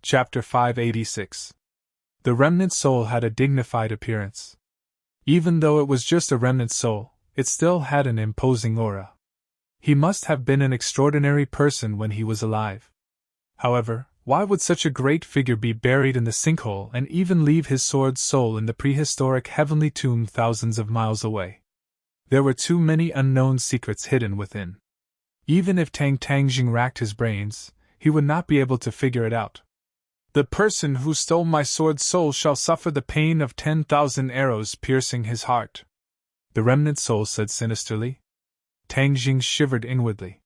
Chapter 586. The remnant soul had a dignified appearance. Even though it was just a remnant soul, it still had an imposing aura. He must have been an extraordinary person when he was alive. However, why would such a great figure be buried in the sinkhole and even leave his sword's soul in the prehistoric heavenly tomb thousands of miles away? There were too many unknown secrets hidden within. Even if Tang Tangjing racked his brains, he would not be able to figure it out. The person who stole my sword's soul shall suffer the pain of 10,000 arrows piercing his heart, the remnant soul said sinisterly. Tangjing shivered inwardly.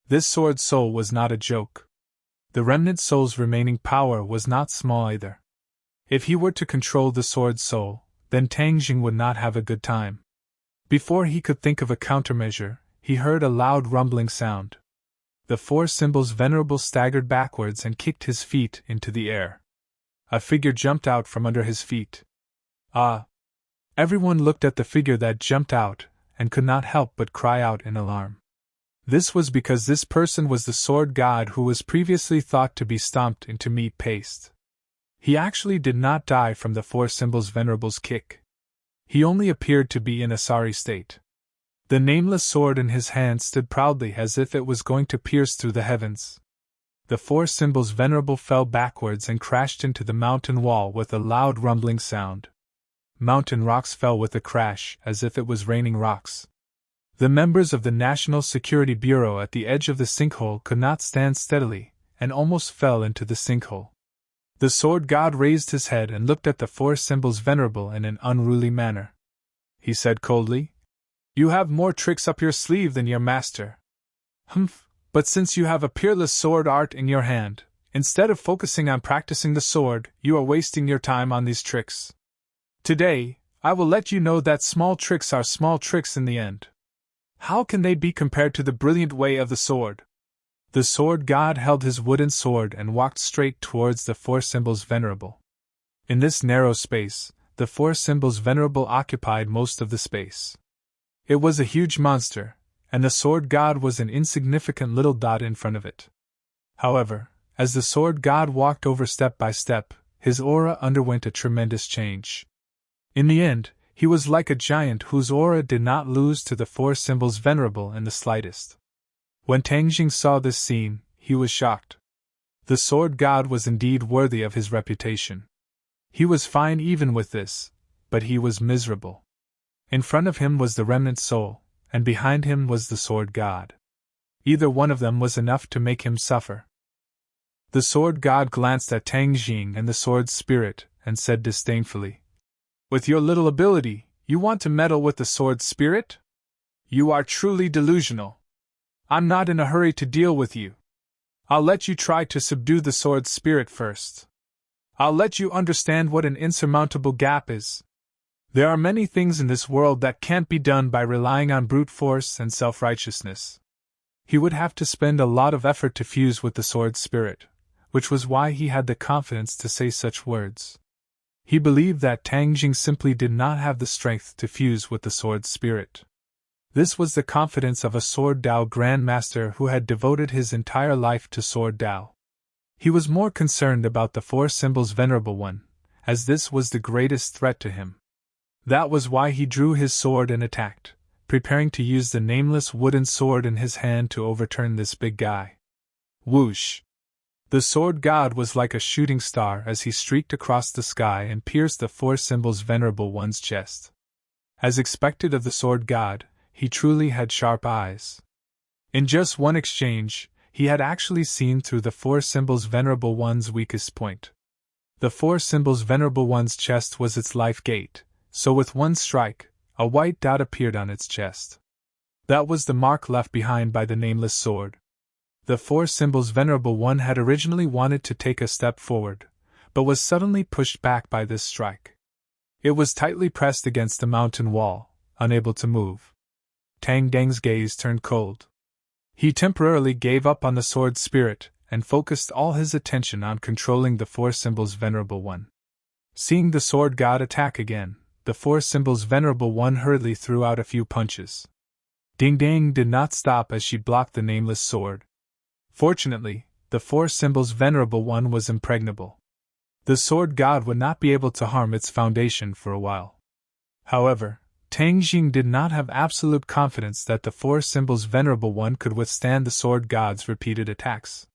This sword's soul was not a joke. The remnant soul's remaining power was not small either. If he were to control the sword's soul, then Tangjing would not have a good time. Before he could think of a countermeasure, he heard a loud rumbling sound. The four symbols venerable staggered backwards and kicked his feet into the air. A figure jumped out from under his feet. Ah! Everyone looked at the figure that jumped out, and could not help but cry out in alarm. This was because this person was the sword god who was previously thought to be stomped into meat paste. He actually did not die from the four symbols venerable's kick. He only appeared to be in a sorry state. The nameless sword in his hand stood proudly as if it was going to pierce through the heavens. The four symbols venerable fell backwards and crashed into the mountain wall with a loud rumbling sound. Mountain rocks fell with a crash as if it was raining rocks. The members of the National Security Bureau at the edge of the sinkhole could not stand steadily, and almost fell into the sinkhole. The sword god raised his head and looked at the four symbols venerable in an unruly manner. He said coldly, "You have more tricks up your sleeve than your master. Humph, but since you have a peerless sword art in your hand, instead of focusing on practicing the sword, you are wasting your time on these tricks. Today, I will let you know that small tricks are small tricks in the end. How can they be compared to the brilliant way of the sword?" The sword god held his wooden sword and walked straight towards the four symbols venerable. In this narrow space, the four symbols venerable occupied most of the space. It was a huge monster, and the sword god was an insignificant little dot in front of it. However, as the sword god walked over step by step, his aura underwent a tremendous change. In the end, he was like a giant whose aura did not lose to the four symbols venerable in the slightest. When Tangjing saw this scene, he was shocked. The sword god was indeed worthy of his reputation. He was fine even with this, but he was miserable. In front of him was the remnant soul, and behind him was the sword god. Either one of them was enough to make him suffer. The sword god glanced at Tangjing and the sword spirit, and said disdainfully, "With your little ability, you want to meddle with the sword spirit? You are truly delusional. I'm not in a hurry to deal with you. I'll let you try to subdue the sword spirit first. I'll let you understand what an insurmountable gap is. There are many things in this world that can't be done by relying on brute force and self-righteousness." He would have to spend a lot of effort to fuse with the sword spirit, which was why he had the confidence to say such words. He believed that Tangjing simply did not have the strength to fuse with the sword spirit. This was the confidence of a Sword Dao Grandmaster who had devoted his entire life to Sword Dao. He was more concerned about the four symbols venerable one, as this was the greatest threat to him. That was why he drew his sword and attacked, preparing to use the nameless wooden sword in his hand to overturn this big guy. Whoosh! The sword god was like a shooting star as he streaked across the sky and pierced the four symbols venerable one's chest. As expected of the sword god, he truly had sharp eyes. In just one exchange, he had actually seen through the four symbols venerable one's weakest point. The four symbols venerable one's chest was its life gate, so with one strike, a white dot appeared on its chest. That was the mark left behind by the nameless sword. The four symbols venerable one had originally wanted to take a step forward, but was suddenly pushed back by this strike. It was tightly pressed against the mountain wall, unable to move. Tang Dang's gaze turned cold. He temporarily gave up on the sword spirit and focused all his attention on controlling the four symbols venerable one. Seeing the sword god attack again, the four symbols venerable one hurriedly threw out a few punches. Ding Dang did not stop as she blocked the nameless sword. Fortunately, the four symbols' venerable one was impregnable. The sword god would not be able to harm its foundation for a while. However, Tang Jing did not have absolute confidence that the four symbols' venerable one could withstand the sword god's repeated attacks.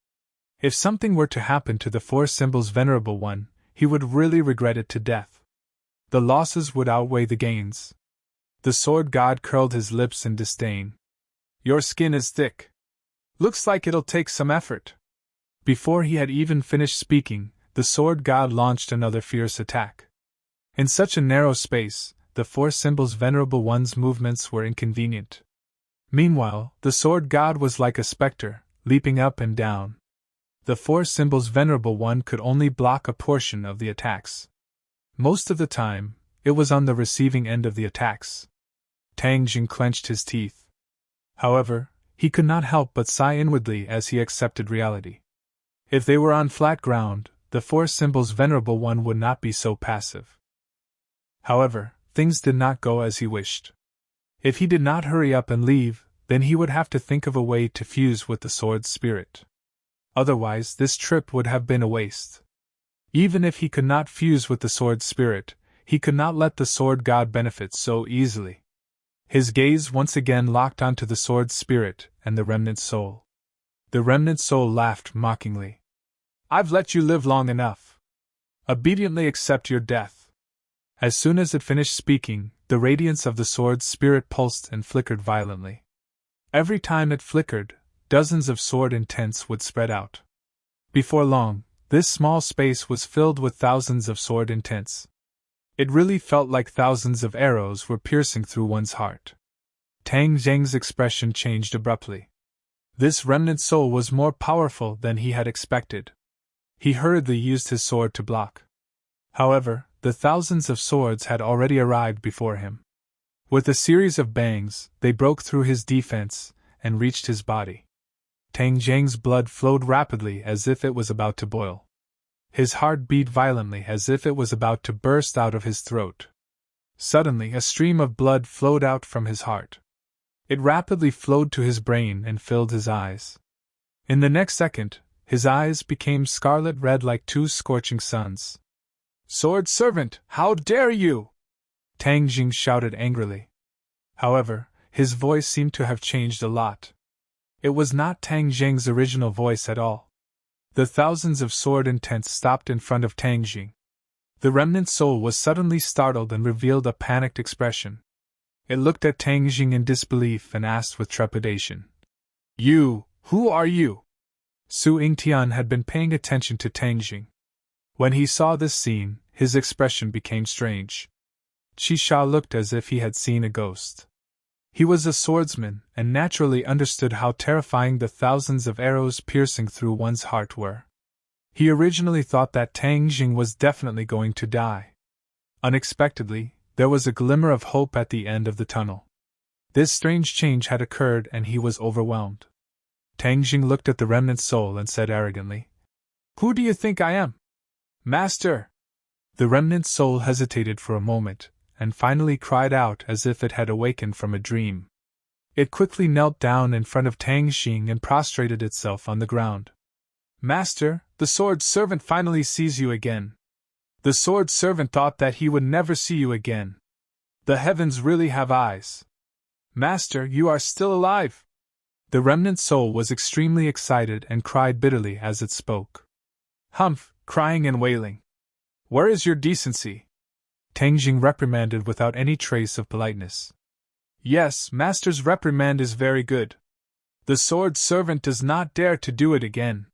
If something were to happen to the four symbols' venerable one, he would really regret it to death. The losses would outweigh the gains. The sword god curled his lips in disdain. Your skin is thick. Looks like it'll take some effort. Before he had even finished speaking, the sword god launched another fierce attack. In such a narrow space, the four symbols' venerable one's movements were inconvenient. Meanwhile, the sword god was like a specter, leaping up and down. The four symbols' venerable one could only block a portion of the attacks. Most of the time, it was on the receiving end of the attacks. Tang Jing clenched his teeth. However, he could not help but sigh inwardly as he accepted reality. If they were on flat ground, the four symbols' venerable one would not be so passive. However, things did not go as he wished. If he did not hurry up and leave, then he would have to think of a way to fuse with the sword's spirit. Otherwise, this trip would have been a waste. Even if he could not fuse with the sword's spirit, he could not let the sword god benefit so easily. His gaze once again locked onto the sword's spirit and the remnant soul. The remnant soul laughed mockingly. I've let you live long enough. Obediently accept your death. As soon as it finished speaking, the radiance of the sword's spirit pulsed and flickered violently. Every time it flickered, dozens of sword intents would spread out. Before long, this small space was filled with thousands of sword intents. It really felt like thousands of arrows were piercing through one's heart. Tang Jing's expression changed abruptly. This remnant soul was more powerful than he had expected. He hurriedly used his sword to block. However, the thousands of swords had already arrived before him. With a series of bangs, they broke through his defense and reached his body. Tang Jing's blood flowed rapidly as if it was about to boil. His heart beat violently as if it was about to burst out of his throat. Suddenly, a stream of blood flowed out from his heart. It rapidly flowed to his brain and filled his eyes. In the next second, his eyes became scarlet red like two scorching suns. Sword servant, how dare you! Tang Jing shouted angrily. However, his voice seemed to have changed a lot. It was not Tang Jing's original voice at all. The thousands of sword intents stopped in front of Tang Jing. The remnant soul was suddenly startled and revealed a panicked expression. It looked at Tang Jing in disbelief and asked with trepidation. Who are you? Su Yingtian had been paying attention to Tang Jing. When he saw this scene, his expression became strange. Qi Sha looked as if he had seen a ghost. He was a swordsman, and naturally understood how terrifying the thousands of arrows piercing through one's heart were. He originally thought that Tang Jing was definitely going to die. Unexpectedly, there was a glimmer of hope at the end of the tunnel. This strange change had occurred and he was overwhelmed. Tang Jing looked at the remnant soul and said arrogantly, "Who do you think I am?" "Master!" The remnant soul hesitated for a moment, and finally cried out as if it had awakened from a dream. It quickly knelt down in front of Tang Jing and prostrated itself on the ground. "Master, the sword servant finally sees you again. The sword servant thought that he would never see you again. The heavens really have eyes. Master, you are still alive!" The remnant soul was extremely excited and cried bitterly as it spoke. "Humph, crying and wailing. Where is your decency?" Tang Jing reprimanded without any trace of politeness. "Yes, Master's reprimand is very good. The sword servant does not dare to do it again."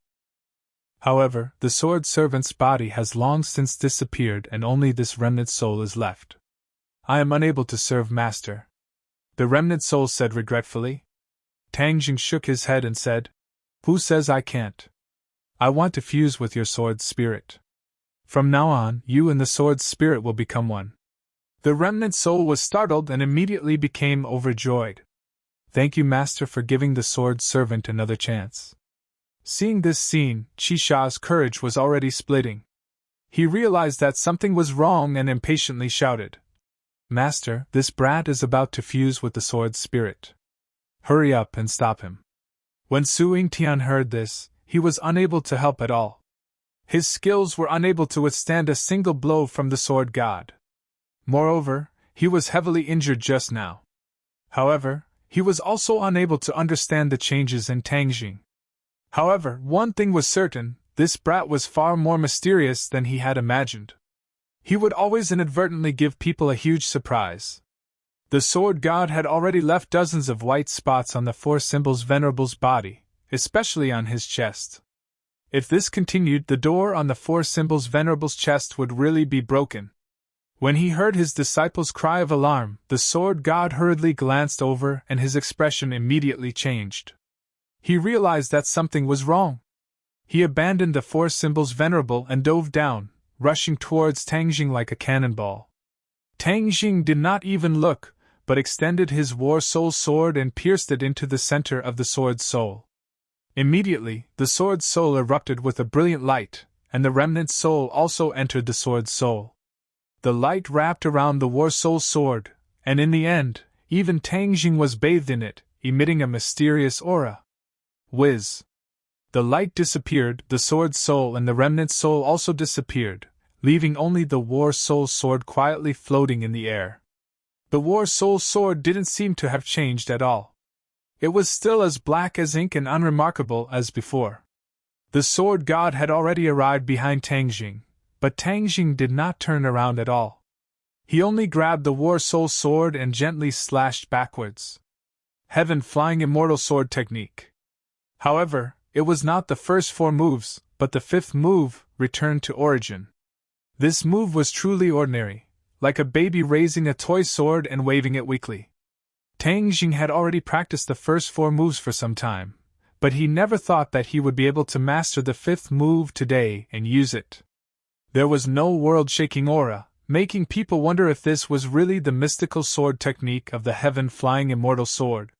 However, the sword servant's body has long since disappeared and only this remnant soul is left. "I am unable to serve Master," the remnant soul said regretfully. Tang Jing shook his head and said, "Who says I can't? I want to fuse with your sword's spirit. From now on, you and the sword's spirit will become one." The remnant soul was startled and immediately became overjoyed. "Thank you, Master, for giving the sword servant another chance." Seeing this scene, Qi Sha's courage was already splitting. He realized that something was wrong and impatiently shouted, "Master, this brat is about to fuse with the sword's spirit. Hurry up and stop him." When Su Yingtian heard this, he was unable to help at all. His skills were unable to withstand a single blow from the sword god. Moreover, he was heavily injured just now. However, he was also unable to understand the changes in Tangjing. However, one thing was certain, this brat was far more mysterious than he had imagined. He would always inadvertently give people a huge surprise. The sword god had already left dozens of white spots on the four symbols' venerable's body, especially on his chest. If this continued, the door on the four symbols' venerable's chest would really be broken. When he heard his disciples' cry of alarm, the sword god hurriedly glanced over and his expression immediately changed. He realized that something was wrong. He abandoned the four symbols' venerable and dove down, rushing towards Tangjing like a cannonball. Tangjing did not even look, but extended his war soul sword and pierced it into the center of the sword's soul. Immediately, the sword's soul erupted with a brilliant light, and the remnant soul also entered the sword's soul. The light wrapped around the war soul sword, and in the end, even Tangjing was bathed in it, emitting a mysterious aura. Whiz! The light disappeared, the sword's soul and the remnant soul also disappeared, leaving only the war soul sword quietly floating in the air. The war soul sword didn't seem to have changed at all. It was still as black as ink and unremarkable as before. The sword god had already arrived behind Tangjing, but Tangjing did not turn around at all. He only grabbed the war soul sword and gently slashed backwards. Heaven flying immortal sword technique. However, it was not the first four moves, but the fifth move, returned to origin. This move was truly ordinary, like a baby raising a toy sword and waving it weakly. Tangjing had already practiced the first four moves for some time, but he never thought that he would be able to master the fifth move today and use it. There was no world-shaking aura, making people wonder if this was really the mystical sword technique of the heaven-flying immortal sword.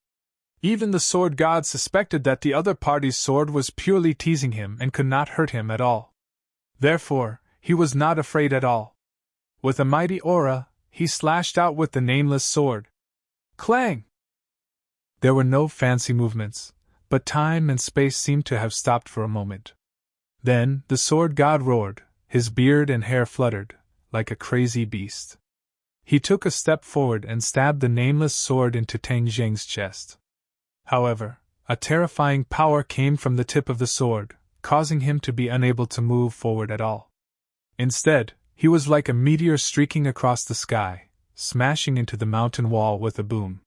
Even the sword god suspected that the other party's sword was purely teasing him and could not hurt him at all. Therefore, he was not afraid at all. With a mighty aura, he slashed out with the nameless sword. Clang! There were no fancy movements, but time and space seemed to have stopped for a moment. Then, the sword god roared, his beard and hair fluttered, like a crazy beast. He took a step forward and stabbed the nameless sword into Tangjing's chest. However, a terrifying power came from the tip of the sword, causing him to be unable to move forward at all. Instead, he was like a meteor streaking across the sky, smashing into the mountain wall with a boom.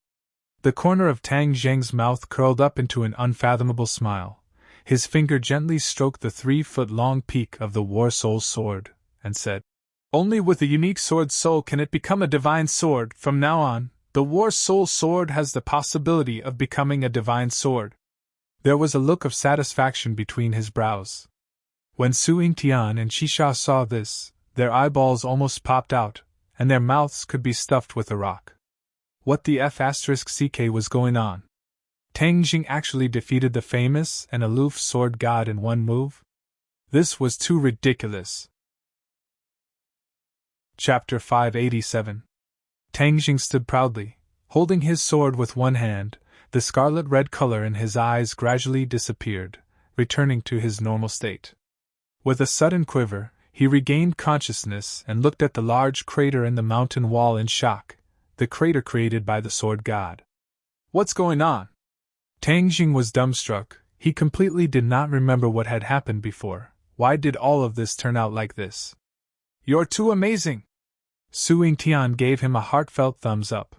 The corner of Tangjing's mouth curled up into an unfathomable smile. His finger gently stroked the 3-foot-long peak of the war soul sword, and said, "Only with a unique sword soul can it become a divine sword. From now on, the war soul sword has the possibility of becoming a divine sword." There was a look of satisfaction between his brows. When Su Yingtian and Qixia saw this, their eyeballs almost popped out, and their mouths could be stuffed with a rock. What the F***ck was going on? Tangjing actually defeated the famous and aloof sword god in one move? This was too ridiculous. Chapter 587. Tangjing stood proudly, holding his sword with one hand. The scarlet-red color in his eyes gradually disappeared, returning to his normal state. With a sudden quiver, he regained consciousness and looked at the large crater in the mountain wall in shock, the crater created by the sword god. What's going on? Tangjing was dumbstruck. He completely did not remember what had happened before. Why did all of this turn out like this? You're too amazing! Su Yingtian gave him a heartfelt thumbs up.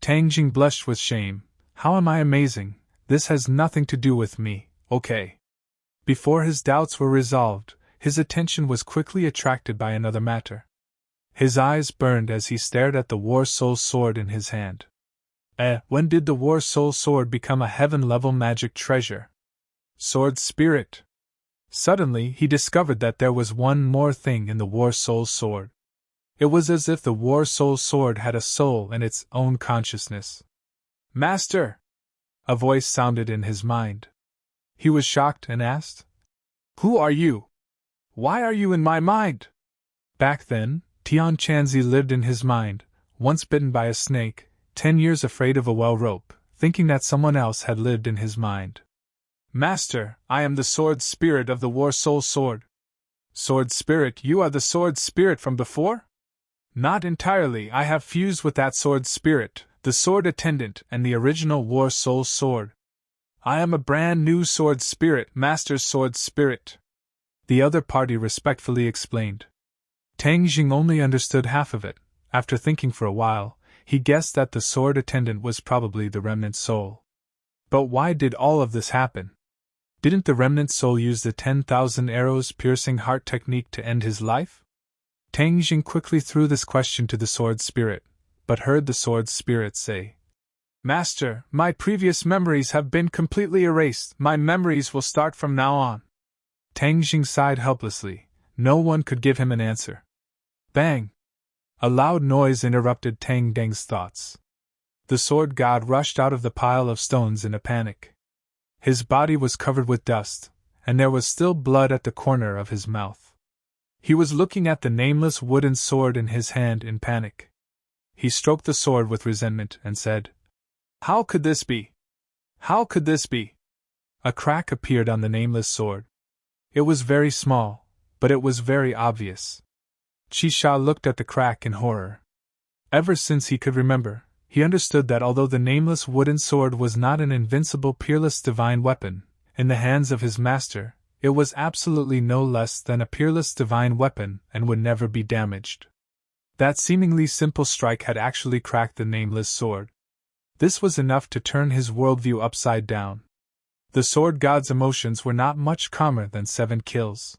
Tangjing blushed with shame. How am I amazing? This has nothing to do with me, okay? Before his doubts were resolved, his attention was quickly attracted by another matter. His eyes burned as he stared at the war soul sword in his hand. When did the war soul sword become a heaven-level magic treasure? Sword spirit. Suddenly he discovered that there was one more thing in the war soul sword. It was as if the war soul sword had a soul and its own consciousness. Master! A voice sounded in his mind. He was shocked and asked, "Who are you? Why are you in my mind?" Back then, Tian Chanzi lived in his mind, once bitten by a snake, 10 years afraid of a well rope, thinking that someone else had lived in his mind. Master, I am the sword spirit of the war soul sword. Sword spirit, you are the sword spirit from before? Not entirely, I have fused with that sword spirit, the sword attendant, and the original war soul sword. I am a brand new sword spirit, Master's sword spirit. The other party respectfully explained. Tang Jing only understood half of it. After thinking for a while, he guessed that the sword attendant was probably the remnant soul. But why did all of this happen? Didn't the remnant soul use the 10,000 arrows piercing heart technique to end his life? Tang Jing quickly threw this question to the sword spirit, but heard the sword spirit say, Master, my previous memories have been completely erased. My memories will start from now on. Tang Jing sighed helplessly. No one could give him an answer. Bang! A loud noise interrupted Tang Deng's thoughts. The sword god rushed out of the pile of stones in a panic. His body was covered with dust, and there was still blood at the corner of his mouth. He was looking at the nameless wooden sword in his hand in panic. He stroked the sword with resentment and said, How could this be? How could this be? A crack appeared on the nameless sword. It was very small, but it was very obvious. Qi Sha looked at the crack in horror. Ever since he could remember, he understood that although the nameless wooden sword was not an invincible, peerless divine weapon, in the hands of his master, it was absolutely no less than a peerless divine weapon and would never be damaged. That seemingly simple strike had actually cracked the nameless sword. This was enough to turn his worldview upside down. The sword god's emotions were not much calmer than 7 kills.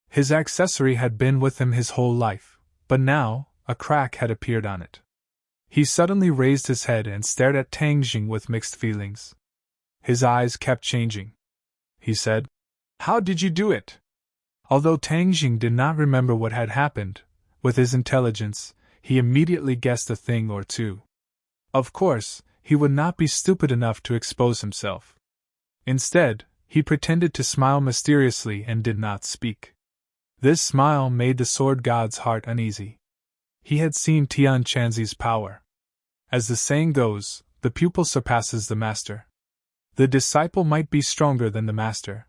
His accessory had been with him his whole life, but now, a crack had appeared on it. He suddenly raised his head and stared at Tang Jing with mixed feelings. His eyes kept changing. He said, How did you do it? Although Tang Jing did not remember what had happened, with his intelligence, he immediately guessed a thing or two. Of course, he would not be stupid enough to expose himself. Instead, he pretended to smile mysteriously and did not speak. This smile made the sword god's heart uneasy. He had seen Tian Chanzi's power. As the saying goes, the pupil surpasses the master. The disciple might be stronger than the master.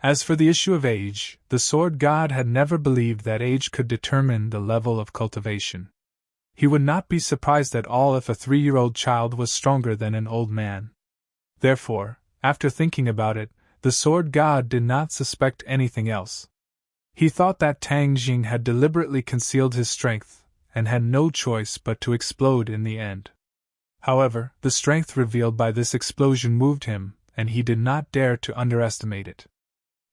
As for the issue of age, the sword god had never believed that age could determine the level of cultivation. He would not be surprised at all if a 3-year-old child was stronger than an old man. Therefore, after thinking about it, the sword god did not suspect anything else. He thought that Tang Jing had deliberately concealed his strength, and had no choice but to explode in the end. However, the strength revealed by this explosion moved him, and he did not dare to underestimate it.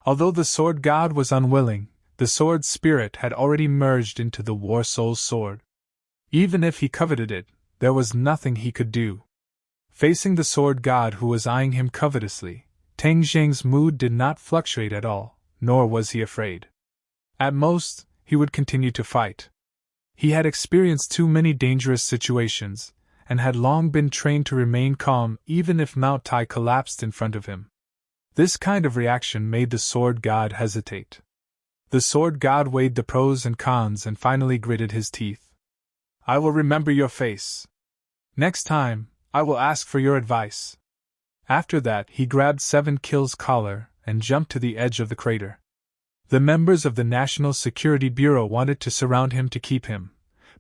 Although the sword god was unwilling, the sword spirit had already merged into the war soul sword. Even if he coveted it, there was nothing he could do. Facing the sword god who was eyeing him covetously, Tang Jing's mood did not fluctuate at all, nor was he afraid. At most, he would continue to fight. He had experienced too many dangerous situations, and had long been trained to remain calm even if Mount Tai collapsed in front of him. This kind of reaction made the sword god hesitate. The sword god weighed the pros and cons and finally gritted his teeth. I will remember your face. Next time, I will ask for your advice. After that, he grabbed 7 Kill's collar and jumped to the edge of the crater. The members of the National Security Bureau wanted to surround him to keep him,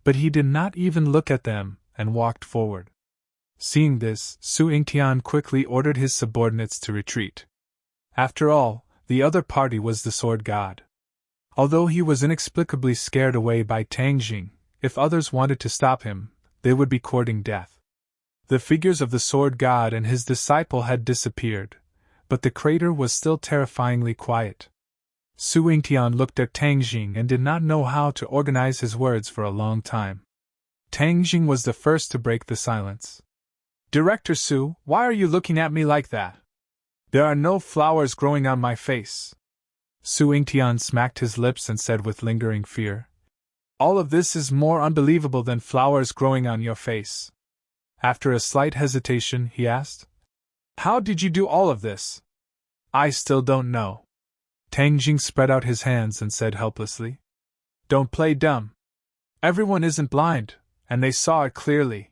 but he did not even look at them and walked forward. Seeing this, Su Yingtian quickly ordered his subordinates to retreat. After all, the other party was the sword god. Although he was inexplicably scared away by Tang Jing, if others wanted to stop him, they would be courting death. The figures of the sword god and his disciple had disappeared, but the crater was still terrifyingly quiet. Su Yingtian looked at Tang Jing and did not know how to organize his words for a long time. Tang Jing was the first to break the silence. Director Su, why are you looking at me like that? There are no flowers growing on my face. Su Yingtian smacked his lips and said with lingering fear, All of this is more unbelievable than flowers growing on your face. After a slight hesitation, he asked, How did you do all of this? I still don't know. Tang Jing spread out his hands and said helplessly, Don't play dumb. Everyone isn't blind, and they saw it clearly.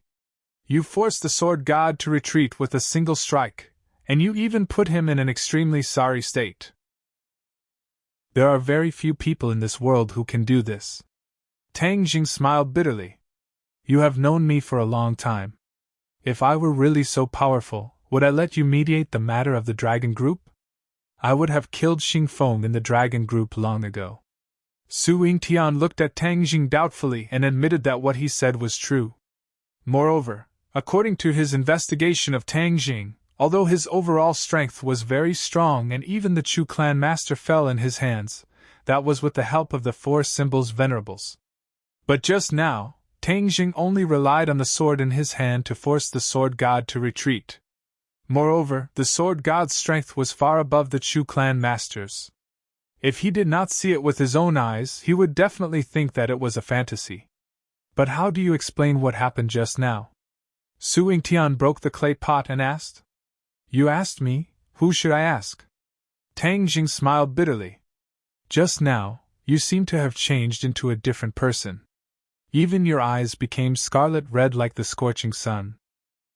You forced the sword god to retreat with a single strike, and you even put him in an extremely sorry state. There are very few people in this world who can do this. Tang Jing smiled bitterly. You have known me for a long time. If I were really so powerful, would I let you mediate the matter of the dragon group? I would have killed Xing Feng in the dragon group long ago. Su Yingtian looked at Tang Jing doubtfully and admitted that what he said was true. Moreover, according to his investigation of Tang Jing, although his overall strength was very strong and even the Chu clan master fell in his hands, that was with the help of the four symbols venerables. But just now, Tang Jing only relied on the sword in his hand to force the sword god to retreat. Moreover, the sword god's strength was far above the Chu clan master's. If he did not see it with his own eyes, he would definitely think that it was a fantasy. But how do you explain what happened just now? Su Yingtian broke the clay pot and asked. You asked me, who should I ask? Tang Jing smiled bitterly. Just now, you seem to have changed into a different person. Even your eyes became scarlet red like the scorching sun.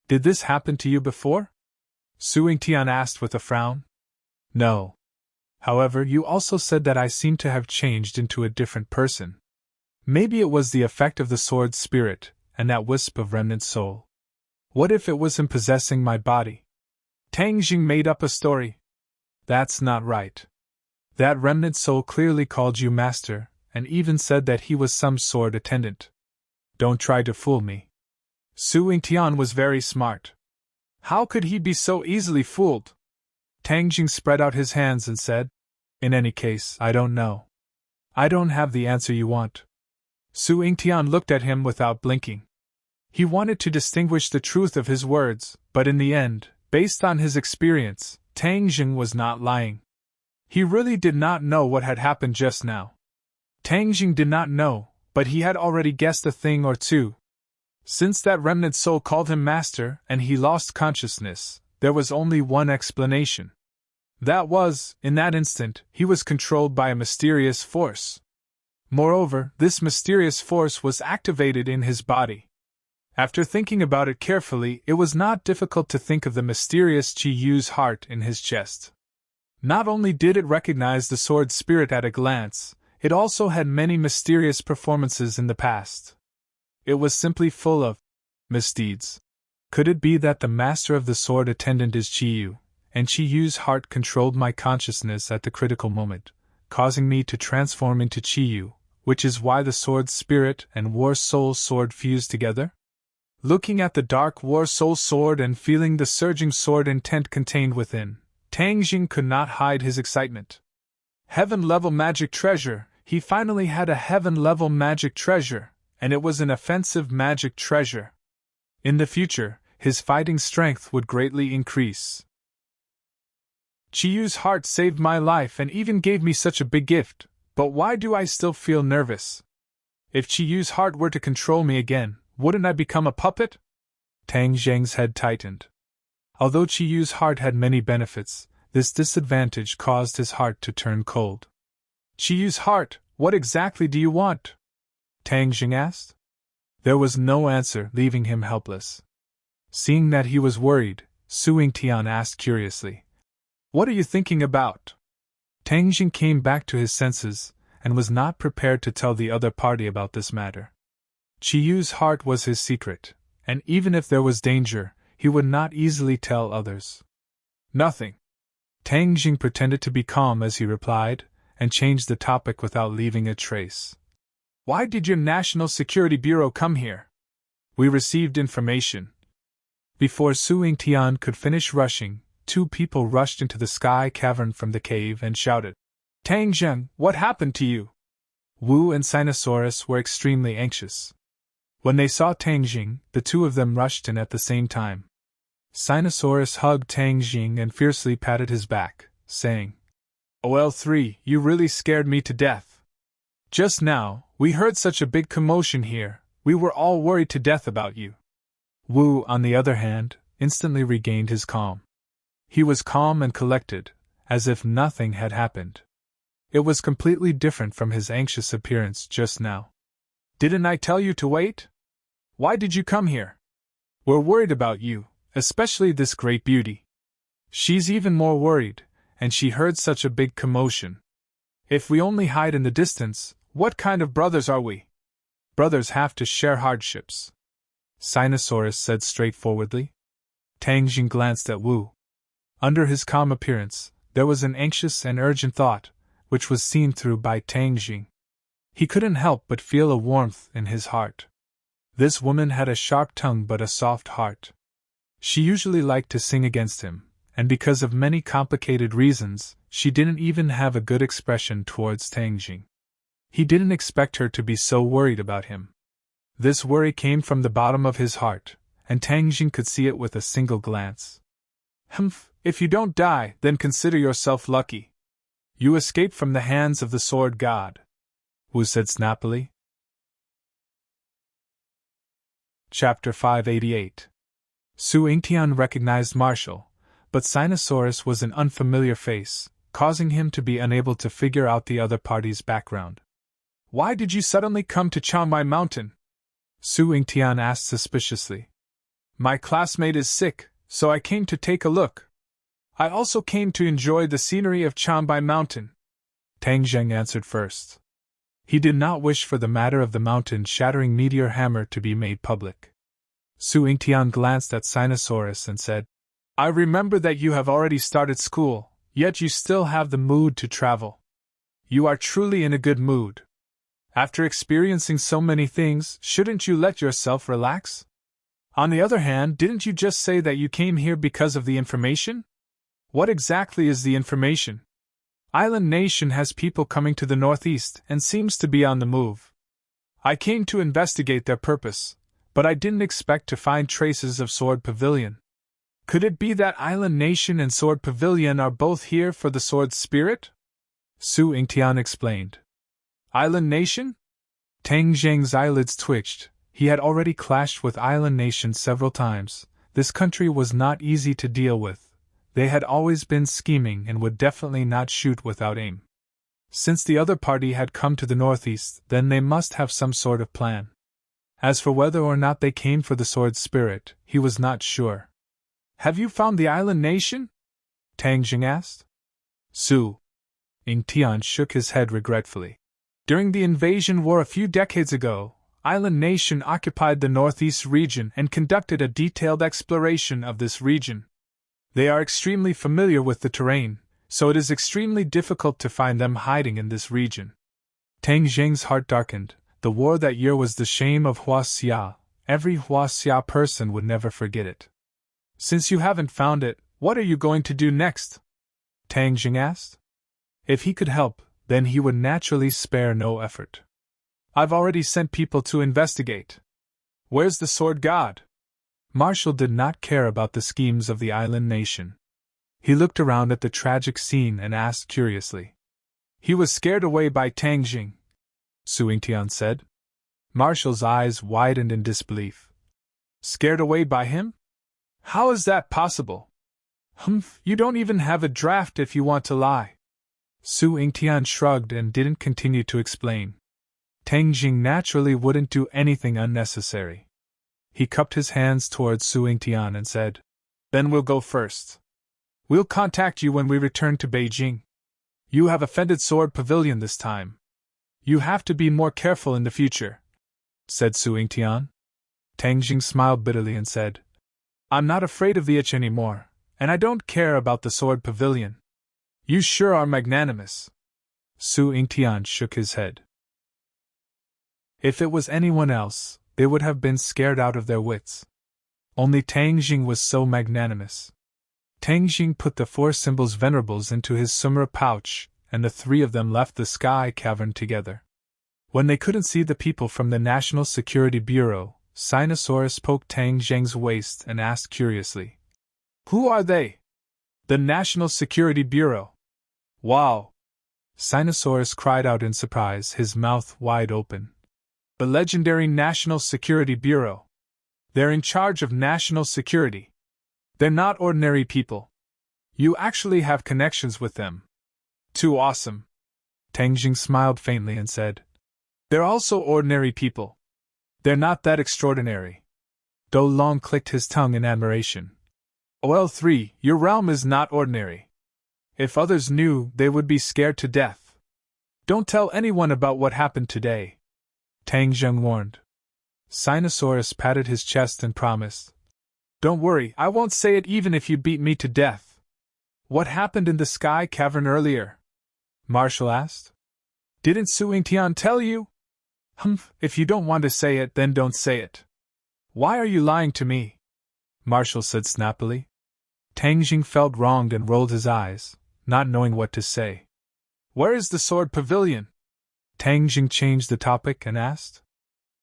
Did this happen to you before? Su Yingtian asked with a frown. No. However, you also said that I seemed to have changed into a different person. Maybe it was the effect of the sword's spirit, and that wisp of remnant soul. What if it was him possessing my body? Tang Jing made up a story. That's not right. That remnant soul clearly called you master, and even said that he was some sword attendant. Don't try to fool me. Su Yingtian was very smart. How could he be so easily fooled? Tang Jing spread out his hands and said, In any case, I don't know. I don't have the answer you want. Su Yingtian looked at him without blinking. He wanted to distinguish the truth of his words, but in the end, based on his experience, Tang Jing was not lying. He really did not know what had happened just now. Tang Jing did not know, but he had already guessed a thing or two. Since that remnant soul called him master and he lost consciousness, there was only one explanation. That was, in that instant, he was controlled by a mysterious force. Moreover, this mysterious force was activated in his body. After thinking about it carefully, it was not difficult to think of the mysterious Qi Yu's heart in his chest. Not only did it recognize the sword spirit at a glance, it also had many mysterious performances in the past. It was simply full of misdeeds. Could it be that the master of the sword attendant is Qi Yu, and Qi Yu's heart controlled my consciousness at the critical moment, causing me to transform into Qi Yu, which is why the sword spirit and war soul sword fused together? Looking at the dark war soul sword and feeling the surging sword intent contained within, Tang Jing could not hide his excitement. Heaven-level magic treasure, he finally had a heaven-level magic treasure, and it was an offensive magic treasure. In the future, his fighting strength would greatly increase. Qi Yu's heart saved my life and even gave me such a big gift, but why do I still feel nervous? If Qi Yu's heart were to control me again, wouldn't I become a puppet? Tang Jing's head tightened. Although Qi Yu's heart had many benefits, this disadvantage caused his heart to turn cold. Qi Yu's heart, what exactly do you want? Tang Jing asked. There was no answer, leaving him helpless. Seeing that he was worried, Su Yingtian asked curiously, What are you thinking about? Tang Jing came back to his senses, and was not prepared to tell the other party about this matter. Qi Yu's heart was his secret, and even if there was danger, he would not easily tell others. Nothing. Tang Jing pretended to be calm as he replied, and changed the topic without leaving a trace. Why did your National Security Bureau come here? We received information. Before Su Yingtian could finish rushing, two people rushed into the sky cavern from the cave and shouted, Tang Jing, what happened to you? Wu and Sinosaurus were extremely anxious. When they saw Tang Jing, the two of them rushed in at the same time. Sinosaurus hugged Tang Jing and fiercely patted his back, saying, OL3, you really scared me to death. Just now, we heard such a big commotion here, we were all worried to death about you. Wu, on the other hand, instantly regained his calm. He was calm and collected, as if nothing had happened. It was completely different from his anxious appearance just now. Didn't I tell you to wait? Why did you come here? We're worried about you, especially this great beauty. She's even more worried, and she heard such a big commotion. If we only hide in the distance, what kind of brothers are we? Brothers have to share hardships, Sinosaurus said straightforwardly. Tang Jing glanced at Wu. Under his calm appearance, there was an anxious and urgent thought, which was seen through by Tang Jing. He couldn't help but feel a warmth in his heart. This woman had a sharp tongue but a soft heart. She usually liked to sing against him, and because of many complicated reasons, she didn't even have a good expression towards Tang Jing. He didn't expect her to be so worried about him. This worry came from the bottom of his heart, and Tang Jing could see it with a single glance. Humph, if you don't die, then consider yourself lucky. You escaped from the hands of the sword god, Wu said snappily. Chapter 588. Su Yingtian recognized Marshall, but Sinosaurus was an unfamiliar face, causing him to be unable to figure out the other party's background. Why did you suddenly come to Chiangmai Mountain? Su Yingtian asked suspiciously. My classmate is sick, so I came to take a look. I also came to enjoy the scenery of Chiangmai Mountain, Tang Jing answered first. He did not wish for the matter of the mountain-shattering meteor hammer to be made public. Su Yingtian glanced at Sinosaurus and said, I remember that you have already started school, yet you still have the mood to travel. You are truly in a good mood. After experiencing so many things, shouldn't you let yourself relax? On the other hand, didn't you just say that you came here because of the information? What exactly is the information? Island Nation has people coming to the northeast and seems to be on the move. I came to investigate their purpose, but I didn't expect to find traces of Sword Pavilion. Could it be that Island Nation and Sword Pavilion are both here for the sword spirit? Su Yingtian explained. Island Nation? Tang Jing's eyelids twitched. He had already clashed with Island Nation several times. This country was not easy to deal with. They had always been scheming and would definitely not shoot without aim. Since the other party had come to the northeast, then they must have some sort of plan. As for whether or not they came for the sword spirit, he was not sure. Have you found the Island Nation? Tang Jing asked. Su Yingtian shook his head regretfully. During the invasion war a few decades ago, Island Nation occupied the northeast region and conducted a detailed exploration of this region. They are extremely familiar with the terrain, so it is extremely difficult to find them hiding in this region. Tang Jing's heart darkened. The war that year was the shame of Huaxia. Every Huaxia person would never forget it. Since you haven't found it, what are you going to do next? Tang Jing asked. If he could help, then he would naturally spare no effort. I've already sent people to investigate. Where's the sword god? Marshall did not care about the schemes of the Island Nation. He looked around at the tragic scene and asked curiously. He was scared away by Tang Jing, Su Yingtian said. Marshall's eyes widened in disbelief. Scared away by him? How is that possible? Humph, you don't even have a draft if you want to lie. Su Yingtian shrugged and didn't continue to explain. Tang Jing naturally wouldn't do anything unnecessary. He cupped his hands towards Su Yingtian and said, Then we'll go first. We'll contact you when we return to Beijing. You have offended Sword Pavilion this time. You have to be more careful in the future, said Su Yingtian. Tang Jing smiled bitterly and said, I'm not afraid of the itch anymore, and I don't care about the Sword Pavilion. You sure are magnanimous. Su Yingtian shook his head. If it was anyone else, they would have been scared out of their wits. Only Tang Jing was so magnanimous. Tang Jing put the 4 symbols venerables into his sumra pouch, and the 3 of them left the sky cavern together. When they couldn't see the people from the National Security Bureau, Sinosaurus poked Tang Jing's waist and asked curiously, Who are they? The National Security Bureau. Wow! Sinosaurus cried out in surprise, his mouth wide open. The legendary National Security Bureau. They're in charge of national security. They're not ordinary people. You actually have connections with them. Too awesome. Tang Jing smiled faintly and said, They're also ordinary people. They're not that extraordinary. Do Long clicked his tongue in admiration. OL3, your realm is not ordinary. If others knew, they would be scared to death. Don't tell anyone about what happened today, Tang Zheng warned. Sinosaurus patted his chest and promised. Don't worry, I won't say it even if you beat me to death. What happened in the sky cavern earlier? Marshall asked. Didn't Suing Tian tell you? If you don't want to say it, then don't say it. Why are you lying to me? Marshall said snappily. Tang Jing felt wronged and rolled his eyes, not knowing what to say. Where is the sword pavilion? Tang Jing changed the topic and asked.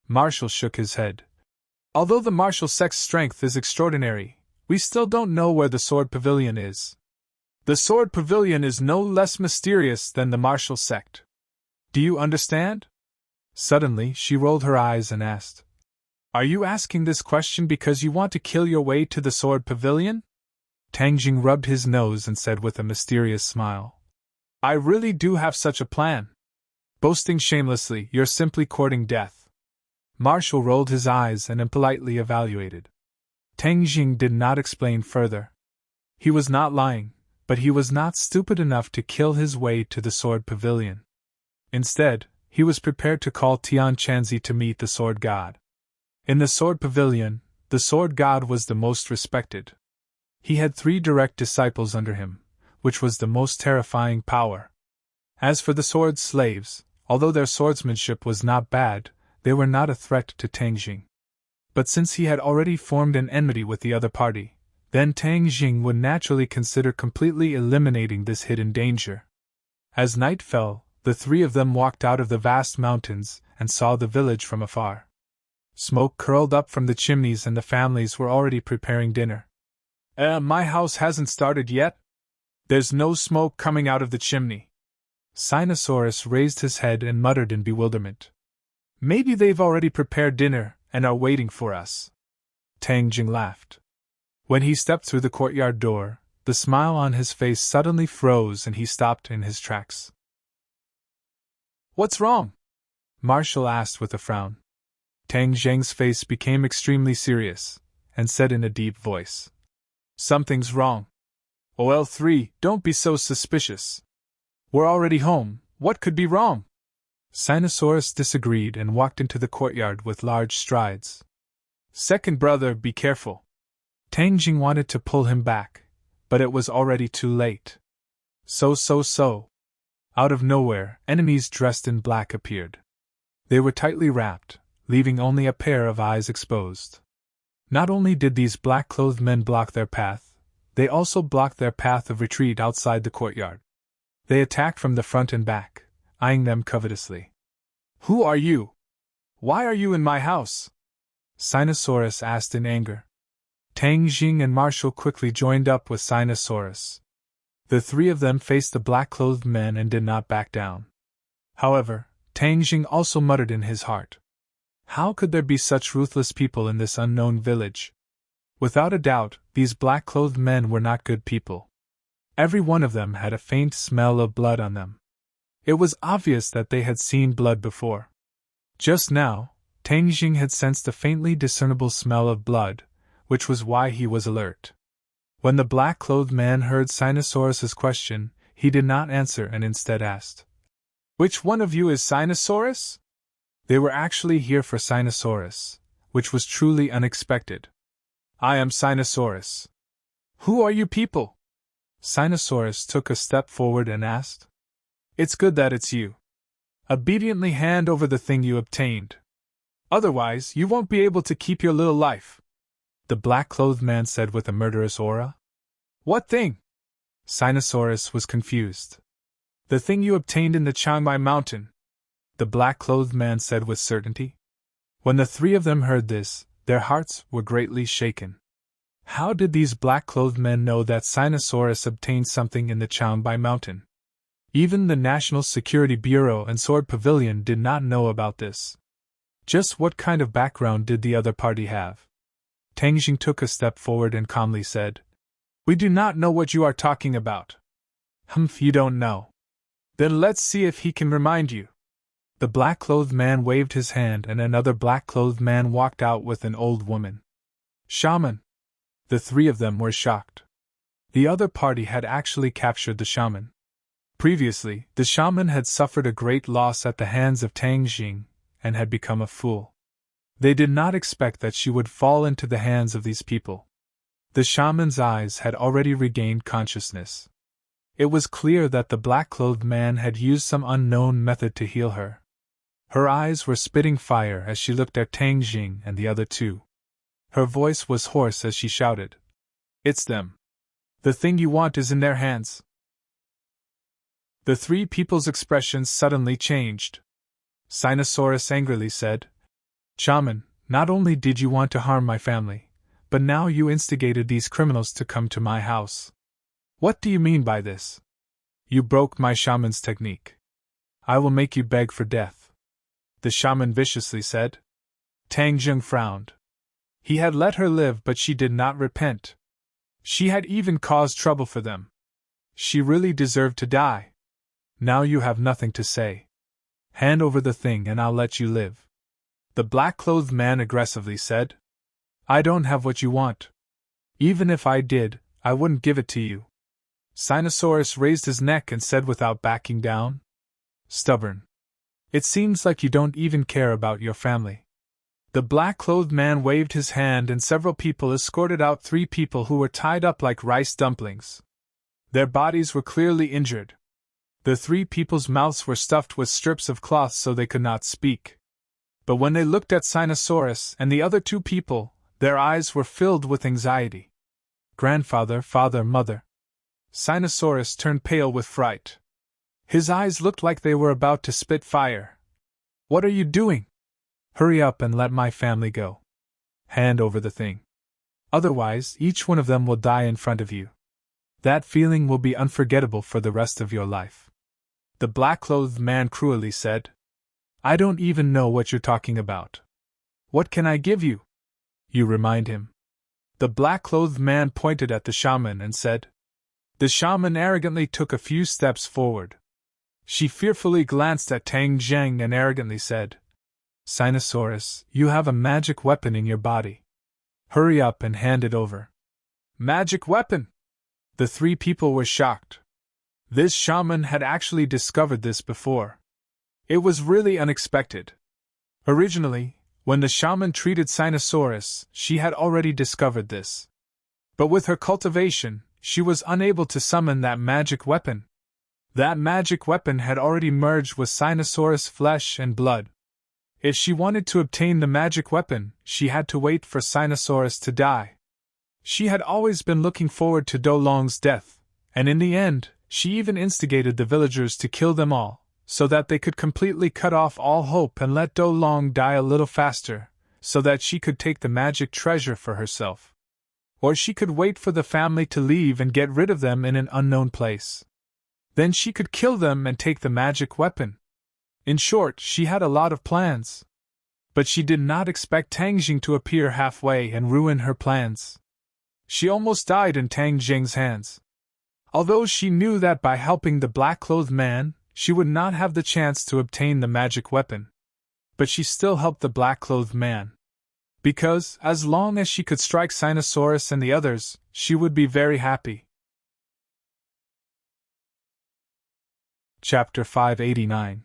Marshall shook his head. Although the martial sect's strength is extraordinary, we still don't know where the sword pavilion is. The sword pavilion is no less mysterious than the martial sect. Do you understand? Suddenly, she rolled her eyes and asked. Are you asking this question because you want to kill your way to the sword pavilion? Tang Jing rubbed his nose and said with a mysterious smile. I really do have such a plan. Boasting shamelessly, you're simply courting death. Marshall rolled his eyes and impolitely evaluated. Tang Jing did not explain further. He was not lying, but he was not stupid enough to kill his way to the sword pavilion. Instead, he was prepared to call Tian Chanzi to meet the sword god. In the sword pavilion, the sword god was the most respected. He had 3 direct disciples under him, which was the most terrifying power. As for the sword slaves, although their swordsmanship was not bad, they were not a threat to Tang Jing. But since he had already formed an enmity with the other party, then Tang Jing would naturally consider completely eliminating this hidden danger. As night fell, the 3 of them walked out of the vast mountains and saw the village from afar. Smoke curled up from the chimneys and the families were already preparing dinner. My house hasn't started yet? There's no smoke coming out of the chimney. Sinosaurus raised his head and muttered in bewilderment. Maybe they've already prepared dinner and are waiting for us. Tang Jing laughed. When he stepped through the courtyard door, the smile on his face suddenly froze and he stopped in his tracks. What's wrong? Marshall asked with a frown. Tang Zheng's face became extremely serious, and said in a deep voice. Something's wrong. OL3, don't be so suspicious. We're already home, what could be wrong? Sinosaurus disagreed and walked into the courtyard with large strides. Second brother, be careful. Tang Jing wanted to pull him back, but it was already too late. So. Out of nowhere, enemies dressed in black appeared. They were tightly wrapped, leaving only a pair of eyes exposed. Not only did these black-clothed men block their path, they also blocked their path of retreat outside the courtyard. They attacked from the front and back, eyeing them covetously. Who are you? Why are you in my house? Sinosaurus asked in anger. Tang Jing and Marshall quickly joined up with Sinosaurus. The 3 of them faced the black-clothed men and did not back down. However, Tang Jing also muttered in his heart. How could there be such ruthless people in this unknown village? Without a doubt, these black-clothed men were not good people. Every one of them had a faint smell of blood on them. It was obvious that they had seen blood before. Just now, Tang Jing had sensed a faintly discernible smell of blood, which was why he was alert. When the black-clothed man heard Sinosaurus's question, he did not answer and instead asked, Which one of you is Sinosaurus? They were actually here for Sinosaurus, which was truly unexpected. I am Sinosaurus. Who are you people? Sinosaurus took a step forward and asked. It's good that it's you. Obediently hand over the thing you obtained. Otherwise, you won't be able to keep your little life. The black-clothed man said with a murderous aura. What thing? Sinosaurus was confused. The thing you obtained in the Chiangmai mountain, the black-clothed man said with certainty. When the 3 of them heard this, their hearts were greatly shaken. How did these black-clothed men know that Sinosaurus obtained something in the Chiangmai mountain? Even the National Security Bureau and Sword Pavilion did not know about this. Just what kind of background did the other party have? Tang Jing took a step forward and calmly said, We do not know what you are talking about. You don't know. Then let's see if he can remind you. The black-clothed man waved his hand and another black-clothed man walked out with an old woman. Shaman! The three of them were shocked. The other party had actually captured the shaman. Previously, the shaman had suffered a great loss at the hands of Tang Jing and had become a fool. They did not expect that she would fall into the hands of these people. The shaman's eyes had already regained consciousness. It was clear that the black-clothed man had used some unknown method to heal her. Her eyes were spitting fire as she looked at Tang Jing and the other two. Her voice was hoarse as she shouted, "It's them! The thing you want is in their hands!" The three people's expressions suddenly changed. Sinosaurus angrily said, "Shaman, not only did you want to harm my family, but now you instigated these criminals to come to my house. What do you mean by this? You broke my shaman's technique. I will make you beg for death," the shaman viciously said. Tang Jing frowned. He had let her live, but she did not repent. She had even caused trouble for them. She really deserved to die. Now you have nothing to say. Hand over the thing and I'll let you live, the black-clothed man aggressively said. I don't have what you want. Even if I did, I wouldn't give it to you. Sinosaurus raised his neck and said without backing down, "Stubborn. It seems like you don't even care about your family." The black-clothed man waved his hand and several people escorted out three people who were tied up like rice dumplings. Their bodies were clearly injured. The three people's mouths were stuffed with strips of cloth so they could not speak. But when they looked at Sinosaurus and the other two people, their eyes were filled with anxiety. "Grandfather, father, mother." Sinosaurus turned pale with fright. His eyes looked like they were about to spit fire. "What are you doing? Hurry up and let my family go. Hand over the thing. Otherwise, each one of them will die in front of you. That feeling will be unforgettable for the rest of your life," the black-clothed man cruelly said. "I don't even know what you're talking about. What can I give you?" "You remind him." The black-clothed man pointed at the shaman and said. The shaman arrogantly took a few steps forward. She fearfully glanced at Tang Jing and arrogantly said, "Sinosaurus, you have a magic weapon in your body. Hurry up and hand it over." Magic weapon! The three people were shocked. This shaman had actually discovered this before. It was really unexpected. Originally, when the shaman treated Sinosaurus, she had already discovered this. But with her cultivation, she was unable to summon that magic weapon. That magic weapon had already merged with Sinosaurus' flesh and blood. If she wanted to obtain the magic weapon, she had to wait for Sinosaurus to die. She had always been looking forward to Do Long's death, and in the end, she even instigated the villagers to kill them all, so that they could completely cut off all hope and let Do Long die a little faster, so that she could take the magic treasure for herself. Or she could wait for the family to leave and get rid of them in an unknown place. Then she could kill them and take the magic weapon. In short, she had a lot of plans. But she did not expect Tang Jing to appear halfway and ruin her plans. She almost died in Tang Jing's hands. Although she knew that by helping the black-clothed man, she would not have the chance to obtain the magic weapon. But she still helped the black-clothed man. Because, as long as she could strike Sinosaurus and the others, she would be very happy. Chapter 589.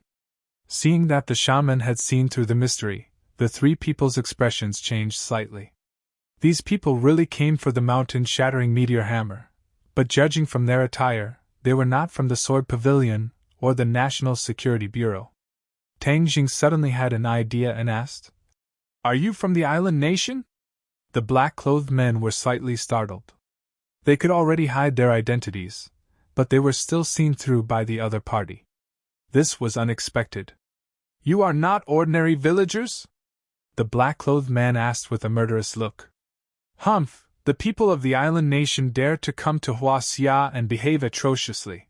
Seeing that the shaman had seen through the mystery, the three people's expressions changed slightly. These people really came for the mountain-shattering meteor hammer, but judging from their attire, they were not from the Sword Pavilion or the National Security Bureau. Tang Jing suddenly had an idea and asked, "Are you from the island nation?" The black-clothed men were slightly startled. They could already hide their identities, but they were still seen through by the other party. This was unexpected. "You are not ordinary villagers?" the black-clothed man asked with a murderous look. "Humph, the people of the island nation dare to come to Huaxia and behave atrociously.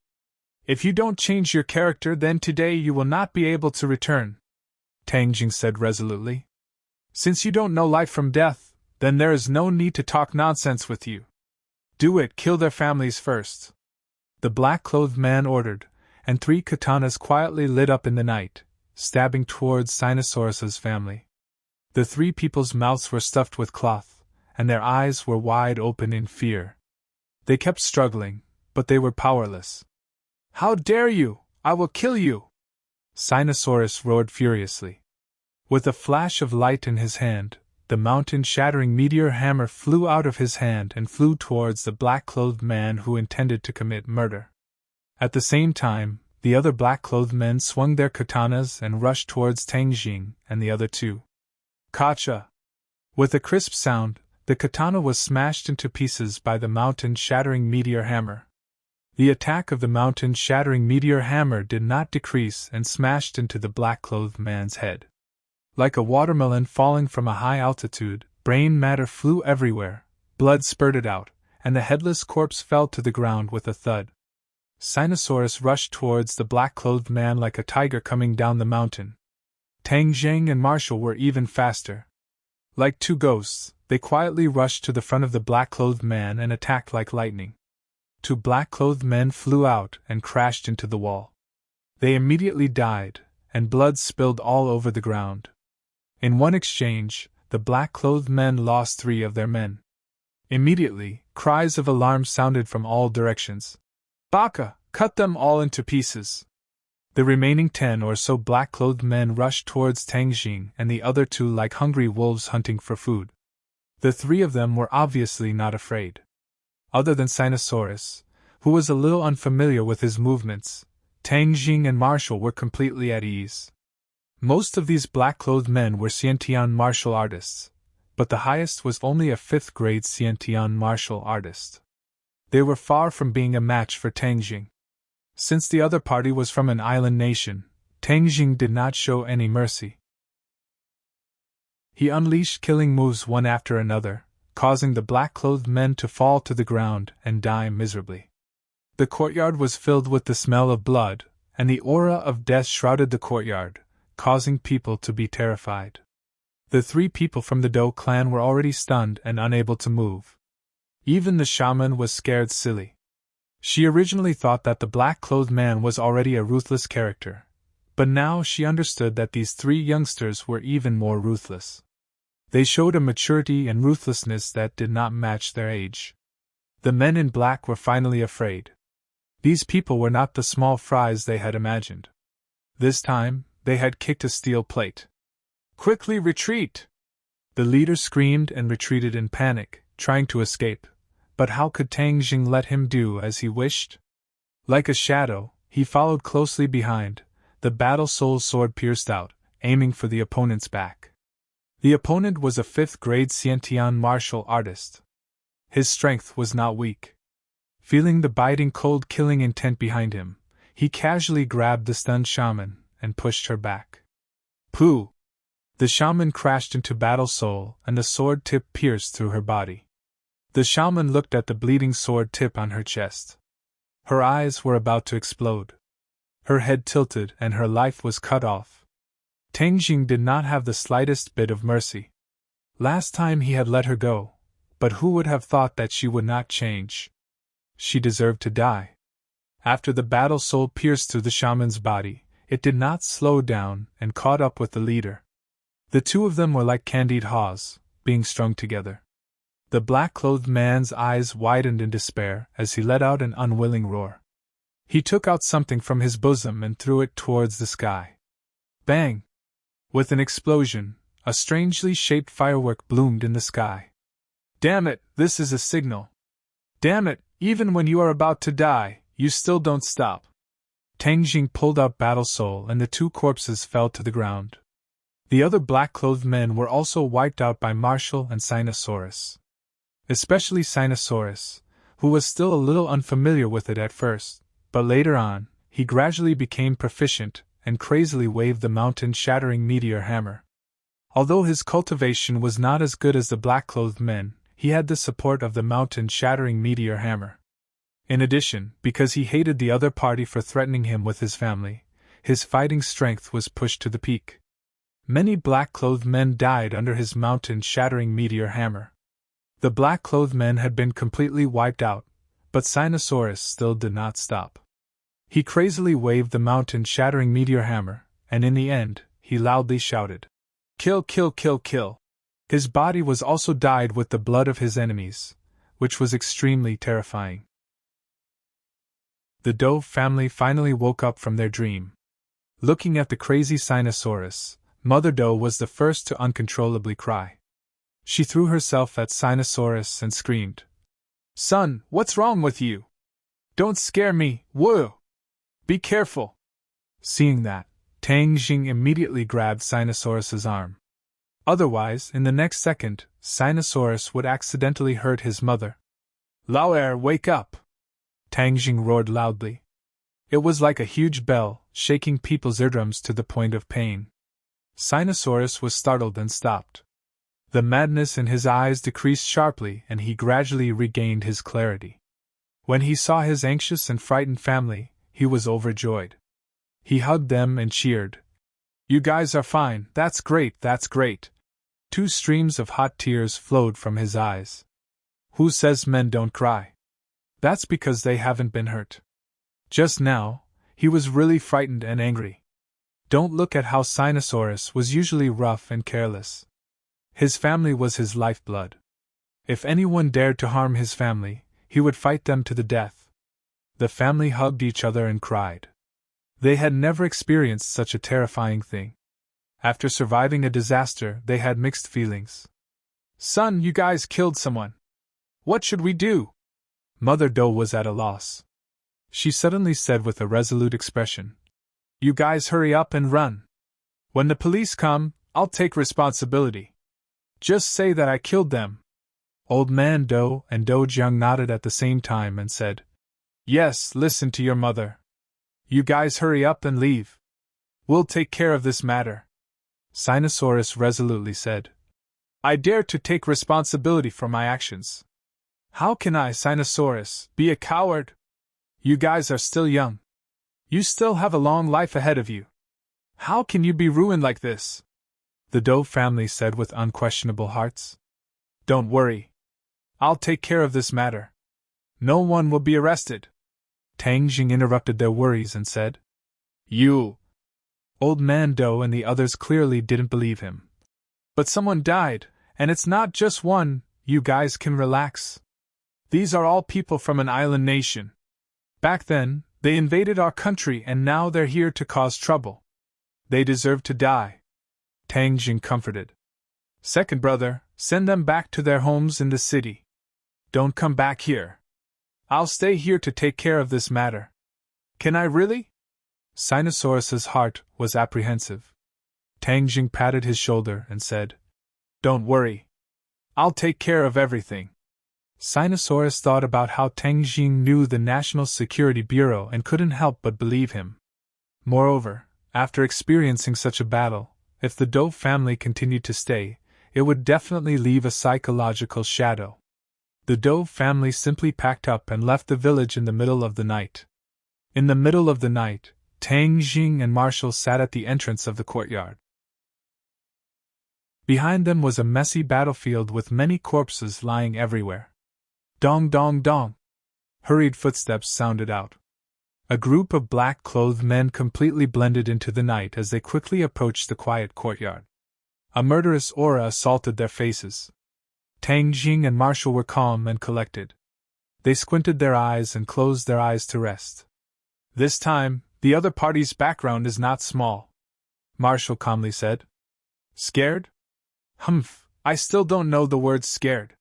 If you don't change your character, then today you will not be able to return," Tang Jing said resolutely. "Since you don't know life from death, then there is no need to talk nonsense with you. Do it, kill their families first," the black-clothed man ordered, and three katanas quietly lit up in the night, stabbing towards Sinosaurus's family. The three people's mouths were stuffed with cloth, and their eyes were wide open in fear. They kept struggling, but they were powerless. "How dare you! I will kill you!" Sinosaurus roared furiously. With a flash of light in his hand, the mountain-shattering meteor hammer flew out of his hand and flew towards the black-clothed man who intended to commit murder. At the same time, the other black-clothed men swung their katanas and rushed towards Tang Jing and the other two. Kacha! With a crisp sound, the katana was smashed into pieces by the mountain-shattering meteor hammer. The attack of the mountain-shattering meteor hammer did not decrease and smashed into the black-clothed man's head. Like a watermelon falling from a high altitude, brain matter flew everywhere, blood spurted out, and the headless corpse fell to the ground with a thud. Sinosaurus rushed towards the black-clothed man like a tiger coming down the mountain. Tang Zheng and Marshall were even faster. Like two ghosts, they quietly rushed to the front of the black-clothed man and attacked like lightning. Two black-clothed men flew out and crashed into the wall. They immediately died, and blood spilled all over the ground. In one exchange, the black-clothed men lost 3 of their men. Immediately, cries of alarm sounded from all directions. "Baka, cut them all into pieces!" The remaining 10 or so black-clothed men rushed towards Tang Jing and the other 2 like hungry wolves hunting for food. The 3 of them were obviously not afraid. Other than Sinosaurus, who was a little unfamiliar with his movements, Tang Jing and Marshall were completely at ease. Most of these black-clothed men were Xiantian martial artists, but the highest was only a 5th-grade Xiantian martial artist. They were far from being a match for Tang Jing. Since the other party was from an island nation, Tang Jing did not show any mercy. He unleashed killing moves one after another, causing the black-clothed men to fall to the ground and die miserably. The courtyard was filled with the smell of blood, and the aura of death shrouded the courtyard, causing people to be terrified. The 3 people from the Do clan were already stunned and unable to move. Even the shaman was scared silly. She originally thought that the black-clothed man was already a ruthless character, but now she understood that these 3 youngsters were even more ruthless. They showed a maturity and ruthlessness that did not match their age. The men in black were finally afraid. These people were not the small fries they had imagined. This time, they had kicked a steel plate. "Quickly retreat!" The leader screamed and retreated in panic, trying to escape, but how could Tang Jing let him do as he wished? Like a shadow, he followed closely behind, the battle soul's sword pierced out, aiming for the opponent's back. The opponent was a 5th-grade Xiantian martial artist. His strength was not weak. Feeling the biting cold killing intent behind him, he casually grabbed the stunned shaman and pushed her back. Pooh! The shaman crashed into Battle Soul and the sword tip pierced through her body. The shaman looked at the bleeding sword tip on her chest. Her eyes were about to explode. Her head tilted and her life was cut off. Tang Jing did not have the slightest bit of mercy. Last time he had let her go, but who would have thought that she would not change? She deserved to die. After the battle soul pierced through the shaman's body, it did not slow down and caught up with the leader. The 2 of them were like candied haws, being strung together. The black-clothed man's eyes widened in despair as he let out an unwilling roar. He took out something from his bosom and threw it towards the sky. Bang! With an explosion, a strangely shaped firework bloomed in the sky. "Damn it, this is a signal. Damn it, even when you are about to die, you still don't stop." Tang Jing pulled out Battle Soul and the 2 corpses fell to the ground. The other black-clothed men were also wiped out by Marshall and Sinosaurus. Especially Sinosaurus, who was still a little unfamiliar with it at first, but later on, he gradually became proficient and crazily waved the mountain-shattering meteor hammer. Although his cultivation was not as good as the black-clothed men, he had the support of the mountain-shattering meteor hammer. In addition, because he hated the other party for threatening him with his family, his fighting strength was pushed to the peak. Many black-clothed men died under his mountain-shattering meteor hammer. The black-clothed men had been completely wiped out, but Sinosaurus still did not stop. He crazily waved the mountain-shattering meteor hammer, and in the end, he loudly shouted, "Kill, kill, kill, kill! His body was also dyed with the blood of his enemies, which was extremely terrifying. The dove family finally woke up from their dream. Looking at the crazy Sinosaurus, Mother Doe was the first to uncontrollably cry. She threw herself at Sinosaurus and screamed, "Son, what's wrong with you? Don't scare me, whoa! Be careful!" Seeing that, Tang Jing immediately grabbed Sinosaurus's arm. Otherwise, in the next second, Sinosaurus would accidentally hurt his mother. "Lao Er, wake up!" Tang Jing roared loudly. It was like a huge bell, shaking people's eardrums to the point of pain. Sinosaurus was startled and stopped. The madness in his eyes decreased sharply and he gradually regained his clarity. When he saw his anxious and frightened family, he was overjoyed. He hugged them and cheered. "You guys are fine, that's great, that's great." 2 streams of hot tears flowed from his eyes. "Who says men don't cry? That's because they haven't been hurt." Just now, he was really frightened and angry. Don't look at how Sinosaurus was usually rough and careless. His family was his lifeblood. If anyone dared to harm his family, he would fight them to the death. The family hugged each other and cried. They had never experienced such a terrifying thing. After surviving a disaster, they had mixed feelings. "Son, you guys killed someone. What should we do?" Mother Doe was at a loss. She suddenly said with a resolute expression, "You guys hurry up and run. When the police come, I'll take responsibility. Just say that I killed them." Old Man Doe and Doe Jiang nodded at the same time and said, "Yes, listen to your mother. You guys hurry up and leave. We'll take care of this matter." Sinosaurus resolutely said, "I dare to take responsibility for my actions. How can I, Sinosaurus, be a coward? You guys are still young. You still have a long life ahead of you. How can you be ruined like this?" The Doe family said with unquestionable hearts. "Don't worry. I'll take care of this matter. No one will be arrested." Tang Jing interrupted their worries and said, "You..." Old Man Doe and the others clearly didn't believe him. "But someone died, and it's not just one, you guys can relax. These are all people from an island nation. Back then, they invaded our country and now they're here to cause trouble. They deserve to die." Tang Jing comforted. "Second brother, send them back to their homes in the city. Don't come back here. I'll stay here to take care of this matter." "Can I really?" Sinosaurus's heart was apprehensive. Tang Jing patted his shoulder and said, "Don't worry. I'll take care of everything." Sinosaurus thought about how Tang Jing knew the National Security Bureau and couldn't help but believe him. Moreover, after experiencing such a battle, if the Doe family continued to stay, it would definitely leave a psychological shadow. The Doe family simply packed up and left the village in the middle of the night. In the middle of the night, Tang Jing and Marshall sat at the entrance of the courtyard. Behind them was a messy battlefield with many corpses lying everywhere. Dong dong dong! Hurried footsteps sounded out. A group of black-clothed men completely blended into the night as they quickly approached the quiet courtyard. A murderous aura assaulted their faces. Tang Jing and Marshall were calm and collected. They squinted their eyes and closed their eyes to rest. "This time, the other party's background is not small," Marshall calmly said. "Scared? Humph, I still don't know the word scared,"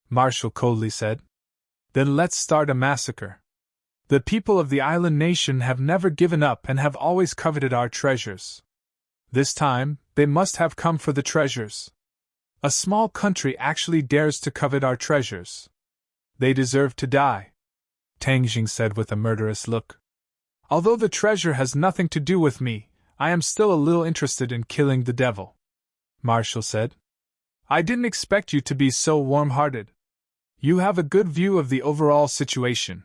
Marshall coldly said. "Then let's start a massacre. The people of the island nation have never given up and have always coveted our treasures. This time, they must have come for the treasures. A small country actually dares to covet our treasures. They deserve to die," Tang Jing said with a murderous look. "Although the treasure has nothing to do with me, I am still a little interested in killing the devil," Marshall said. "I didn't expect you to be so warm-hearted. You have a good view of the overall situation,"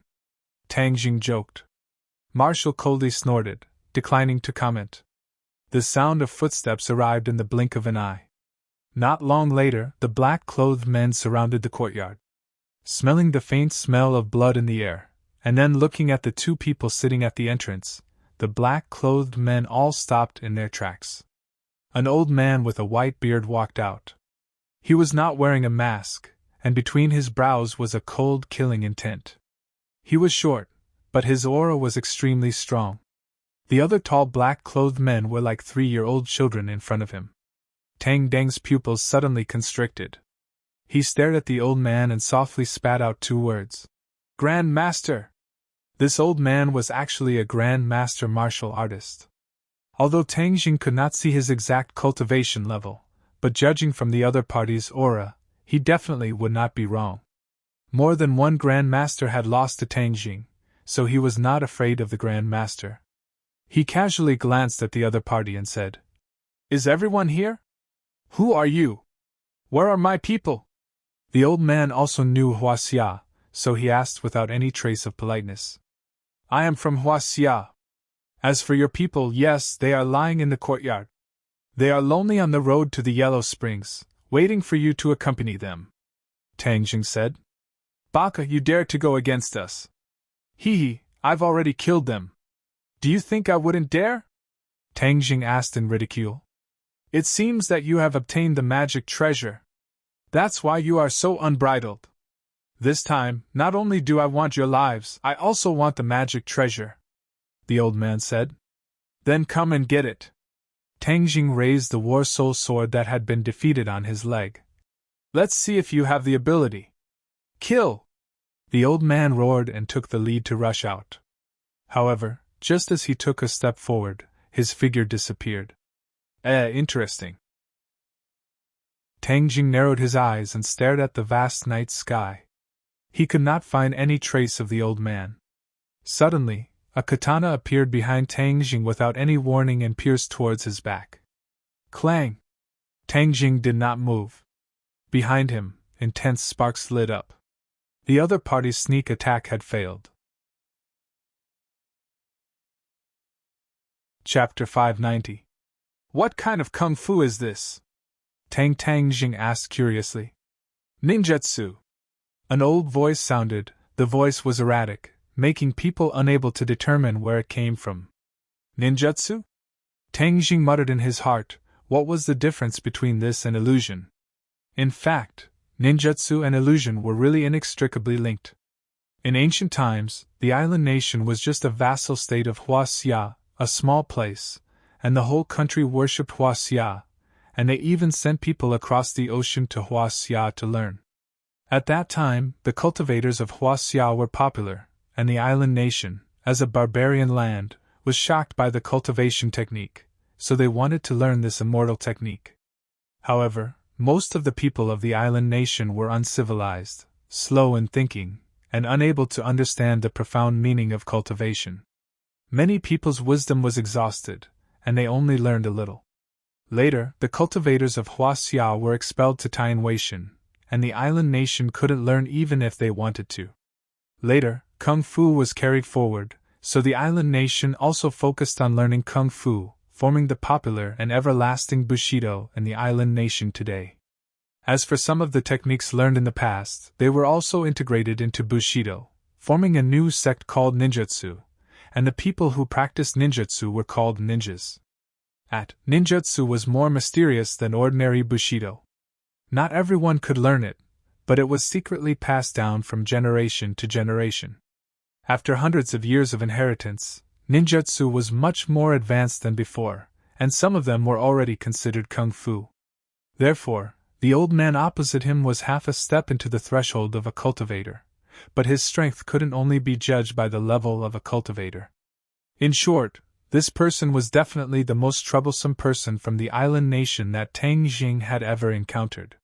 Tang Jing joked. Marshall coldly snorted, declining to comment. The sound of footsteps arrived in the blink of an eye. Not long later, the black-clothed men surrounded the courtyard. Smelling the faint smell of blood in the air, and then looking at the 2 people sitting at the entrance, the black-clothed men all stopped in their tracks. An old man with a white beard walked out. He was not wearing a mask, and between his brows was a cold, killing intent. He was short, but his aura was extremely strong. The other tall black-clothed men were like 3-year-old children in front of him. Tang Deng's pupils suddenly constricted. He stared at the old man and softly spat out 2 words. Grand Master! This old man was actually a Grand Master martial artist. Although Tang Jing could not see his exact cultivation level, but judging from the other party's aura, he definitely would not be wrong. More than one Grand Master had lost to Tang Jing, so he was not afraid of the Grand Master. He casually glanced at the other party and said, Is everyone here? Who are you? Where are my people? The old man also knew Huaxia, so he asked without any trace of politeness. I am from Huaxia. As for your people, yes, they are lying in the courtyard. They are lonely on the road to the Yellow Springs, waiting for you to accompany them. Tang Jing said. Baka, you dare to go against us? Hee, I've already killed them. Do you think I wouldn't dare? Tang Jing asked in ridicule. It seems that you have obtained the magic treasure. That's why you are so unbridled. This time, not only do I want your lives, I also want the magic treasure, the old man said. Then come and get it. Tang Jing raised the War Soul sword that had been defeated on his leg. Let's see if you have the ability. Kill! The old man roared and took the lead to rush out. However, just as he took a step forward, his figure disappeared. Interesting. Tang Jing narrowed his eyes and stared at the vast night sky. He could not find any trace of the old man. Suddenly, a katana appeared behind Tang Jing without any warning and pierced towards his back. Clang! Tang Jing did not move. Behind him, intense sparks lit up. The other party's sneak attack had failed. Chapter 590. What kind of kung fu is this? Tang Jing asked curiously. Ninjutsu. An old voice sounded. The voice was erratic, making people unable to determine where it came from. Ninjutsu? Tang Jing muttered in his heart, what was the difference between this and illusion? In fact, ninjutsu and illusion were really inextricably linked. In ancient times, the island nation was just a vassal state of Huaxia, a small place, and the whole country worshipped Huaxia, and they even sent people across the ocean to Huaxia to learn. At that time, the cultivators of Huaxia were popular, and the island nation, as a barbarian land, was shocked by the cultivation technique, so they wanted to learn this immortal technique. However, most of the people of the island nation were uncivilized, slow in thinking, and unable to understand the profound meaning of cultivation. Many people's wisdom was exhausted, and they only learned a little. Later, the cultivators of Huaxia were expelled to Tianweishan, and the island nation couldn't learn even if they wanted to. Later, Kung Fu was carried forward, so the island nation also focused on learning Kung Fu, forming the popular and everlasting Bushido in the island nation today. As for some of the techniques learned in the past, they were also integrated into Bushido, forming a new sect called Ninjutsu, and the people who practiced ninjutsu were called ninjas. Ninjutsu was more mysterious than ordinary Bushido. Not everyone could learn it, but it was secretly passed down from generation to generation. After hundreds of years of inheritance, ninjutsu was much more advanced than before, and some of them were already considered kung fu. Therefore, the old man opposite him was half a step into the threshold of a cultivator, but his strength couldn't only be judged by the level of a cultivator. In short, this person was definitely the most troublesome person from the island nation that Tang Jing had ever encountered.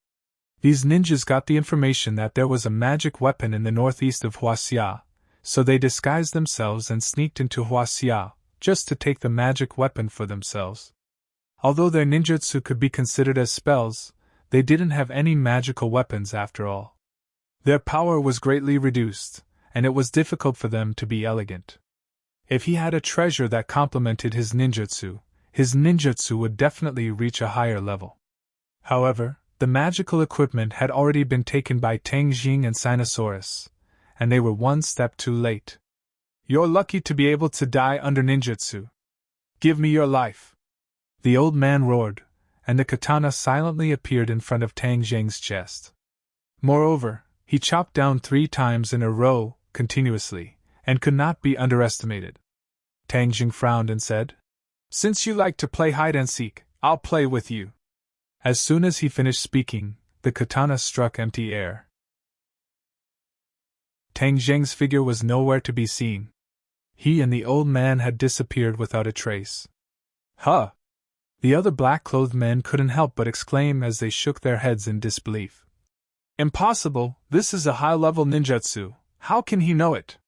These ninjas got the information that there was a magic weapon in the northeast of Huaxia, so they disguised themselves and sneaked into Huaxia, just to take the magic weapon for themselves. Although their ninjutsu could be considered as spells, they didn't have any magical weapons after all. Their power was greatly reduced, and it was difficult for them to be elegant. If he had a treasure that complemented his ninjutsu would definitely reach a higher level. However, the magical equipment had already been taken by Tang Jing and Sinosaurus, and they were one step too late. You're lucky to be able to die under ninjutsu. Give me your life. The old man roared, and the katana silently appeared in front of Tang Zheng's chest. Moreover, he chopped down 3 times in a row, continuously, and could not be underestimated. Tang Zheng frowned and said, "Since you like to play hide-and-seek, I'll play with you." As soon as he finished speaking, the katana struck empty air. Tang Zheng's figure was nowhere to be seen. He and the old man had disappeared without a trace. Huh! The other black-clothed men couldn't help but exclaim as they shook their heads in disbelief. Impossible, this is a high-level ninjutsu, how can he know it?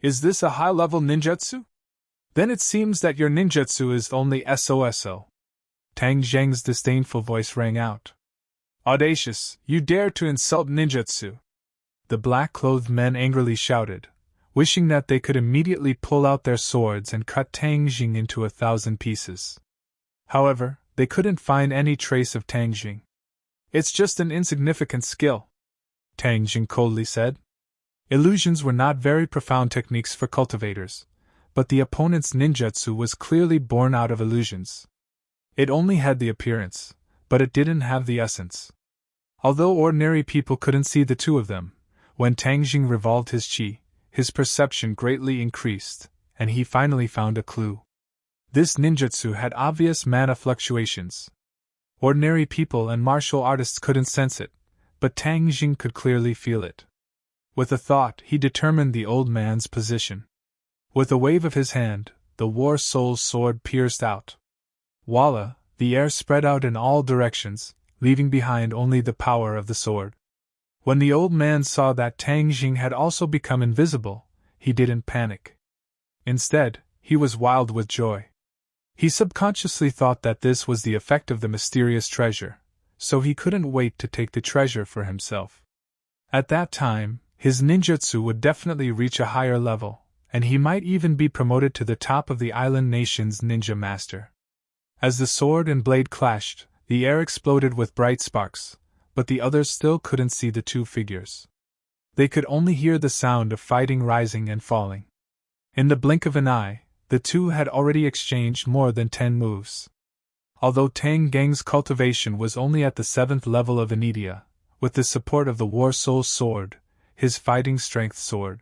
Is this a high-level ninjutsu? Then it seems that your ninjutsu is only SOSO. Tang Zheng's disdainful voice rang out. Audacious, you dare to insult ninjutsu! The black-clothed men angrily shouted, wishing that they could immediately pull out their swords and cut Tang Zheng into 1,000 pieces. However, they couldn't find any trace of Tang Zheng. It's just an insignificant skill, Tang Zheng coldly said. Illusions were not very profound techniques for cultivators, but the opponent's ninjutsu was clearly born out of illusions. It only had the appearance, but it didn't have the essence. Although ordinary people couldn't see the two of them, when Tang Zheng revolved his chi, his perception greatly increased, and he finally found a clue. This ninjutsu had obvious mana fluctuations. Ordinary people and martial artists couldn't sense it, but Tang Zheng could clearly feel it. With a thought, he determined the old man's position. With a wave of his hand, the War Soul's sword pierced out. Voila! The air spread out in all directions, leaving behind only the power of the sword. When the old man saw that Tang Zheng had also become invisible, he didn't panic. Instead, he was wild with joy. He subconsciously thought that this was the effect of the mysterious treasure, so he couldn't wait to take the treasure for himself. At that time, his ninjutsu would definitely reach a higher level, and he might even be promoted to the top of the island nation's ninja master. As the sword and blade clashed, the air exploded with bright sparks, but the others still couldn't see the two figures. They could only hear the sound of fighting rising and falling. In the blink of an eye, the two had already exchanged more than 10 moves. Although Tang Zheng's cultivation was only at the 7th level of Anidia, with the support of the War Soul's sword, his fighting strength soared.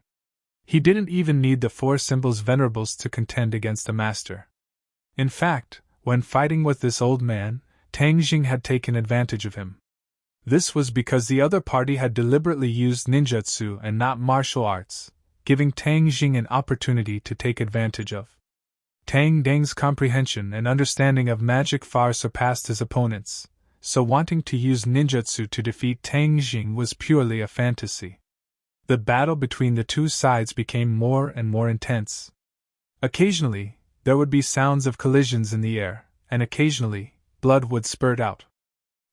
He didn't even need the 4 symbols venerables to contend against a master. In fact, when fighting with this old man, Tang Zheng had taken advantage of him. This was because the other party had deliberately used ninjutsu and not martial arts, giving Tang Zheng an opportunity to take advantage of. Tang Zheng's comprehension and understanding of magic far surpassed his opponent's, so wanting to use ninjutsu to defeat Tang Zheng was purely a fantasy. The battle between the two sides became more and more intense. Occasionally, there would be sounds of collisions in the air, and occasionally, blood would spurt out.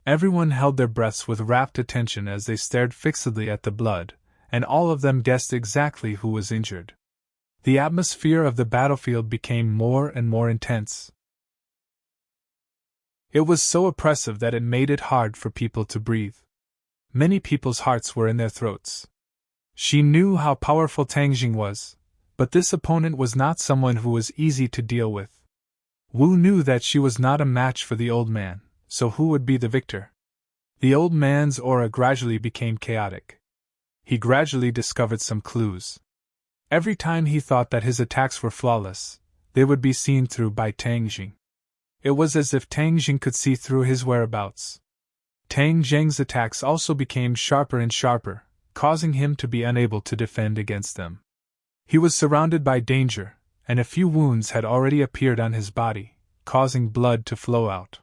Everyone held their breaths with rapt attention as they stared fixedly at the blood, and all of them guessed exactly who was injured. The atmosphere of the battlefield became more and more intense. It was so oppressive that it made it hard for people to breathe. Many people's hearts were in their throats. She knew how powerful Tang Zheng was, but this opponent was not someone who was easy to deal with. Wu knew that she was not a match for the old man, so who would be the victor? The old man's aura gradually became chaotic. He gradually discovered some clues. Every time he thought that his attacks were flawless, they would be seen through by Tang Zheng. It was as if Tang Zheng could see through his whereabouts. Tang Zheng's attacks also became sharper and sharper, causing him to be unable to defend against them. He was surrounded by danger, and a few wounds had already appeared on his body, causing blood to flow out.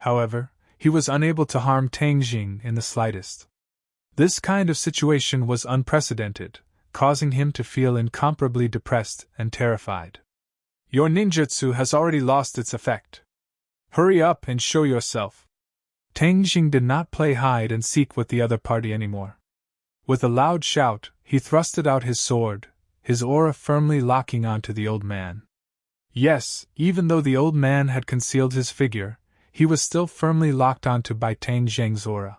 However, he was unable to harm Tang Zheng in the slightest. This kind of situation was unprecedented, causing him to feel incomparably depressed and terrified. Your ninjutsu has already lost its effect. Hurry up and show yourself. Tang Zheng did not play hide and seek with the other party anymore. With a loud shout, he thrusted out his sword, his aura firmly locking onto the old man. Yes, even though the old man had concealed his figure, he was still firmly locked onto by Tang Zheng's aura.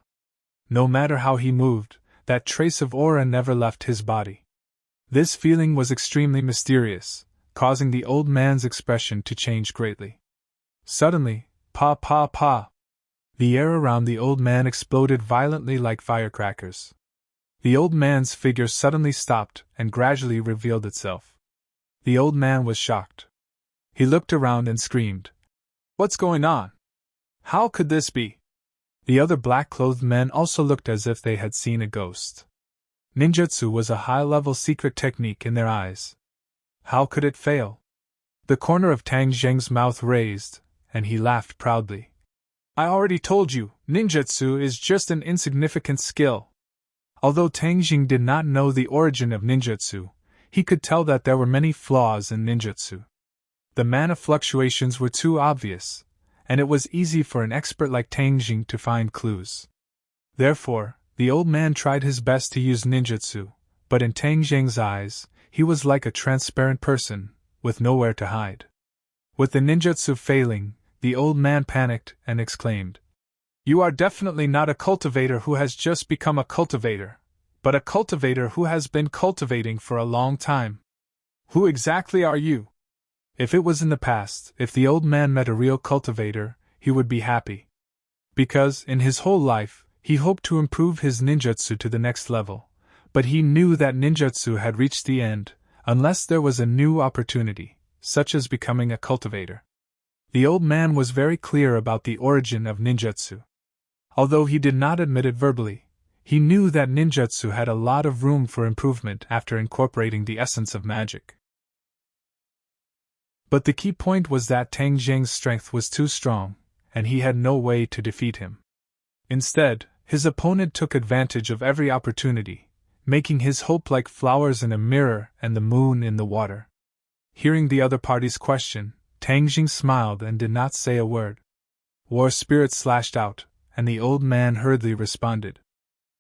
No matter how he moved, that trace of aura never left his body. This feeling was extremely mysterious, causing the old man's expression to change greatly. Suddenly, pa pa pa, The air around the old man exploded violently like firecrackers. The old man's figure suddenly stopped and gradually revealed itself. The old man was shocked. He looked around and screamed, "What's going on? How could this be?" The other black-clothed men also looked as if they had seen a ghost. Ninjutsu was a high-level secret technique in their eyes. How could it fail? The corner of Tang Zheng's mouth raised, and he laughed proudly. "I already told you, ninjutsu is just an insignificant skill." Although Tang Zheng did not know the origin of ninjutsu, he could tell that there were many flaws in ninjutsu. The mana fluctuations were too obvious, and it was easy for an expert like Tang Zheng to find clues. Therefore, the old man tried his best to use ninjutsu, but in Tang Zheng's eyes, he was like a transparent person, with nowhere to hide. With the ninjutsu failing, the old man panicked and exclaimed, "You are definitely not a cultivator who has just become a cultivator, but a cultivator who has been cultivating for a long time. Who exactly are you?" If it was in the past, if the old man met a real cultivator, he would be happy. Because, in his whole life, he hoped to improve his ninjutsu to the next level, but he knew that ninjutsu had reached the end, unless there was a new opportunity, such as becoming a cultivator. The old man was very clear about the origin of ninjutsu. Although he did not admit it verbally, he knew that ninjutsu had a lot of room for improvement after incorporating the essence of magic. But the key point was that Tang Zheng's strength was too strong, and he had no way to defeat him. Instead, his opponent took advantage of every opportunity, making his hope like flowers in a mirror and the moon in the water. Hearing the other party's question, Tang Zheng smiled and did not say a word. War Spirit slashed out, and the old man hurriedly responded.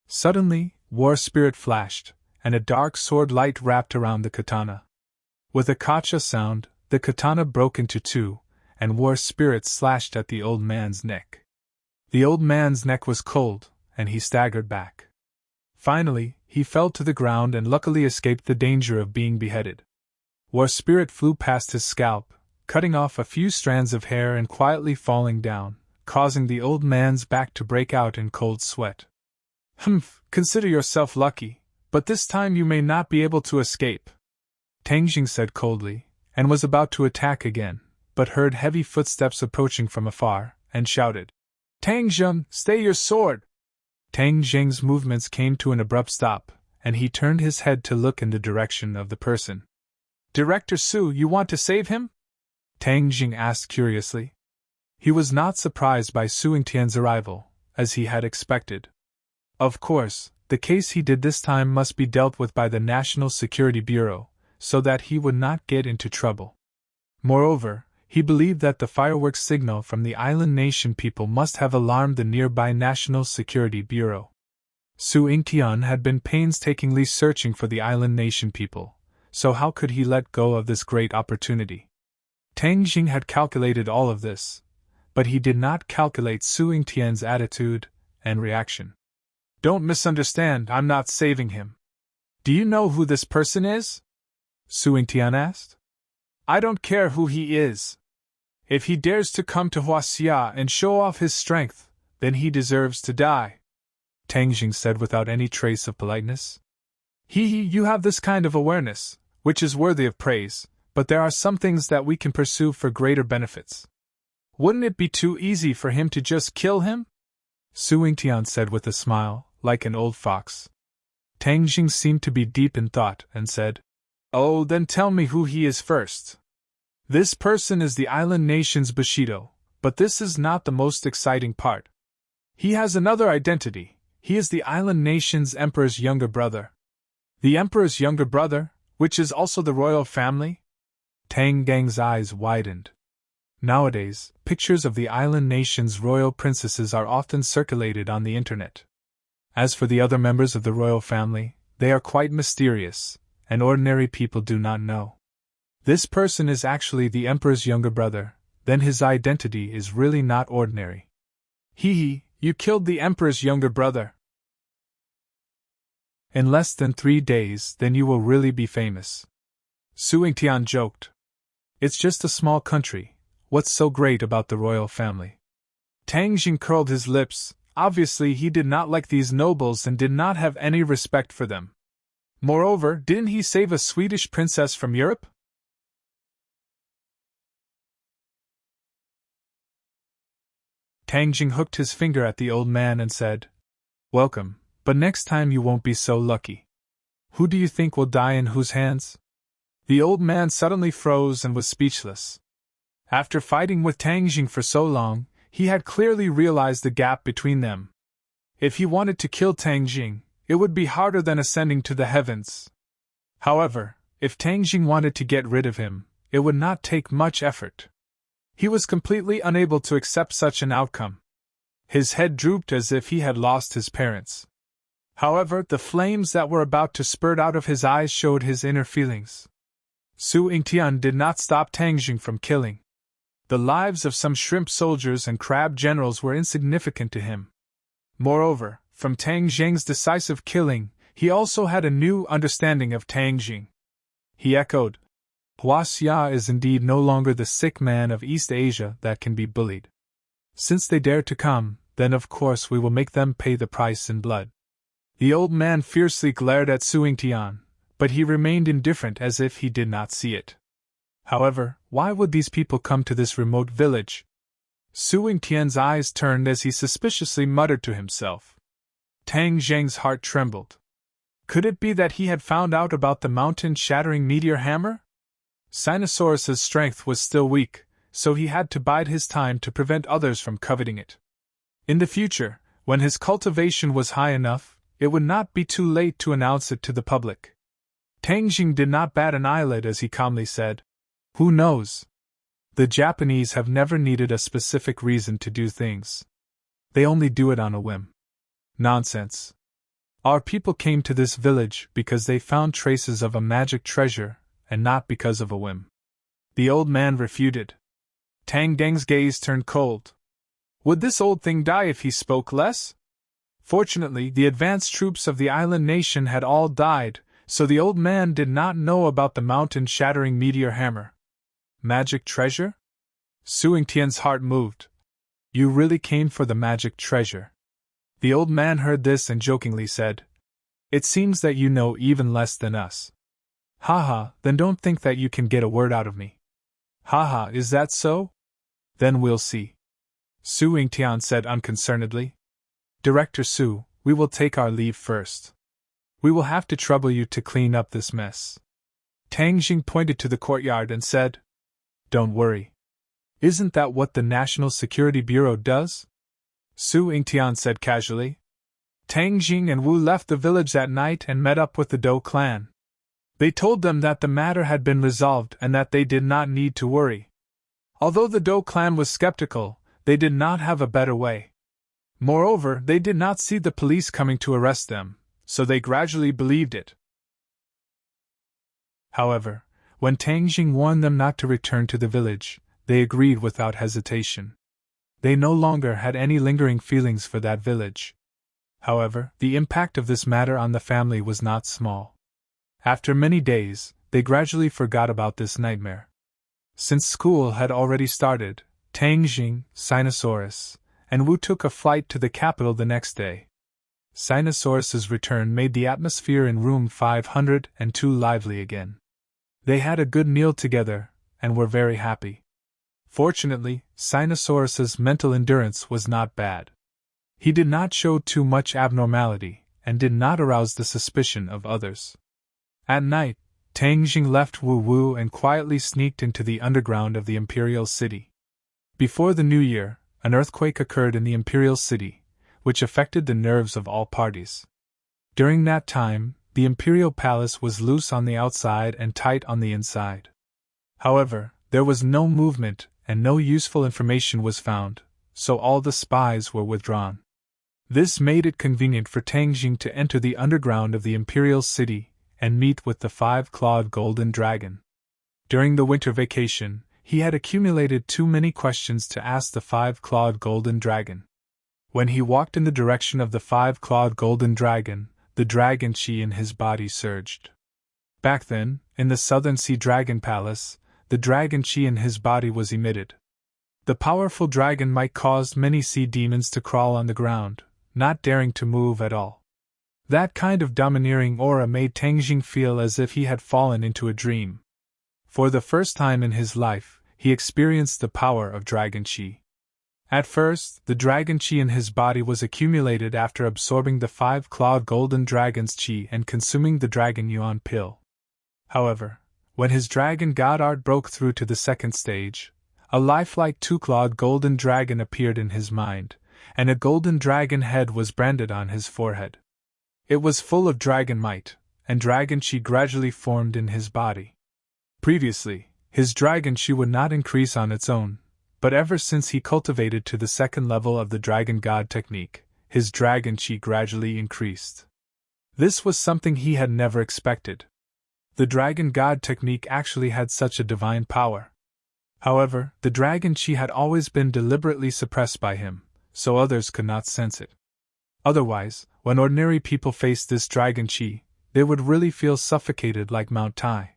Suddenly, War Spirit flashed, and a dark sword light wrapped around the katana. With a kacha sound, the katana broke into two, and War Spirit slashed at the old man's neck. The old man's neck was cold, and he staggered back. Finally, he fell to the ground and luckily escaped the danger of being beheaded. War Spirit flew past his scalp, cutting off a few strands of hair and quietly falling down, causing the old man's back to break out in cold sweat. "Humph, consider yourself lucky, but this time you may not be able to escape," Tang Zheng said coldly, and was about to attack again, but heard heavy footsteps approaching from afar, and shouted, "Tang Zheng, stay your sword!" Tang Zheng's movements came to an abrupt stop, and he turned his head to look in the direction of the person. "Director Su, you want to save him?" Tang Zheng asked curiously. He was not surprised by Su Yingtian's arrival, as he had expected. Of course, the case he did this time must be dealt with by the National Security Bureau, so that he would not get into trouble. Moreover, he believed that the fireworks signal from the island nation people must have alarmed the nearby National Security Bureau. Su Yingtian had been painstakingly searching for the island nation people, so how could he let go of this great opportunity? Tang Zheng had calculated all of this, but he did not calculate Su Yingtian's attitude and reaction. "Don't misunderstand, I'm not saving him. Do you know who this person is?" Su Yingtian asked. "I don't care who he is. If he dares to come to Huaxia and show off his strength, then he deserves to die," Tang Zheng said without any trace of politeness. You have this kind of awareness, which is worthy of praise, but there are some things that we can pursue for greater benefits. Wouldn't it be too easy for him to just kill him?" Su Yingtian said with a smile, like an old fox. Tang Zheng seemed to be deep in thought and said, "Oh, then tell me who he is first." "This person is the island nation's Bushido, but this is not the most exciting part. He has another identity. He is the island nation's emperor's younger brother." "The emperor's younger brother, which is also the royal family?" Tang Gang's eyes widened. Nowadays, pictures of the island nation's royal princesses are often circulated on the internet. As for the other members of the royal family, they are quite mysterious, and ordinary people do not know. This person is actually the emperor's younger brother, then his identity is really not ordinary. You killed the emperor's younger brother. In less than 3 days, then you will really be famous. Su Yingtian joked. It's just a small country, what's so great about the royal family? Tang Jing curled his lips. Obviously he did not like these nobles and did not have any respect for them. Moreover, didn't he save a Swedish princess from Europe? Tang Jing hooked his finger at the old man and said, "Welcome, but next time you won't be so lucky. Who do you think will die in whose hands?" The old man suddenly froze and was speechless. After fighting with Tang Jing for so long, he had clearly realized the gap between them. If he wanted to kill Tang Jing, it would be harder than ascending to the heavens. However, if Tang Jing wanted to get rid of him, it would not take much effort. He was completely unable to accept such an outcome. His head drooped as if he had lost his parents. However, the flames that were about to spurt out of his eyes showed his inner feelings. Su Yingtian did not stop Tang Jing from killing. The lives of some shrimp soldiers and crab generals were insignificant to him. Moreover, from Tang Jing's decisive killing, he also had a new understanding of Tang Jing. He echoed, "Hua Xia is indeed no longer the sick man of East Asia that can be bullied. Since they dare to come, then of course we will make them pay the price in blood." The old man fiercely glared at Su Yingtian, but he remained indifferent as if he did not see it. However, why would these people come to this remote village? Su Yingtian's eyes turned as he suspiciously muttered to himself. Tang Jing's heart trembled. Could it be that he had found out about the mountain-shattering meteor hammer? Sinosaurus's strength was still weak, so he had to bide his time to prevent others from coveting it. In the future, when his cultivation was high enough, it would not be too late to announce it to the public. Tang Jing did not bat an eyelid as he calmly said, "Who knows? The Japanese have never needed a specific reason to do things. They only do it on a whim." Nonsense. Our people came to this village because they found traces of a magic treasure, and not because of a whim. The old man refuted. Tang Deng's gaze turned cold. Would this old thing die if he spoke less? Fortunately, the advanced troops of the island nation had all died, so the old man did not know about the mountain-shattering meteor hammer. Magic treasure? Su Yingtian's heart moved. You really came for the magic treasure. The old man heard this and jokingly said, "It seems that you know even less than us." "Haha, then don't think that you can get a word out of me." "Haha, is that so? Then we'll see," Su Yingtian said unconcernedly. "Director Su, we will take our leave first. We will have to trouble you to clean up this mess." Tang Jing pointed to the courtyard and said, "Don't worry. Isn't that what the National Security Bureau does?" Su Yingtian said casually. Tang Jing and Wu left the village that night and met up with the Dou clan. They told them that the matter had been resolved and that they did not need to worry. Although the Dou clan was skeptical, they did not have a better way. Moreover, they did not see the police coming to arrest them, so they gradually believed it. However, when Tang Jing warned them not to return to the village, they agreed without hesitation. They no longer had any lingering feelings for that village. However, the impact of this matter on the family was not small. After many days, they gradually forgot about this nightmare. Since school had already started, Tang Jing, Sinosaurus, and Wu took a flight to the capital the next day. Sinosaurus's return made the atmosphere in room 502 lively again. They had a good meal together, and were very happy. Fortunately, Sinosaurus's mental endurance was not bad. He did not show too much abnormality, and did not arouse the suspicion of others. At night, Tang Jing left Wu Wu and quietly sneaked into the underground of the Imperial City. Before the New Year, an earthquake occurred in the Imperial City, which affected the nerves of all parties. During that time, the Imperial Palace was loose on the outside and tight on the inside. However, there was no movement, and no useful information was found, so all the spies were withdrawn. This made it convenient for Tang Jing to enter the underground of the Imperial City and meet with the five-clawed golden dragon. During the winter vacation, he had accumulated too many questions to ask the five-clawed golden dragon. When he walked in the direction of the five-clawed golden dragon, the dragon chi in his body surged. Back then, in the Southern Sea Dragon Palace, the dragon chi in his body was emitted. The powerful dragon might cause many sea demons to crawl on the ground, not daring to move at all. That kind of domineering aura made Tangjing feel as if he had fallen into a dream. For the first time in his life, he experienced the power of dragon qi. At first, the dragon qi in his body was accumulated after absorbing the 5-clawed golden dragon's qi and consuming the dragon yuan pill. However, when his dragon god art broke through to the second stage, a lifelike 2-clawed golden dragon appeared in his mind, and a golden dragon head was branded on his forehead. It was full of dragon might, and dragon qi gradually formed in his body. Previously, his dragon qi would not increase on its own, but ever since he cultivated to the second level of the dragon god technique, his dragon qi gradually increased. This was something he had never expected. The dragon god technique actually had such a divine power. However, the dragon qi had always been deliberately suppressed by him, so others could not sense it. Otherwise, when ordinary people faced this dragon qi, they would really feel suffocated like Mount Tai.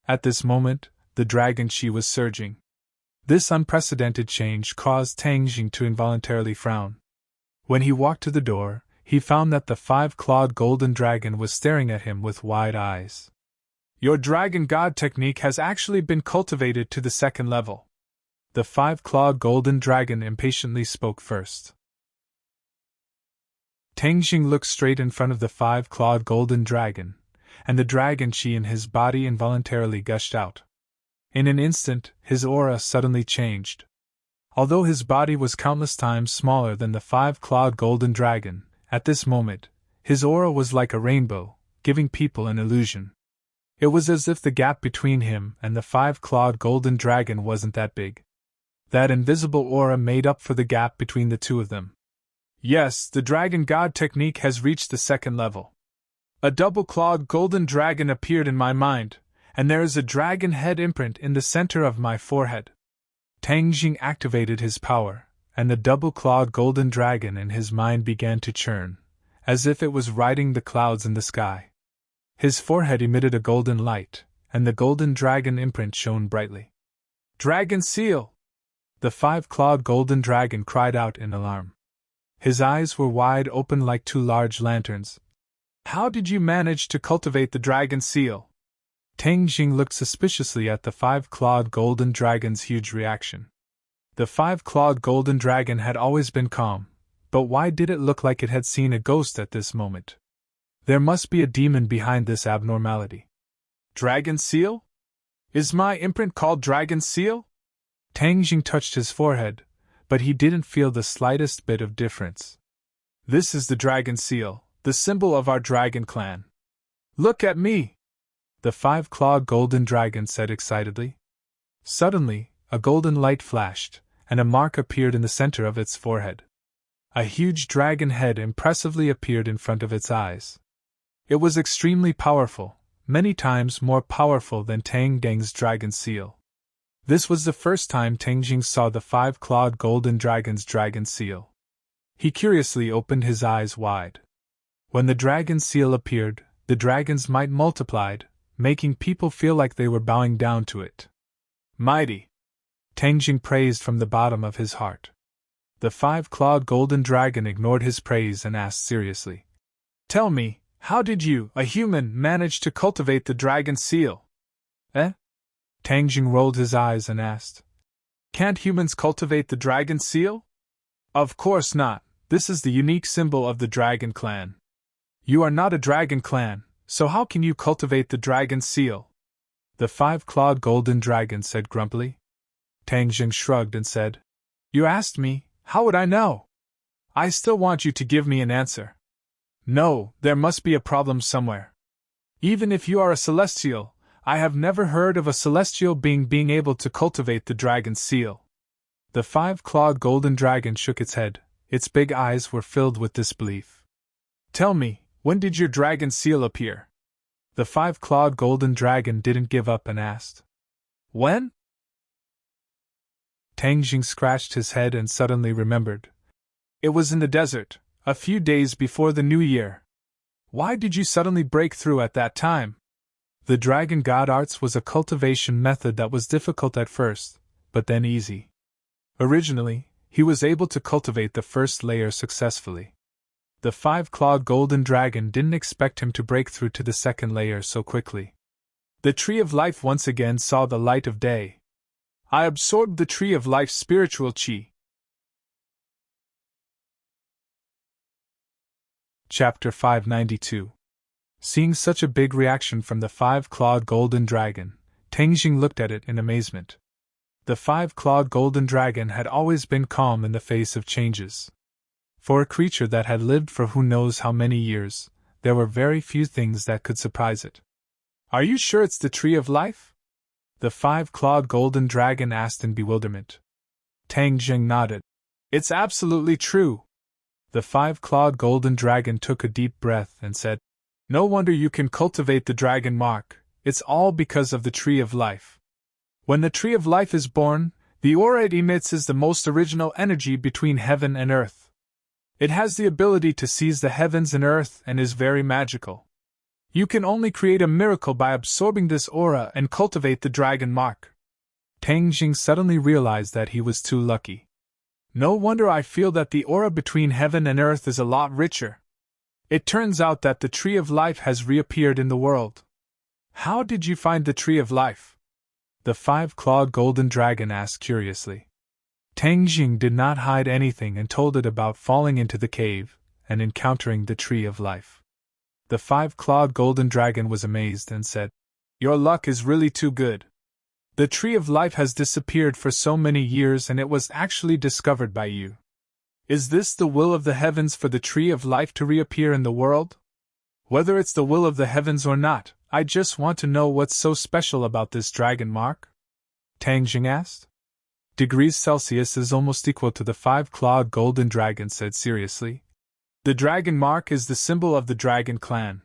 At this moment, the dragon qi was surging. This unprecedented change caused Tangjing to involuntarily frown. When he walked to the door, he found that the 5-clawed golden dragon was staring at him with wide eyes. Your dragon god technique has actually been cultivated to the second level. The 5-clawed golden dragon impatiently spoke first. Tangjing looked straight in front of the 5-clawed golden dragon, and the dragon qi in his body involuntarily gushed out. In an instant, his aura suddenly changed. Although his body was countless times smaller than the 5-clawed golden dragon, at this moment, his aura was like a rainbow, giving people an illusion. It was as if the gap between him and the 5-clawed golden dragon wasn't that big. That invisible aura made up for the gap between the two of them. Yes, the dragon god technique has reached the second level. A double-clawed golden dragon appeared in my mind, and there is a dragon head imprint in the center of my forehead. Tangjing activated his power, and the double-clawed golden dragon in his mind began to churn, as if it was riding the clouds in the sky. His forehead emitted a golden light, and the golden dragon imprint shone brightly. Dragon seal! The 5-clawed golden dragon cried out in alarm. His eyes were wide open like two large lanterns. How did you manage to cultivate the dragon seal? Tangjing looked suspiciously at the 5-clawed golden dragon's huge reaction. The 5-clawed golden dragon had always been calm, but why did it look like it had seen a ghost at this moment? There must be a demon behind this abnormality. Dragon seal? Is my imprint called dragon seal? Tangjing touched his forehead, but he didn't feel the slightest bit of difference. This is the dragon seal, the symbol of our dragon clan. Look at me! The 5-clawed golden dragon said excitedly. Suddenly, a golden light flashed, and a mark appeared in the center of its forehead. A huge dragon head impressively appeared in front of its eyes. It was extremely powerful, many times more powerful than Tang Deng's dragon seal. This was the first time Tangjing saw the 5-clawed golden dragon's dragon seal. He curiously opened his eyes wide. When the dragon seal appeared, the dragon's might multiplied, making people feel like they were bowing down to it. Mighty! Tangjing praised from the bottom of his heart. The 5-clawed golden dragon ignored his praise and asked seriously, Tell me, how did you, a human, manage to cultivate the dragon seal? Eh? Tangjing rolled his eyes and asked, Can't humans cultivate the dragon seal? Of course not, this is the unique symbol of the dragon clan. You are not a dragon clan, so how can you cultivate the dragon seal? The 5-clawed golden dragon said grumpily. Tangjing shrugged and said, You asked me, how would I know? I still want you to give me an answer. No, there must be a problem somewhere. Even if you are a celestial, I have never heard of a celestial being able to cultivate the dragon seal. The 5-clawed golden dragon shook its head, its big eyes were filled with disbelief. Tell me, when did your dragon seal appear? The 5-clawed golden dragon didn't give up and asked. When? Tangjing scratched his head and suddenly remembered. It was in the desert, a few days before the new year. Why did you suddenly break through at that time? The dragon god arts was a cultivation method that was difficult at first, but then easy. Originally, he was able to cultivate the first layer successfully. The five-clawed golden dragon didn't expect him to break through to the second layer so quickly. The Tree of Life once again saw the light of day. I absorbed the Tree of Life's spiritual chi. Chapter 592. Seeing such a big reaction from the five-clawed golden dragon, Tengjing looked at it in amazement. The five-clawed golden dragon had always been calm in the face of changes. For a creature that had lived for who knows how many years, there were very few things that could surprise it. Are you sure it's the Tree of Life? The five-clawed golden dragon asked in bewilderment. Tengjing nodded. It's absolutely true. The five-clawed golden dragon took a deep breath and said, No wonder you can cultivate the dragon mark, it's all because of the Tree of Life. When the Tree of Life is born, the aura it emits is the most original energy between heaven and earth. It has the ability to seize the heavens and earth and is very magical. You can only create a miracle by absorbing this aura and cultivate the dragon mark. Tengjing suddenly realized that he was too lucky. No wonder I feel that the aura between heaven and earth is a lot richer. It turns out that the Tree of Life has reappeared in the world. How did you find the Tree of Life? The five-clawed golden dragon asked curiously. Tengjing did not hide anything and told it about falling into the cave and encountering the Tree of Life. The five-clawed golden dragon was amazed and said, Your luck is really too good. The Tree of Life has disappeared for so many years and it was actually discovered by you. Is this the will of the heavens for the Tree of Life to reappear in the world? Whether it's the will of the heavens or not, I just want to know what's so special about this dragon mark? Tengjing asked. Degrees Celsius is almost equal to the five-clawed golden dragon said seriously. The dragon mark is the symbol of the dragon clan.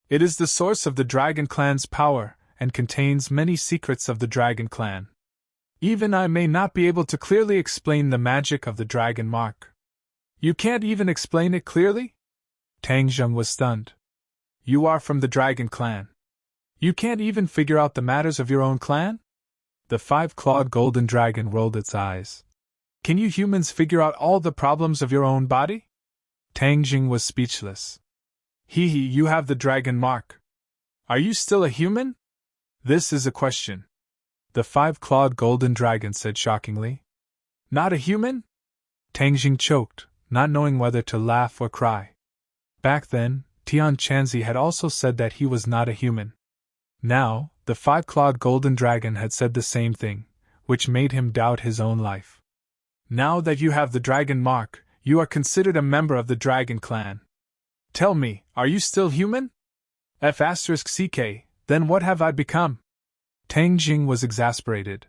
It is the source of the dragon clan's power, and contains many secrets of the dragon clan. Even I may not be able to clearly explain the magic of the dragon mark. You can't even explain it clearly? Tengjing was stunned. You are from the dragon clan. You can't even figure out the matters of your own clan? The five-clawed golden dragon rolled its eyes. Can you humans figure out all the problems of your own body? Tengjing was speechless. Hee, you have the dragon mark. Are you still a human? This is a question. The five-clawed golden dragon said shockingly. Not a human? Tengjing choked, not knowing whether to laugh or cry. Back then, Tian Chanzi had also said that he was not a human. Now, the five-clawed golden dragon had said the same thing, which made him doubt his own life. Now that you have the dragon mark, you are considered a member of the dragon clan. Tell me, are you still human? F***ck, then what have I become? Tengjing was exasperated.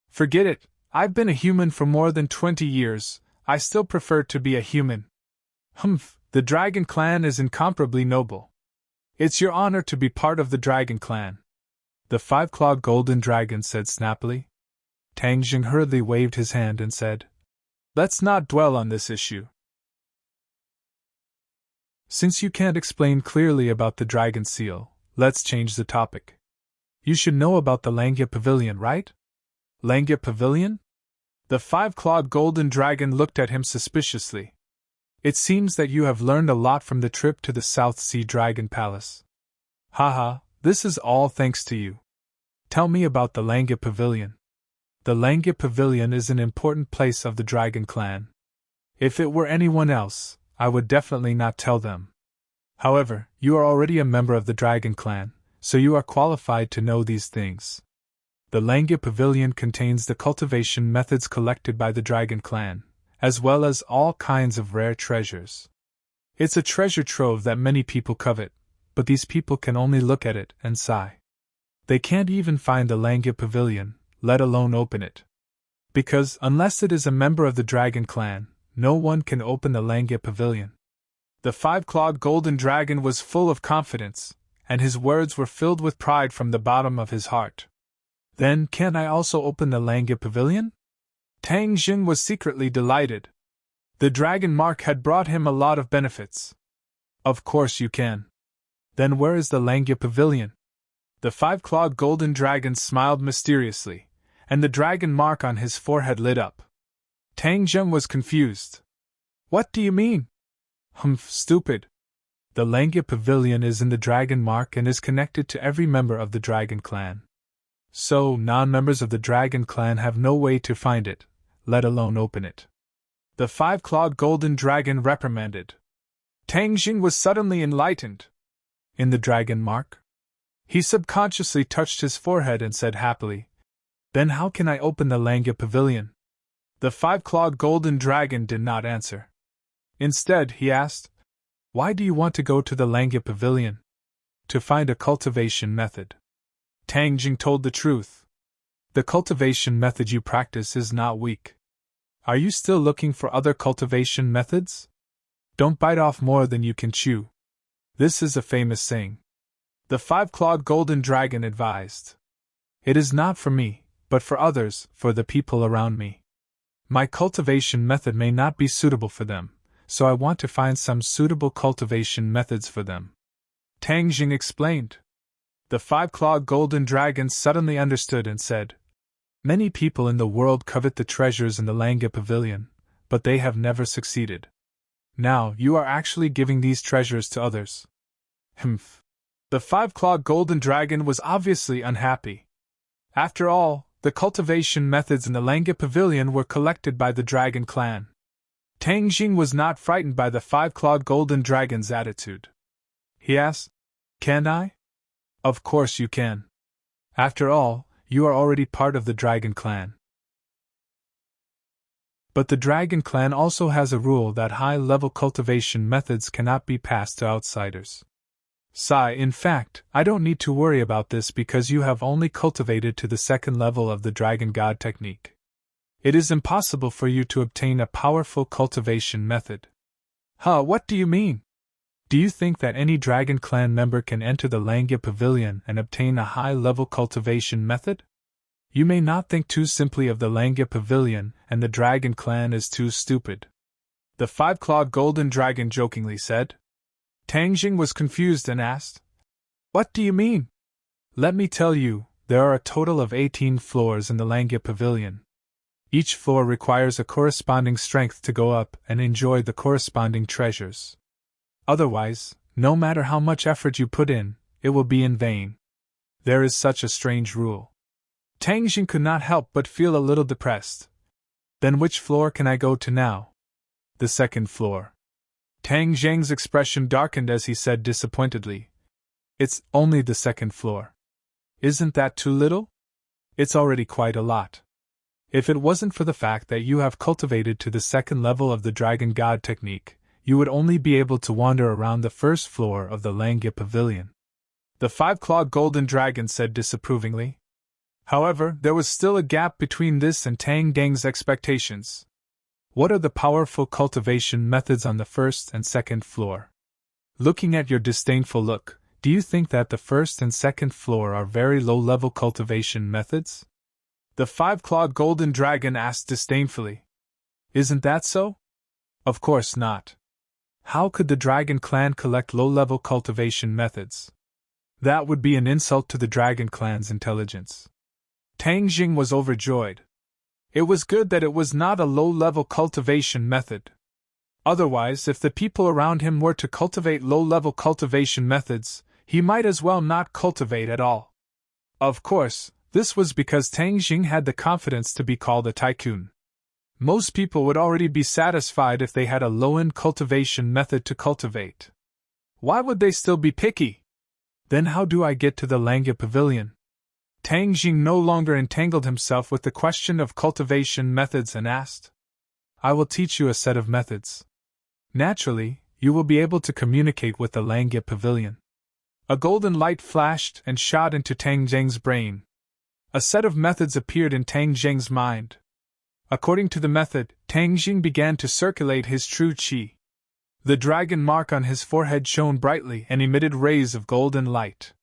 Forget it, I've been a human for more than 20 years, I still prefer to be a human. Humph, the dragon clan is incomparably noble. It's your honor to be part of the dragon clan. The five-clawed golden dragon said snappily. Tengjing hurriedly waved his hand and said, Let's not dwell on this issue. Since you can't explain clearly about the dragon seal, let's change the topic. You should know about the Langya Pavilion, right? Langya Pavilion? The five-clawed golden dragon looked at him suspiciously. It seems that you have learned a lot from the trip to the South Sea Dragon Palace. Haha, this is all thanks to you. Tell me about the Langya Pavilion. The Langya Pavilion is an important place of the Dragon Clan. If it were anyone else, I would definitely not tell them. However, you are already a member of the Dragon Clan, so you are qualified to know these things. The Langya Pavilion contains the cultivation methods collected by the Dragon Clan, as well as all kinds of rare treasures. It's a treasure trove that many people covet, but these people can only look at it and sigh. They can't even find the Langya Pavilion, let alone open it. Because, unless it is a member of the Dragon Clan, no one can open the Langya Pavilion. The five-clawed golden dragon was full of confidence, and his words were filled with pride from the bottom of his heart. Then, can't I also open the Langya Pavilion? Tengjing was secretly delighted. The dragon mark had brought him a lot of benefits. Of course you can. Then where is the Langya Pavilion? The five-clawed golden dragon smiled mysteriously, and the dragon mark on his forehead lit up. Tang Zheng was confused. What do you mean? Humph, stupid. The Langya Pavilion is in the Dragon Mark and is connected to every member of the Dragon Clan. So, non-members of the Dragon Clan have no way to find it, let alone open it. The five-clawed golden dragon reprimanded. Tang Jing was suddenly enlightened. In the Dragon Mark? He subconsciously touched his forehead and said happily, Then how can I open the Langya Pavilion? The five-clawed golden dragon did not answer. Instead, he asked, Why do you want to go to the Langya Pavilion? To find a cultivation method. Tang Jing told the truth. The cultivation method you practice is not weak. Are you still looking for other cultivation methods? Don't bite off more than you can chew. This is a famous saying. The five-clawed golden dragon advised. It is not for me, but for others, for the people around me. My cultivation method may not be suitable for them, so I want to find some suitable cultivation methods for them. Tang Jing explained. The five-clawed golden dragon suddenly understood and said, Many people in the world covet the treasures in the Langya Pavilion, but they have never succeeded. Now, you are actually giving these treasures to others. Humph. The five-clawed golden dragon was obviously unhappy. After all, the cultivation methods in the Langya Pavilion were collected by the Dragon Clan. Tang Jing was not frightened by the five-clawed golden dragon's attitude. He asked, Can I? Of course you can. After all, you are already part of the Dragon Clan. But the Dragon Clan also has a rule that high-level cultivation methods cannot be passed to outsiders. Sai, in fact, I don't need to worry about this because you have only cultivated to the second level of the Dragon God technique. It is impossible for you to obtain a powerful cultivation method. What do you mean? Do you think that any Dragon Clan member can enter the Langya Pavilion and obtain a high-level cultivation method? You may not think too simply of the Langya Pavilion, and the Dragon Clan is too stupid. The five-clawed golden dragon jokingly said. Tang Jing was confused and asked, What do you mean? Let me tell you, there are a total of 18 floors in the Langya Pavilion. Each floor requires a corresponding strength to go up and enjoy the corresponding treasures. Otherwise, no matter how much effort you put in, it will be in vain. There is such a strange rule. Tang Jing could not help but feel a little depressed. Then which floor can I go to now? The second floor. Tang Zheng's expression darkened as he said disappointedly, It's only the second floor. Isn't that too little? It's already quite a lot. If it wasn't for the fact that you have cultivated to the second level of the Dragon God technique, you would only be able to wander around the first floor of the Langya Pavilion. The five-clawed golden dragon said disapprovingly. However, there was still a gap between this and Tang Deng's expectations. What are the powerful cultivation methods on the first and second floor? Looking at your disdainful look, do you think that the first and second floor are very low-level cultivation methods? The five-clawed golden dragon asked disdainfully. Isn't that so? Of course not. How could the Dragon Clan collect low-level cultivation methods? That would be an insult to the Dragon Clan's intelligence. Tang Jing was overjoyed. It was good that it was not a low-level cultivation method. Otherwise, if the people around him were to cultivate low-level cultivation methods, he might as well not cultivate at all. Of course, this was because Tang Jing had the confidence to be called a tycoon. Most people would already be satisfied if they had a low-end cultivation method to cultivate. Why would they still be picky? Then how do I get to the Langya Pavilion? Tang Jing no longer entangled himself with the question of cultivation methods and asked. I will teach you a set of methods. Naturally, you will be able to communicate with the Langya Pavilion. A golden light flashed and shot into Tang Jing's brain. A set of methods appeared in Tang Jing's mind. According to the method, Tang Jing began to circulate his true qi. The dragon mark on his forehead shone brightly and emitted rays of golden light.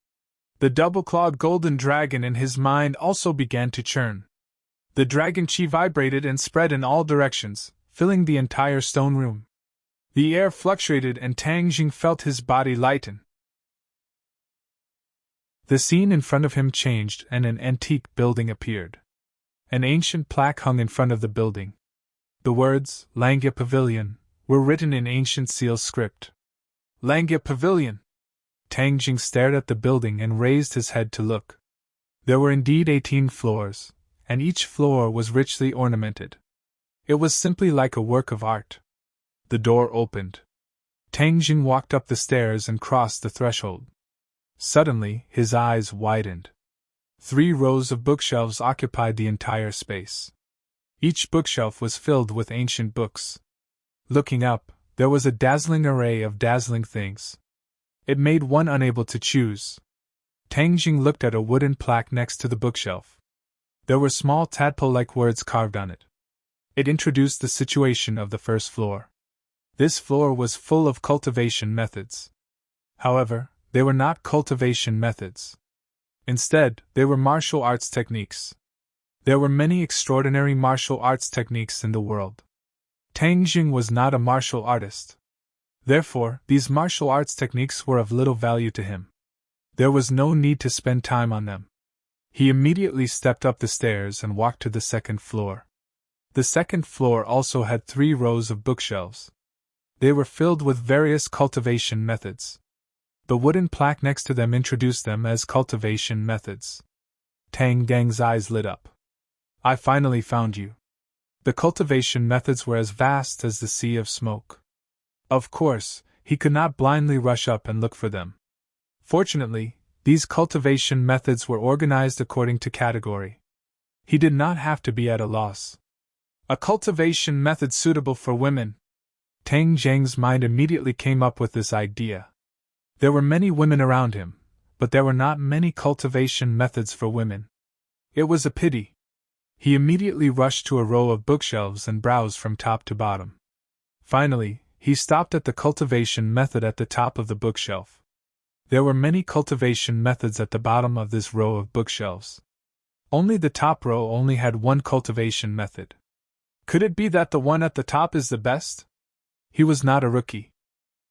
The double-clawed golden dragon in his mind also began to churn. The dragon qi vibrated and spread in all directions, filling the entire stone room. The air fluctuated and Tang Jing felt his body lighten. The scene in front of him changed and an antique building appeared. An ancient plaque hung in front of the building. The words, Langya Pavilion, were written in ancient seal script. Langya Pavilion! Tang Jing stared at the building and raised his head to look. There were indeed 18 floors, and each floor was richly ornamented. It was simply like a work of art. The door opened. Tang Jing walked up the stairs and crossed the threshold. Suddenly, his eyes widened. 3 rows of bookshelves occupied the entire space. Each bookshelf was filled with ancient books. Looking up, there was a dazzling array of dazzling things. It made one unable to choose. Tang Jing looked at a wooden plaque next to the bookshelf. There were small tadpole-like words carved on it. It introduced the situation of the first floor. This floor was full of cultivation methods. However, they were not cultivation methods. Instead, they were martial arts techniques. There were many extraordinary martial arts techniques in the world. Tang Jing was not a martial artist. Therefore, these martial arts techniques were of little value to him. There was no need to spend time on them. He immediately stepped up the stairs and walked to the second floor. The second floor also had 3 rows of bookshelves. They were filled with various cultivation methods. The wooden plaque next to them introduced them as cultivation methods. Tang Gang's eyes lit up. I finally found you. The cultivation methods were as vast as the sea of smoke. Of course, he could not blindly rush up and look for them. Fortunately, these cultivation methods were organized according to category. He did not have to be at a loss. A cultivation method suitable for women. Tang Jing's mind immediately came up with this idea. There were many women around him, but there were not many cultivation methods for women. It was a pity. He immediately rushed to a row of bookshelves and browsed from top to bottom. Finally, he stopped at the cultivation method at the top of the bookshelf. There were many cultivation methods at the bottom of this row of bookshelves. Only the top row only had one cultivation method. Could it be that the one at the top is the best? He was not a rookie.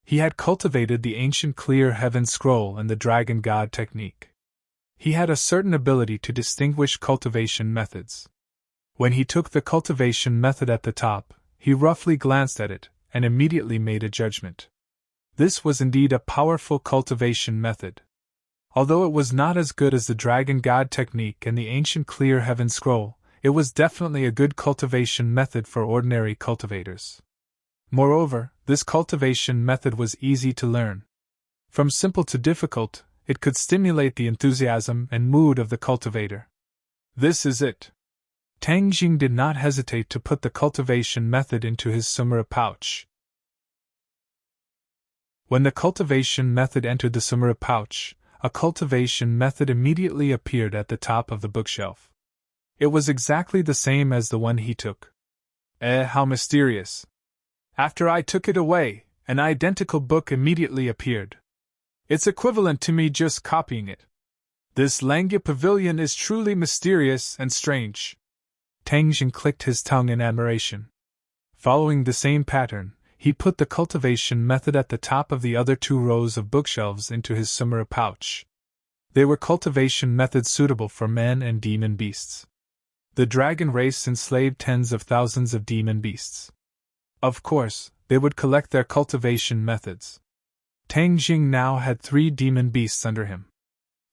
He had cultivated the ancient clear heaven scroll and the dragon god technique. He had a certain ability to distinguish cultivation methods. When he took the cultivation method at the top, he roughly glanced at it and immediately made a judgment. This was indeed a powerful cultivation method. Although it was not as good as the dragon god technique and the ancient clear heaven scroll, it was definitely a good cultivation method for ordinary cultivators. Moreover, this cultivation method was easy to learn. From simple to difficult, it could stimulate the enthusiasm and mood of the cultivator. This is it. Tang Jing did not hesitate to put the cultivation method into his sumura pouch. When the cultivation method entered the sumura pouch, a cultivation method immediately appeared at the top of the bookshelf. It was exactly the same as the one he took. How mysterious! After I took it away, an identical book immediately appeared. It's equivalent to me just copying it. This Langya Pavilion is truly mysterious and strange. Tang Jing clicked his tongue in admiration. Following the same pattern, he put the cultivation method at the top of the other 2 rows of bookshelves into his sumura pouch. They were cultivation methods suitable for men and demon beasts. The dragon race enslaved tens of thousands of demon beasts. Of course, they would collect their cultivation methods. Tang Jing now had 3 demon beasts under him.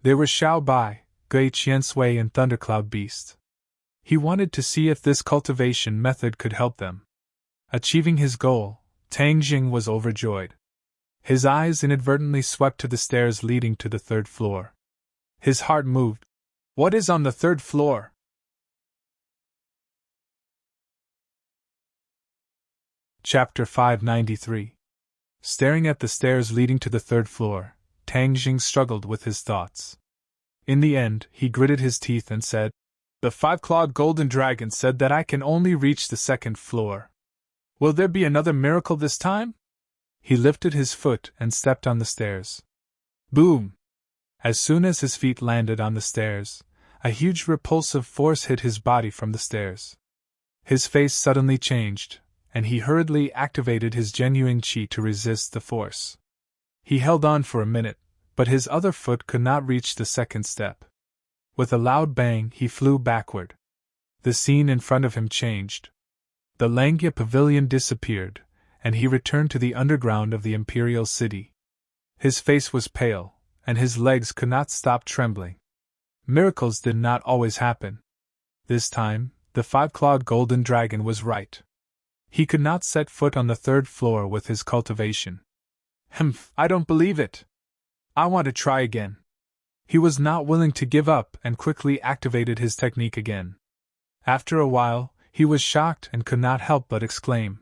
They were Xiao Bai, Gui Qiansui and Thundercloud Beast. He wanted to see if this cultivation method could help them. Achieving his goal, Tang Jing was overjoyed. His eyes inadvertently swept to the stairs leading to the 3rd floor. His heart moved. What is on the 3rd floor? Chapter 593. Staring at the stairs leading to the 3rd floor, Tang Jing struggled with his thoughts. In the end, he gritted his teeth and said, The 5-clawed golden dragon said that I can only reach the 2nd floor. Will there be another miracle this time? He lifted his foot and stepped on the stairs. Boom! As soon as his feet landed on the stairs, a huge repulsive force hit his body from the stairs. His face suddenly changed, and he hurriedly activated his genuine chi to resist the force. He held on for a minute, but his other foot could not reach the 2nd step. With a loud bang, he flew backward. The scene in front of him changed. the Langia pavilion disappeared, and he returned to the underground of the imperial city. His face was pale, and his legs could not stop trembling. Miracles did not always happen. This time, the five-clawed golden dragon was right. He could not set foot on the third floor with his cultivation. I don't believe it. I want to try again. He was not willing to give up and quickly activated his technique again. After a while, he was shocked and could not help but exclaim,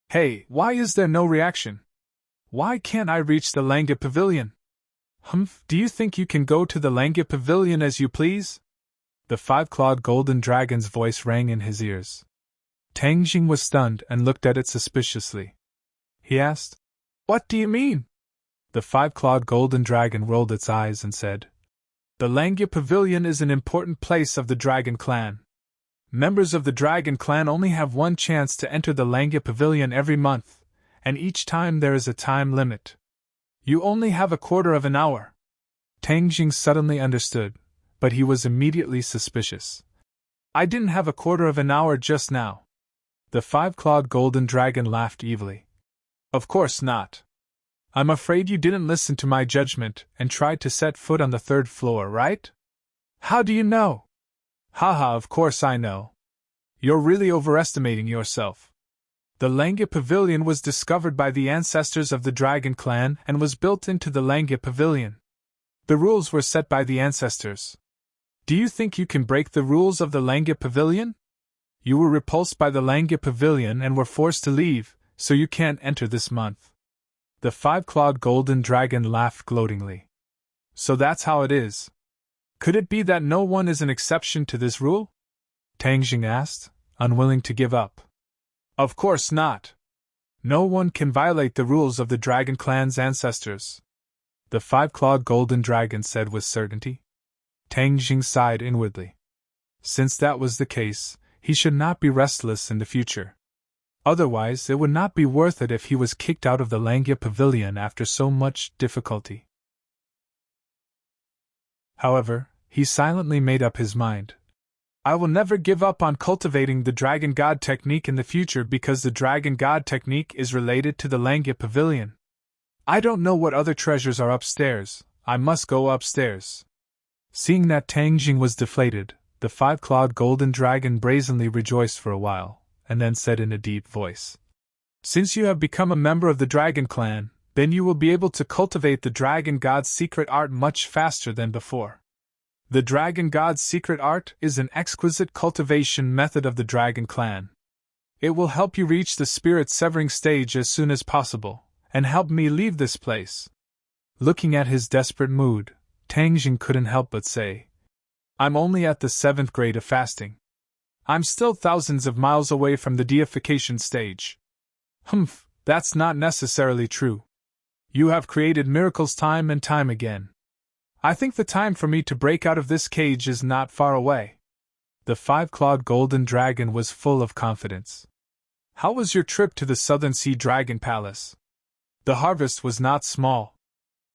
"Hey, why is there no reaction? Why can't I reach the Langia pavilion?" Do you think you can go to the Langia pavilion as you please?" The five-clawed golden dragon's voice rang in his ears. Tang Jing was stunned and looked at it suspiciously. He asked, "What do you mean?" The five-clawed golden dragon rolled its eyes and said, "The Langia pavilion is an important place of the dragon clan. Members of the dragon clan only have one chance to enter the Langia pavilion every month, and each time there is a time limit. You only have a quarter of an hour." Tang Jing suddenly understood, but he was immediately suspicious. "I didn't have a quarter of an hour just now." The five-clawed golden dragon laughed evilly. "Of course not. I'm afraid you didn't listen to my judgment and tried to set foot on the third floor, right? How do you know?" "Haha, of course I know. You're really overestimating yourself. The Langia Pavilion was discovered by the ancestors of the Dragon Clan and was built into the Langia Pavilion. The rules were set by the ancestors. Do you think you can break the rules of the Langia Pavilion? You were repulsed by the Langia Pavilion and were forced to leave, so you can't enter this month." The five-clawed golden dragon laughed gloatingly. "So that's how it is. Could it be that no one is an exception to this rule?" Tang Jing asked, unwilling to give up. "Of course not. No one can violate the rules of the Dragon Clan's ancestors," the five-clawed golden dragon said with certainty. Tang Jing sighed inwardly. Since that was the case, he should not be restless in the future. Otherwise, it would not be worth it if he was kicked out of the Langia Pavilion after so much difficulty. However, he silently made up his mind. "I will never give up on cultivating the Dragon God technique in the future because the Dragon God technique is related to the Langia Pavilion. I don't know what other treasures are upstairs. I must go upstairs." Seeing that Tang Jing was deflated, the five-clawed golden dragon brazenly rejoiced for a while, and then said in a deep voice, "Since you have become a member of the Dragon Clan, then you will be able to cultivate the Dragon God's secret art much faster than before. The Dragon God's secret art is an exquisite cultivation method of the Dragon Clan. It will help you reach the spirit-severing stage as soon as possible, and help me leave this place." Looking at his desperate mood, Tang Jing couldn't help but say, "I'm only at the 7th grade of fasting. I'm still thousands of miles away from the deification stage." That's not necessarily true. You have created miracles time and time again. I think the time for me to break out of this cage is not far away." The five-clawed golden dragon was full of confidence. "How was your trip to the Southern Sea Dragon Palace?" The harvest was not small.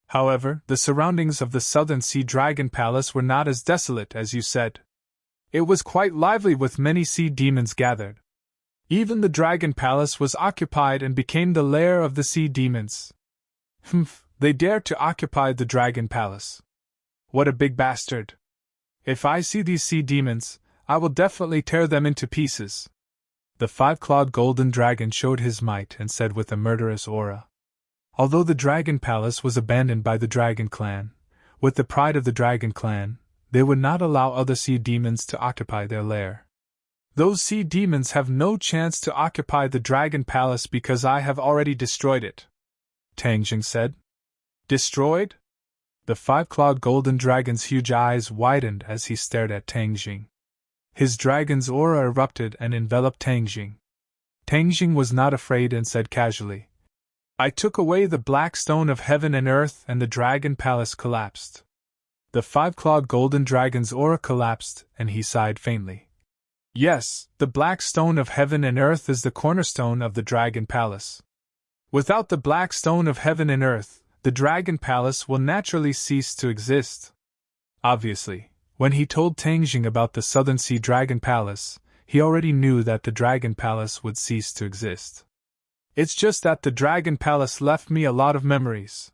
However, the surroundings of the Southern Sea Dragon Palace were not as desolate as you said. It was quite lively with many sea demons gathered. Even the Dragon Palace was occupied and became the lair of the sea demons. They dared to occupy the Dragon Palace. What a big bastard. If I see these sea demons, I will definitely tear them into pieces." The five-clawed golden dragon showed his might and said with a murderous aura. Although the Dragon Palace was abandoned by the Dragon Clan, with the pride of the Dragon Clan, they would not allow other sea demons to occupy their lair. "Those sea demons have no chance to occupy the Dragon Palace because I have already destroyed it," Tang Jing said. "Destroyed?" The five-clawed golden dragon's huge eyes widened as he stared at Tang Jing. His dragon's aura erupted and enveloped Tang Jing. Tang Jing was not afraid and said casually, "I took away the black stone of heaven and earth and the Dragon Palace collapsed." The five-clawed golden dragon's aura collapsed and he sighed faintly. "Yes, the black stone of heaven and earth is the cornerstone of the Dragon Palace. Without the black stone of heaven and earth, the Dragon Palace will naturally cease to exist." Obviously, when he told Tang Jing about the Southern Sea Dragon Palace, He already knew that the Dragon Palace would cease to exist. It's just that the Dragon Palace left me a lot of memories.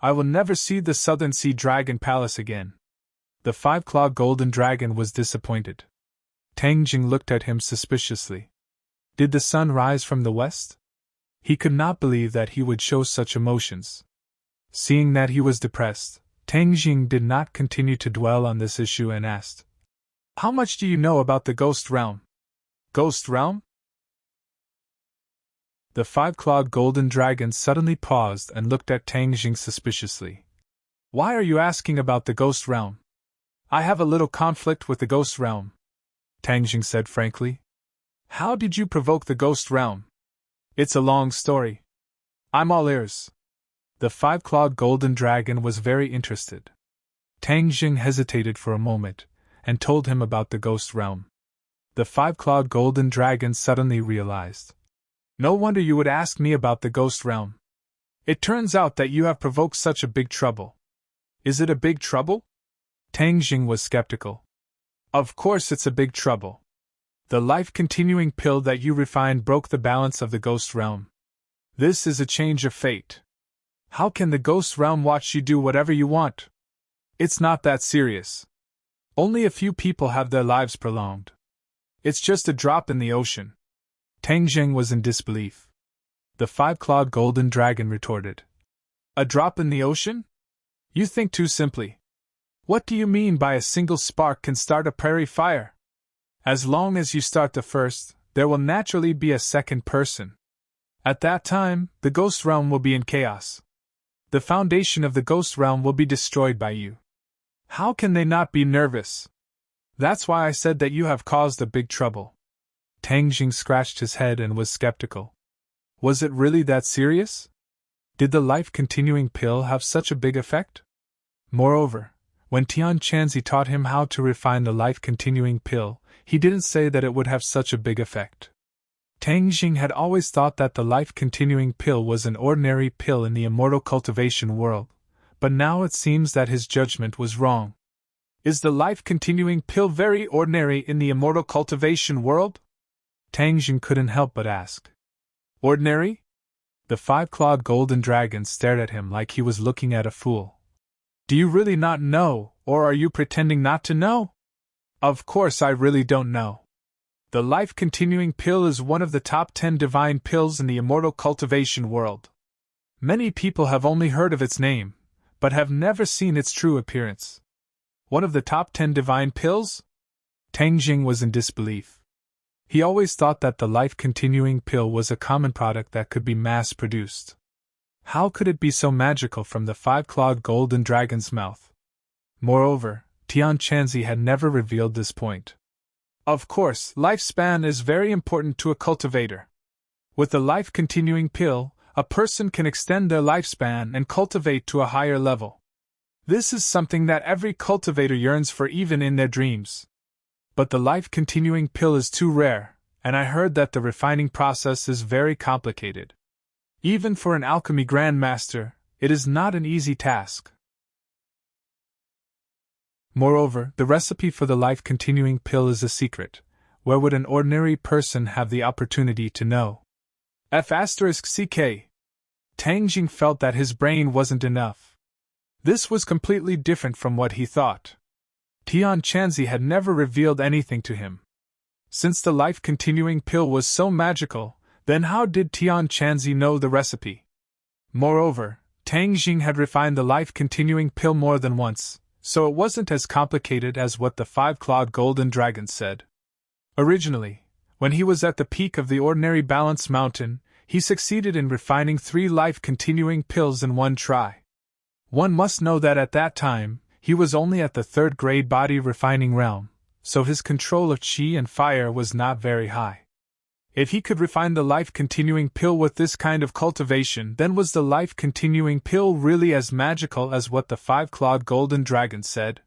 I will never see the Southern Sea Dragon Palace again. The five-clawed golden dragon was disappointed. Tang Jing looked at him suspiciously. Did the sun rise from the west? He could not believe that he would show such emotions. Seeing that he was depressed, Tang Jing did not continue to dwell on this issue and asked, "How much do you know about the Ghost Realm?" "Ghost Realm?" The five-clawed golden dragon suddenly paused and looked at Tang Jing suspiciously. "Why are you asking about the Ghost Realm?" "I have a little conflict with the Ghost Realm," Tang Jing said frankly. "How did you provoke the Ghost Realm?" "It's a long story. I'm all ears." The five-clawed golden dragon was very interested. Tang Jing hesitated for a moment, and told him about the Ghost Realm. The five-clawed golden dragon suddenly realized. "No wonder you would ask me about the Ghost Realm. It turns out that you have provoked such a big trouble." "Is it a big trouble?" Tang Jing was skeptical. "Of course it's a big trouble. The life-continuing pill that you refined broke the balance of the Ghost Realm. This is a change of fate. How can the Ghost Realm watch you do whatever you want? It's not that serious. Only a few people have their lives prolonged. It's just a drop in the ocean." Tang Jing was in disbelief. The five-clawed golden dragon retorted. "A drop in the ocean? You think too simply. What do you mean by a single spark can start a prairie fire? As long as you start the first, there will naturally be a second person. At that time, the Ghost Realm will be in chaos. The foundation of the Ghost Realm will be destroyed by you. How can they not be nervous? That's why I said that you have caused a big trouble." Tang Jing scratched his head and was skeptical. Was it really that serious? Did the life-continuing pill have such a big effect? Moreover, when Tian Chanzi taught him how to refine the life-continuing pill, he didn't say that it would have such a big effect. Tang Jing had always thought that the life-continuing pill was an ordinary pill in the immortal cultivation world, but now it seems that his judgment was wrong. "Is the life-continuing pill very ordinary in the immortal cultivation world?" Tang Jing couldn't help but ask. "Ordinary?" The five-clawed golden dragon stared at him like he was looking at a fool. "Do you really not know, or are you pretending not to know?" "Of course I really don't know. The life-continuing pill is one of the top 10 divine pills in the immortal cultivation world. Many people have only heard of its name, but have never seen its true appearance." "One of the top 10 divine pills?" Tang Jing was in disbelief. He always thought that the life-continuing pill was a common product that could be mass-produced. How could it be so magical from the five-clawed golden dragon's mouth? Moreover, Tian Chanzi had never revealed this point. "Of course, lifespan is very important to a cultivator. With the life-continuing pill, a person can extend their lifespan and cultivate to a higher level. This is something that every cultivator yearns for even in their dreams. But the life-continuing pill is too rare, and I heard that the refining process is very complicated. Even for an alchemy grandmaster, it is not an easy task. Moreover, the recipe for the life-continuing pill is a secret. Where would an ordinary person have the opportunity to know?" F***ck. Tang Jing felt that his brain wasn't enough. This was completely different from what he thought. Tian Chanzi had never revealed anything to him. Since the life-continuing pill was so magical, then how did Tian Chanzi know the recipe? Moreover, Tang Jing had refined the life-continuing pill more than once, so it wasn't as complicated as what the five-clawed golden dragon said. Originally, when he was at the peak of the ordinary balance mountain, he succeeded in refining 3 life-continuing pills in one try. One must know that at that time, he was only at the 3rd grade body refining realm, so his control of qi and fire was not very high. If he could refine the life-continuing pill with this kind of cultivation, then was the life-continuing pill really as magical as what the five-clawed golden dragon said?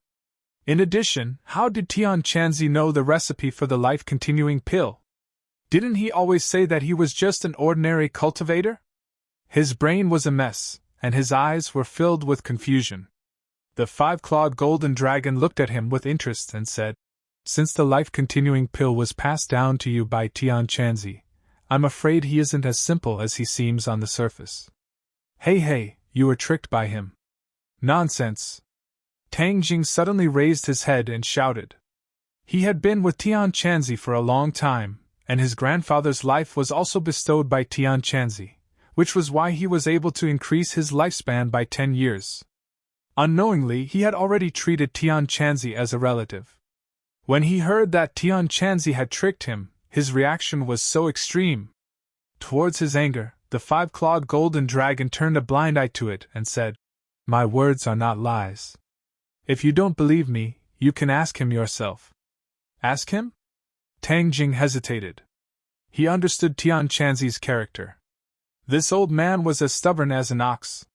In addition, how did Tian Chanzi know the recipe for the life-continuing pill? Didn't he always say that he was just an ordinary cultivator? His brain was a mess, and his eyes were filled with confusion. The five-clawed golden dragon looked at him with interest and said, Since the life-continuing pill was passed down to you by Tian Chanzi, I'm afraid he isn't as simple as he seems on the surface. Hey, you were tricked by him. Nonsense. Tang Jing suddenly raised his head and shouted. He had been with Tian Chanzi for a long time, and his grandfather's life was also bestowed by Tian Chanzi, which was why he was able to increase his lifespan by 10 years. Unknowingly, he had already treated Tian Chanzi as a relative. When he heard that Tian Chanzi had tricked him, his reaction was so extreme. Towards his anger, the five-clawed golden dragon turned a blind eye to it and said, "My words are not lies. If you don't believe me, you can ask him yourself." Ask him? Tang Jing hesitated. He understood Tian Chanzi's character. This old man was as stubborn as an ox.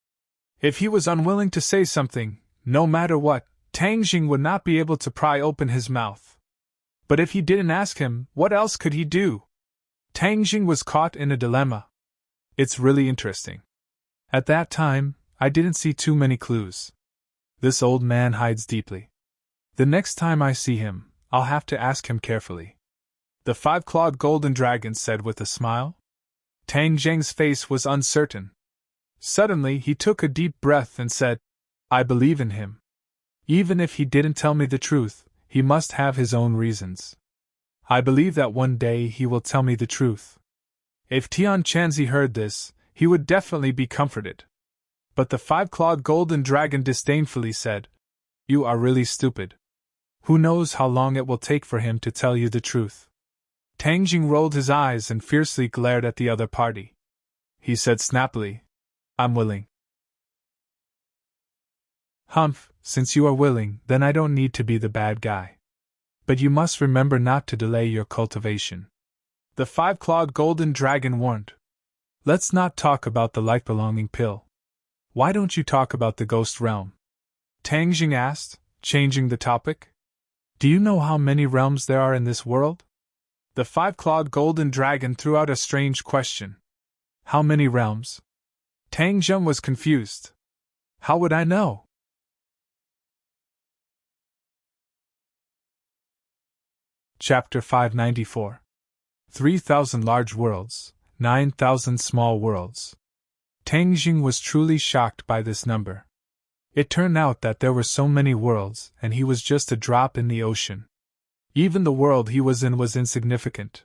If he was unwilling to say something, no matter what, Tang Jing would not be able to pry open his mouth. But if he didn't ask him, what else could he do? Tang Jing was caught in a dilemma. It's really interesting. At that time, I didn't see too many clues. This old man hides deeply. The next time I see him, I'll have to ask him carefully. The five-clawed golden dragon said with a smile. Tang Jing's face was uncertain. Suddenly he took a deep breath and said, "I believe in him. Even if he didn't tell me the truth, he must have his own reasons. I believe that one day he will tell me the truth." If Tian Chanzi heard this, he would definitely be comforted. But the five-clawed golden dragon disdainfully said, "You are really stupid. Who knows how long it will take for him to tell you the truth?" Tang Jing rolled his eyes and fiercely glared at the other party. He said snappily, "I'm willing." "Humph, since you are willing, then I don't need to be the bad guy. But you must remember not to delay your cultivation," the five-clawed golden dragon warned. "Let's not talk about the life-belonging pill. Why don't you talk about the ghost realm?" Tang Jing asked, changing the topic. "Do you know how many realms there are in this world?" The five-clawed golden dragon threw out a strange question. "How many realms?" Tang Jing was confused. "How would I know?" Chapter 594. 3,000 large worlds, 9,000 small worlds. Tang Jing was truly shocked by this number. It turned out that there were so many worlds, and he was just a drop in the ocean. Even the world he was in was insignificant.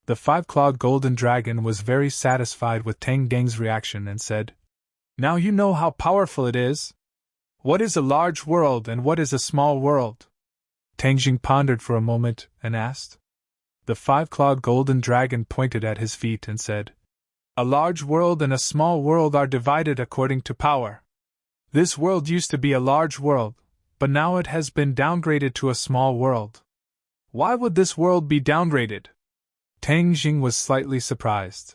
The five-clawed golden dragon was very satisfied with Tang Jing's reaction and said, "Now you know how powerful it is. What is a large world and what is a small world?" Tang Jing pondered for a moment and asked. The five-clawed golden dragon pointed at his feet and said, "A large world and a small world are divided according to power. This world used to be a large world, but now it has been downgraded to a small world." "Why would this world be downgraded?" Tang Jing was slightly surprised.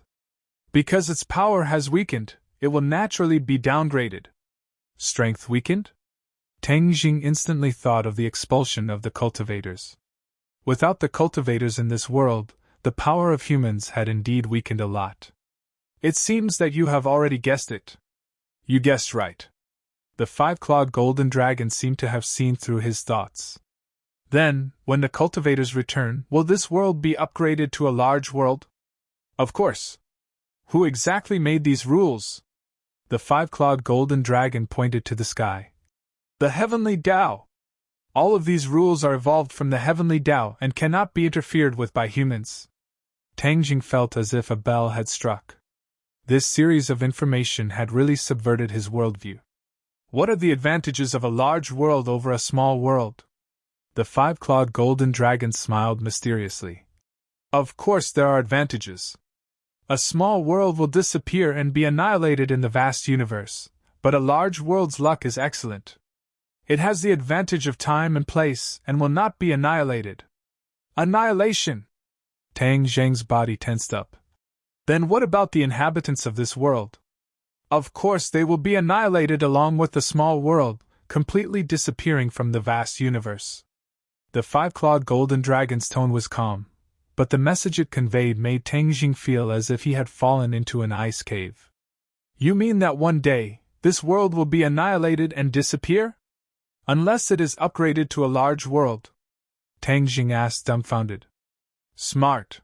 "Because its power has weakened, it will naturally be downgraded." Strength weakened? Tang Jing instantly thought of the expulsion of the cultivators. Without the cultivators in this world, the power of humans had indeed weakened a lot. "It seems that you have already guessed it." "You guessed right." The five-clawed golden dragon seemed to have seen through his thoughts. "Then, when the cultivators return, will this world be upgraded to a large world?" "Of course." "Who exactly made these rules?" The five-clawed golden dragon pointed to the sky. "The heavenly Tao. All of these rules are evolved from the heavenly Tao and cannot be interfered with by humans." Tang Jing felt as if a bell had struck. This series of information had really subverted his worldview. "What are the advantages of a large world over a small world?" The five-clawed golden dragon smiled mysteriously. "Of course there are advantages. A small world will disappear and be annihilated in the vast universe, but a large world's luck is excellent. It has the advantage of time and place and will not be annihilated." "Annihilation!" Tang Jing's body tensed up. "Then what about the inhabitants of this world?" "Of course they will be annihilated along with the small world, completely disappearing from the vast universe." The five-clawed golden dragon's tone was calm, but the message it conveyed made Tang Jing feel as if he had fallen into an ice cave. "You mean that one day, this world will be annihilated and disappear?" "Unless it is upgraded to a large world." Tang Jing asked, dumbfounded. Smart,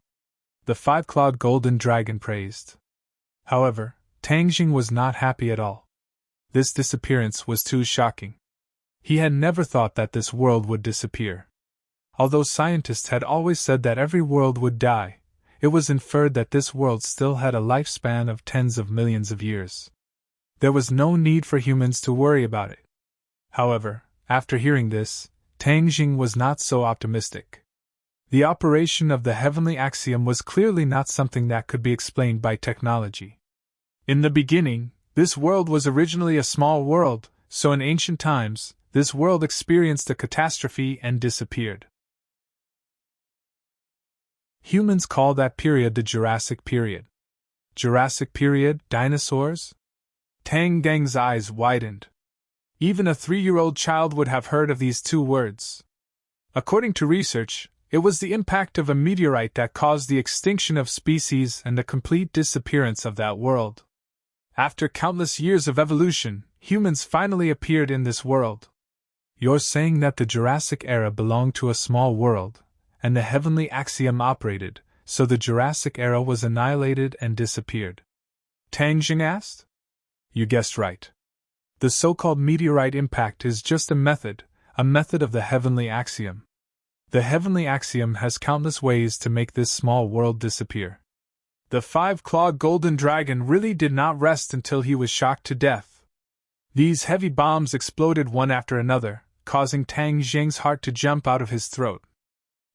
the five-clawed golden dragon praised. However, Tang Jing was not happy at all. This disappearance was too shocking. He had never thought that this world would disappear. Although scientists had always said that every world would die, it was inferred that this world still had a lifespan of tens of millions of years. There was no need for humans to worry about it. However, after hearing this, Tang Jing was not so optimistic. The operation of the heavenly axiom was clearly not something that could be explained by technology. In the beginning, this world was originally a small world, so in ancient times, this world experienced a catastrophe and disappeared. Humans call that period the Jurassic period. Jurassic period, dinosaurs? Tang Gang's eyes widened. Even a 3-year-old child would have heard of these two words. According to research, it was the impact of a meteorite that caused the extinction of species and the complete disappearance of that world. After countless years of evolution, humans finally appeared in this world. You're saying that the Jurassic era belonged to a small world, and the heavenly axiom operated, so the Jurassic era was annihilated and disappeared? Tang Jing asked. You guessed right. The so-called meteorite impact is just a method of the heavenly axiom. The heavenly axiom has countless ways to make this small world disappear. The five-clawed golden dragon really did not rest until he was shocked to death. These heavy bombs exploded one after another, causing Tang Jing's heart to jump out of his throat.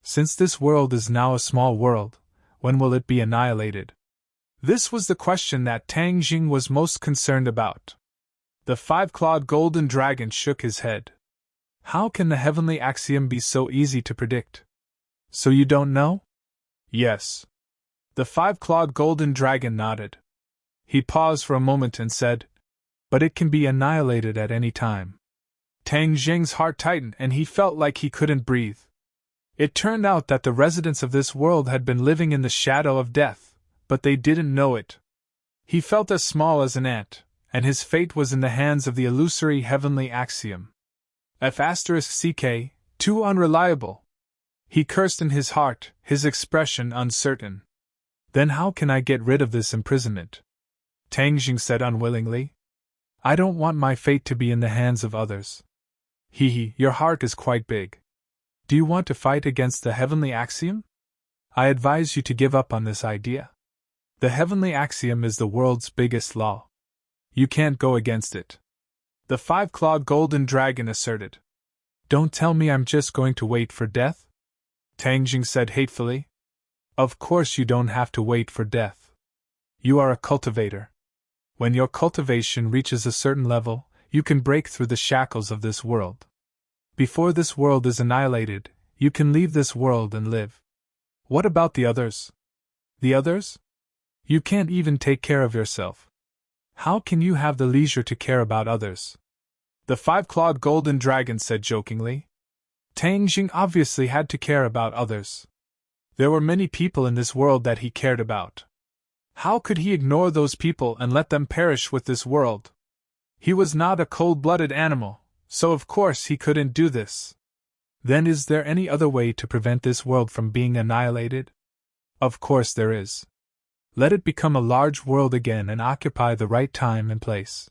Since this world is now a small world, when will it be annihilated? This was the question that Tang Jing was most concerned about. The five-clawed golden dragon shook his head. How can the heavenly axiom be so easy to predict? So you don't know? Yes. The five-clawed golden dragon nodded. He paused for a moment and said, But it can be annihilated at any time. Tang Jing's heart tightened and he felt like he couldn't breathe. It turned out that the residents of this world had been living in the shadow of death, but they didn't know it. He felt as small as an ant, and his fate was in the hands of the illusory heavenly axiom. F***ck, too unreliable. He cursed in his heart, his expression uncertain. Then how can I get rid of this imprisonment? Tang Jing said unwillingly. I don't want my fate to be in the hands of others. Your heart is quite big. Do you want to fight against the heavenly axiom? I advise you to give up on this idea. The heavenly axiom is the world's biggest law. You can't go against it. The five-clawed golden dragon asserted. Don't tell me I'm just going to wait for death? Tang Jing said hatefully. Of course you don't have to wait for death. You are a cultivator. When your cultivation reaches a certain level, you can break through the shackles of this world. Before this world is annihilated, you can leave this world and live. What about the others? The others? You can't even take care of yourself. How can you have the leisure to care about others? The five-clawed golden dragon said jokingly. Tang Jing obviously had to care about others. There were many people in this world that he cared about. How could he ignore those people and let them perish with this world? He was not a cold-blooded animal, so of course he couldn't do this. Then is there any other way to prevent this world from being annihilated? Of course there is. Let it become a large world again and occupy the right time and place.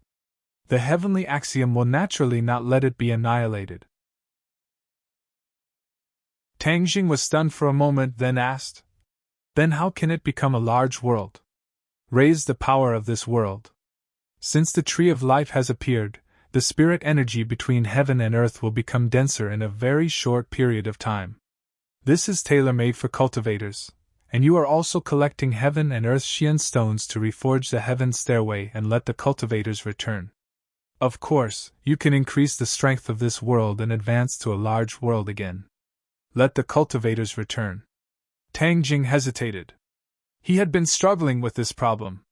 The heavenly axiom will naturally not let it be annihilated. Tang Jing was stunned for a moment, then asked, Then how can it become a large world? Raise the power of this world. Since the tree of life has appeared, the spirit energy between heaven and earth will become denser in a very short period of time. This is tailor-made for cultivators, and you are also collecting heaven and earth Xian stones to reforge the heaven stairway and let the cultivators return. Of course, you can increase the strength of this world and advance to a large world again. Let the cultivators return. Tang Jing hesitated. He had been struggling with this problem.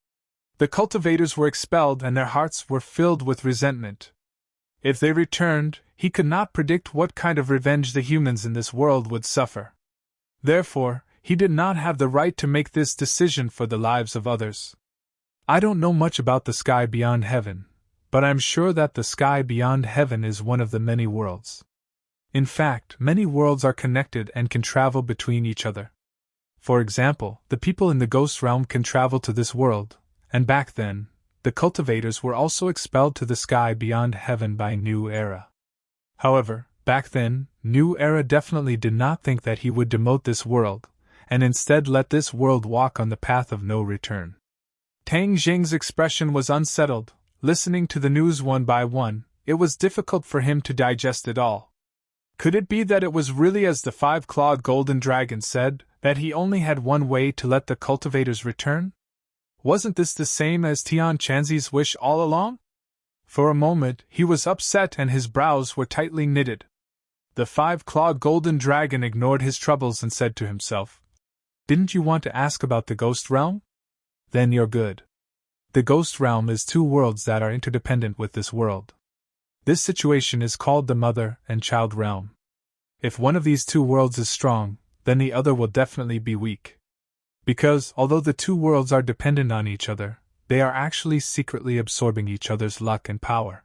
The cultivators were expelled and their hearts were filled with resentment. If they returned, he could not predict what kind of revenge the humans in this world would suffer. Therefore, he did not have the right to make this decision for the lives of others. I don't know much about the sky beyond heaven, but I'm sure that the sky beyond heaven is one of the many worlds. In fact, many worlds are connected and can travel between each other. For example, the people in the ghost realm can travel to this world, and back then, the cultivators were also expelled to the sky beyond heaven by New Era. However, back then, New Era definitely did not think that he would demote this world, and instead let this world walk on the path of no return. Tang Jing's expression was unsettled. Listening to the news one by one, it was difficult for him to digest it all. Could it be that it was really as the five-clawed golden dragon said, that he only had one way to let the cultivators return? Wasn't this the same as Tian Chanzi's wish all along? For a moment, he was upset and his brows were tightly knitted. The five-clawed golden dragon ignored his troubles and said to himself, "Didn't you want to ask about the ghost realm? Then you're good. The ghost realm is two worlds that are interdependent with this world. This situation is called the mother and child realm. If one of these two worlds is strong, then the other will definitely be weak. Because, although the two worlds are dependent on each other, they are actually secretly absorbing each other's luck and power.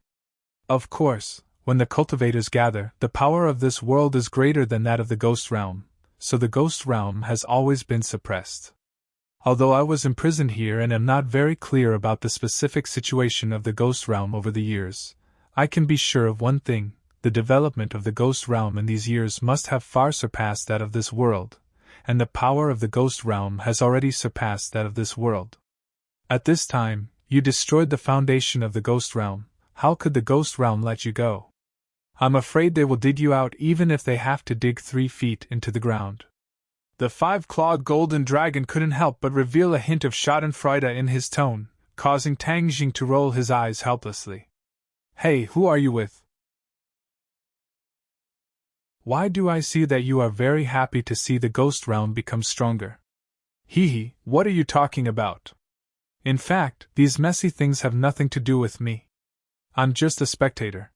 Of course, when the cultivators gather, the power of this world is greater than that of the ghost realm, so the ghost realm has always been suppressed. Although I was imprisoned here and am not very clear about the specific situation of the ghost realm over the years, I can be sure of one thing: the development of the ghost realm in these years must have far surpassed that of this world, and the power of the ghost realm has already surpassed that of this world. At this time, you destroyed the foundation of the ghost realm. How could the ghost realm let you go? I'm afraid they will dig you out even if they have to dig 3 feet into the ground." The five-clawed golden dragon couldn't help but reveal a hint of schadenfreude in his tone, causing Tang Jing to roll his eyes helplessly. "Hey, who are you with? Why do I see that you are very happy to see the ghost realm become stronger? Hee, what are you talking about? In fact, these messy things have nothing to do with me. I'm just a spectator,"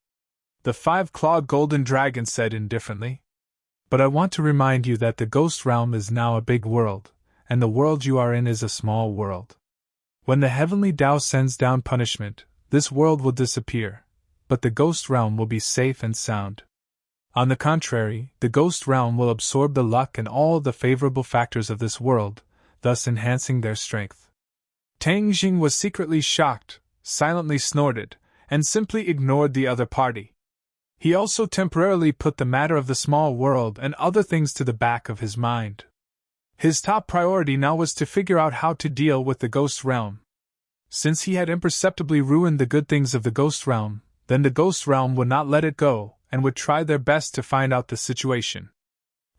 the five-clawed golden dragon said indifferently. "But I want to remind you that the ghost realm is now a big world, and the world you are in is a small world. When the heavenly Tao sends down punishment, this world will disappear, but the ghost realm will be safe and sound. On the contrary, the ghost realm will absorb the luck and all the favorable factors of this world, thus enhancing their strength." Tang Jing was secretly shocked, silently snorted, and simply ignored the other party. He also temporarily put the matter of the small world and other things to the back of his mind. His top priority now was to figure out how to deal with the ghost realm. Since he had imperceptibly ruined the good things of the ghost realm, then the ghost realm would not let it go, and would try their best to find out the situation.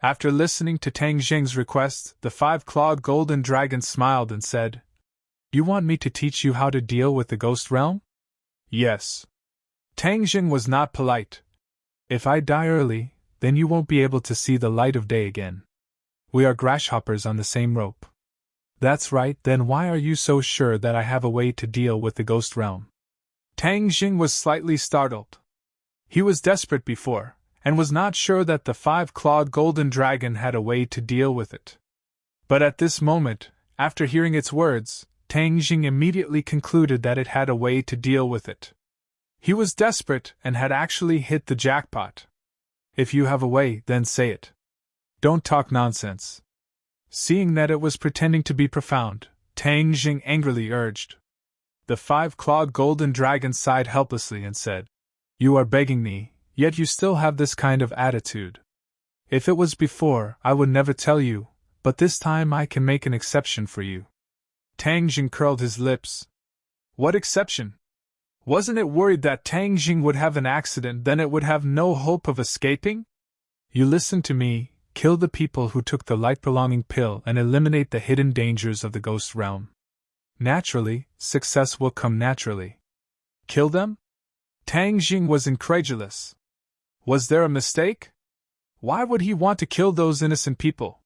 After listening to Tang Jing's request, the five-clawed golden dragon smiled and said, "You want me to teach you how to deal with the ghost realm?" "Yes." Tang Jing was not polite. "If I die early, then you won't be able to see the light of day again. We are grasshoppers on the same rope." "That's right, then why are you so sure that I have a way to deal with the ghost realm?" Tang Jing was slightly startled. He was desperate before, and was not sure that the five-clawed golden dragon had a way to deal with it. But at this moment, after hearing its words, Tang Jing immediately concluded that it had a way to deal with it. He was desperate and had actually hit the jackpot. "If you have a way, then say it. Don't talk nonsense." Seeing that it was pretending to be profound, Tang Jing angrily urged. The five-clawed golden dragon sighed helplessly and said, "You are begging me, yet you still have this kind of attitude. If it was before, I would never tell you, but this time I can make an exception for you." Tang Jing curled his lips. What exception? Wasn't it worried that Tang Jing would have an accident, then it would have no hope of escaping? "You listen to me, kill the people who took the light-prolonging pill and eliminate the hidden dangers of the ghost realm. Naturally, success will come naturally." "Kill them?" Tang Jing was incredulous. Was there a mistake? Why would he want to kill those innocent people?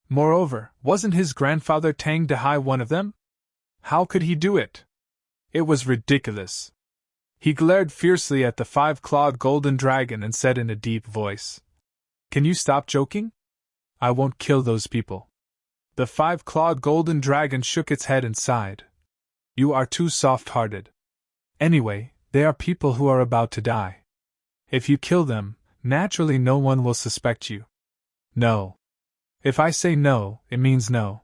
Moreover, wasn't his grandfather Tang Dehai one of them? How could he do it? It was ridiculous. He glared fiercely at the five-clawed golden dragon and said in a deep voice, "Can you stop joking? I won't kill those people." The five-clawed golden dragon shook its head and sighed. "You are too soft-hearted. Anyway, they are people who are about to die. If you kill them, naturally no one will suspect you. No. If I say no, it means no.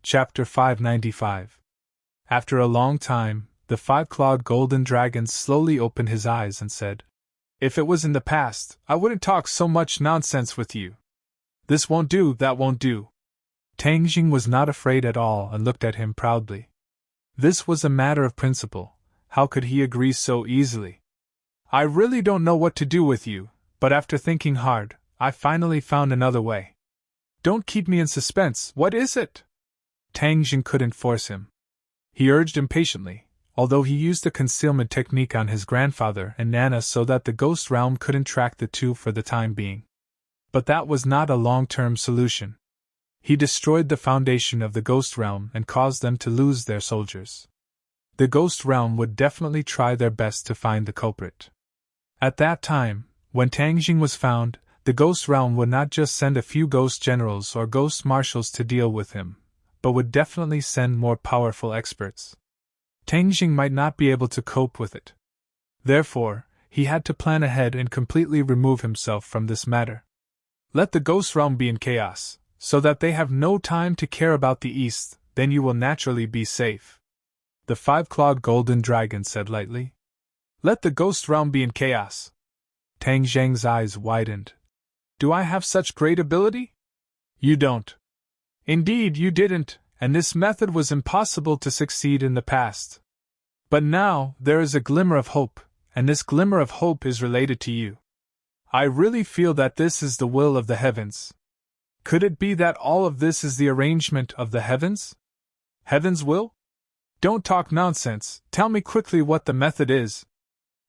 Chapter 595. After a long time, the five-clawed golden dragon slowly opened his eyes and said, "If it was in the past, I wouldn't talk so much nonsense with you. This won't do, that won't do." Tang Jing was not afraid at all and looked at him proudly. This was a matter of principle. How could he agree so easily? "I really don't know what to do with you, but after thinking hard, I finally found another way." "Don't keep me in suspense, what is it?" Tang Jing couldn't force him. He urged impatiently, although he used the concealment technique on his grandfather and Nana so that the ghost realm couldn't track the two for the time being. But that was not a long-term solution. He destroyed the foundation of the ghost realm and caused them to lose their soldiers. The ghost realm would definitely try their best to find the culprit. At that time, when Tang Jing was found, the ghost realm would not just send a few ghost generals or ghost marshals to deal with him, but would definitely send more powerful experts. Tang Jing might not be able to cope with it. Therefore, he had to plan ahead and completely remove himself from this matter. Let the ghost realm be in chaos, so that they have no time to care about the East, then you will naturally be safe. The five-clawed golden dragon said lightly. Let the ghost realm be in chaos. Tang Jing's eyes widened. Do I have such great ability? You don't. Indeed, you didn't, and this method was impossible to succeed in the past. But now, there is a glimmer of hope, and this glimmer of hope is related to you. I really feel that this is the will of the heavens. Could it be that all of this is the arrangement of the heavens? Heaven's will? Don't talk nonsense, tell me quickly what the method is.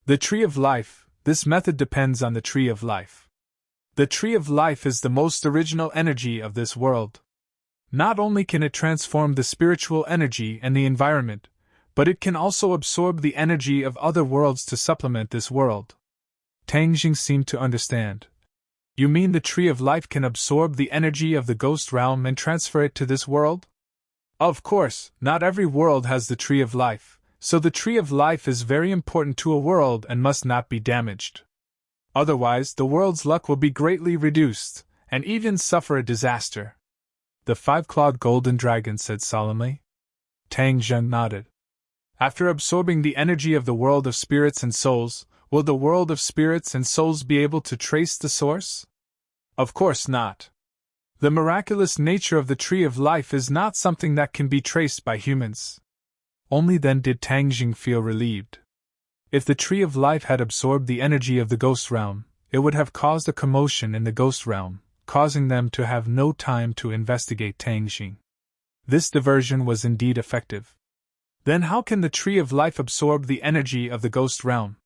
The tree of life, this method depends on the tree of life. The tree of life is the most original energy of this world. Not only can it transform the spiritual energy and the environment, but it can also absorb the energy of other worlds to supplement this world. Tang Jing seemed to understand. You mean the tree of life can absorb the energy of the ghost realm and transfer it to this world? Of course, not every world has the tree of life, so the tree of life is very important to a world and must not be damaged. Otherwise, the world's luck will be greatly reduced, and even suffer a disaster. The five-clawed golden dragon said solemnly. Tang Jing nodded. After absorbing the energy of the world of spirits and souls, will the world of spirits and souls be able to trace the source? Of course not. The miraculous nature of the tree of life is not something that can be traced by humans. Only then did Tang Jing feel relieved. If the tree of life had absorbed the energy of the ghost realm, it would have caused a commotion in the ghost realm, causing them to have no time to investigate Tang Jing. This diversion was indeed effective. Then how can the tree of life absorb the energy of the ghost realm?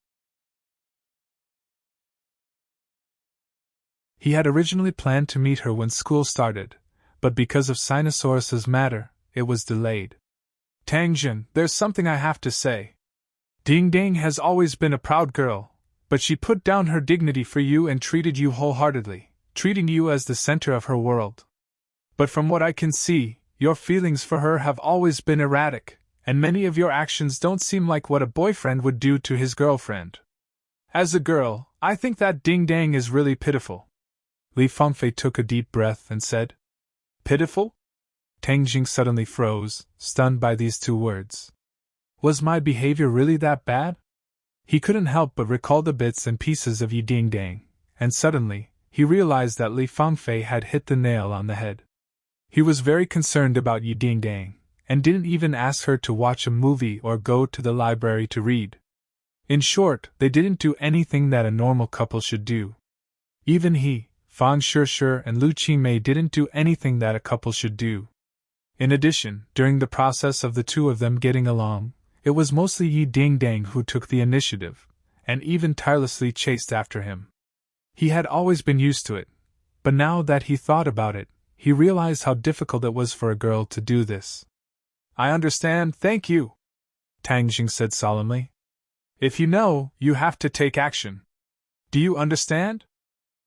He had originally planned to meet her when school started, but because of Sinosaurus's matter, it was delayed. Tang Jing, there's something I have to say. Ding Dang has always been a proud girl, but she put down her dignity for you and treated you wholeheartedly, treating you as the center of her world. But from what I can see, your feelings for her have always been erratic, and many of your actions don't seem like what a boyfriend would do to his girlfriend. As a girl, I think that Ding Dang is really pitiful. Li Fengfei took a deep breath and said, Pitiful? Tang Jing suddenly froze, stunned by these two words. Was my behavior really that bad? He couldn't help but recall the bits and pieces of Yi Ding Dang, and suddenly, he realized that Li Fengfei had hit the nail on the head. He was very concerned about Yi Ding Dang, and didn't even ask her to watch a movie or go to the library to read. In short, they didn't do anything that a normal couple should do. Even he, Fang Shishir and Lu Qimei didn't do anything that a couple should do. In addition, during the process of the two of them getting along, it was mostly Yi Ding Dang who took the initiative, and even tirelessly chased after him. He had always been used to it, but now that he thought about it, he realized how difficult it was for a girl to do this. I understand, thank you, Tang Jing said solemnly. If you know, you have to take action. Do you understand?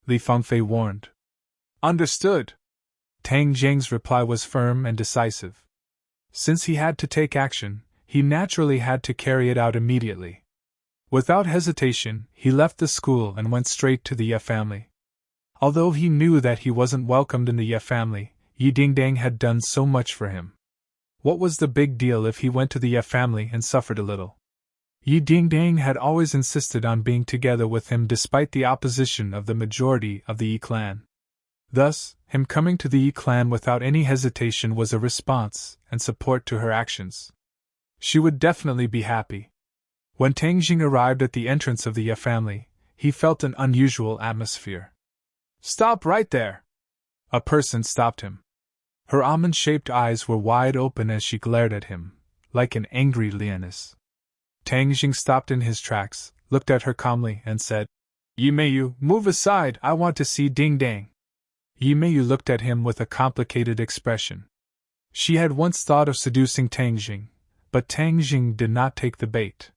Li Fengfei warned. Understood. Tang Jing's reply was firm and decisive. Since he had to take action, he naturally had to carry it out immediately. Without hesitation, he left the school and went straight to the Ye family. Although he knew that he wasn't welcomed in the Ye family, Yi Dingdang had done so much for him. What was the big deal if he went to the Ye family and suffered a little? Yi Dingdang had always insisted on being together with him despite the opposition of the majority of the Yi clan. Thus, him coming to the Yi clan without any hesitation was a response and support to her actions. She would definitely be happy. When Tang Jing arrived at the entrance of the Ye family, he felt an unusual atmosphere. "Stop right there!" A person stopped him. Her almond-shaped eyes were wide open as she glared at him, like an angry lioness. Tang Jing stopped in his tracks, looked at her calmly, and said, "Yi Meiyu, move aside, I want to see Dingdang." Yi Meiyu looked at him with a complicated expression. She had once thought of seducing Tang Jing, but Tang Jing did not take the bait.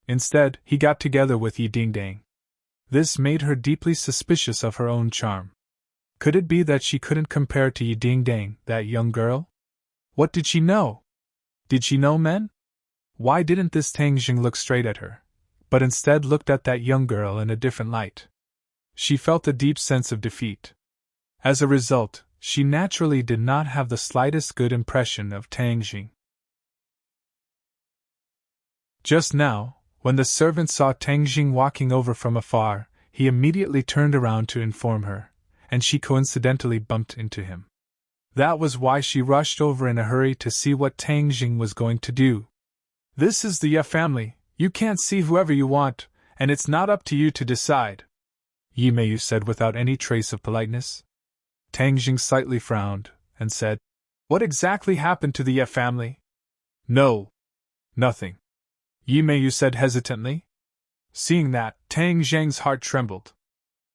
Instead, he got together with Yi Dingdang. This made her deeply suspicious of her own charm. Could it be that she couldn't compare to Yi Dingdang, that young girl? What did she know? Did she know men? Why didn't this Tang Jing look straight at her, but instead looked at that young girl in a different light? She felt a deep sense of defeat. As a result, she naturally did not have the slightest good impression of Tang Jing. Just now, when the servant saw Tang Jing walking over from afar, he immediately turned around to inform her, and she coincidentally bumped into him. That was why she rushed over in a hurry to see what Tang Jing was going to do. "This is the Ye family, you can't see whoever you want, and it's not up to you to decide," Yi Meiyu said without any trace of politeness. Tang Jing slightly frowned, and said, "What exactly happened to the Ye family?" "No. Nothing," Yi Meiyu said hesitantly. Seeing that, Tang Jing's heart trembled.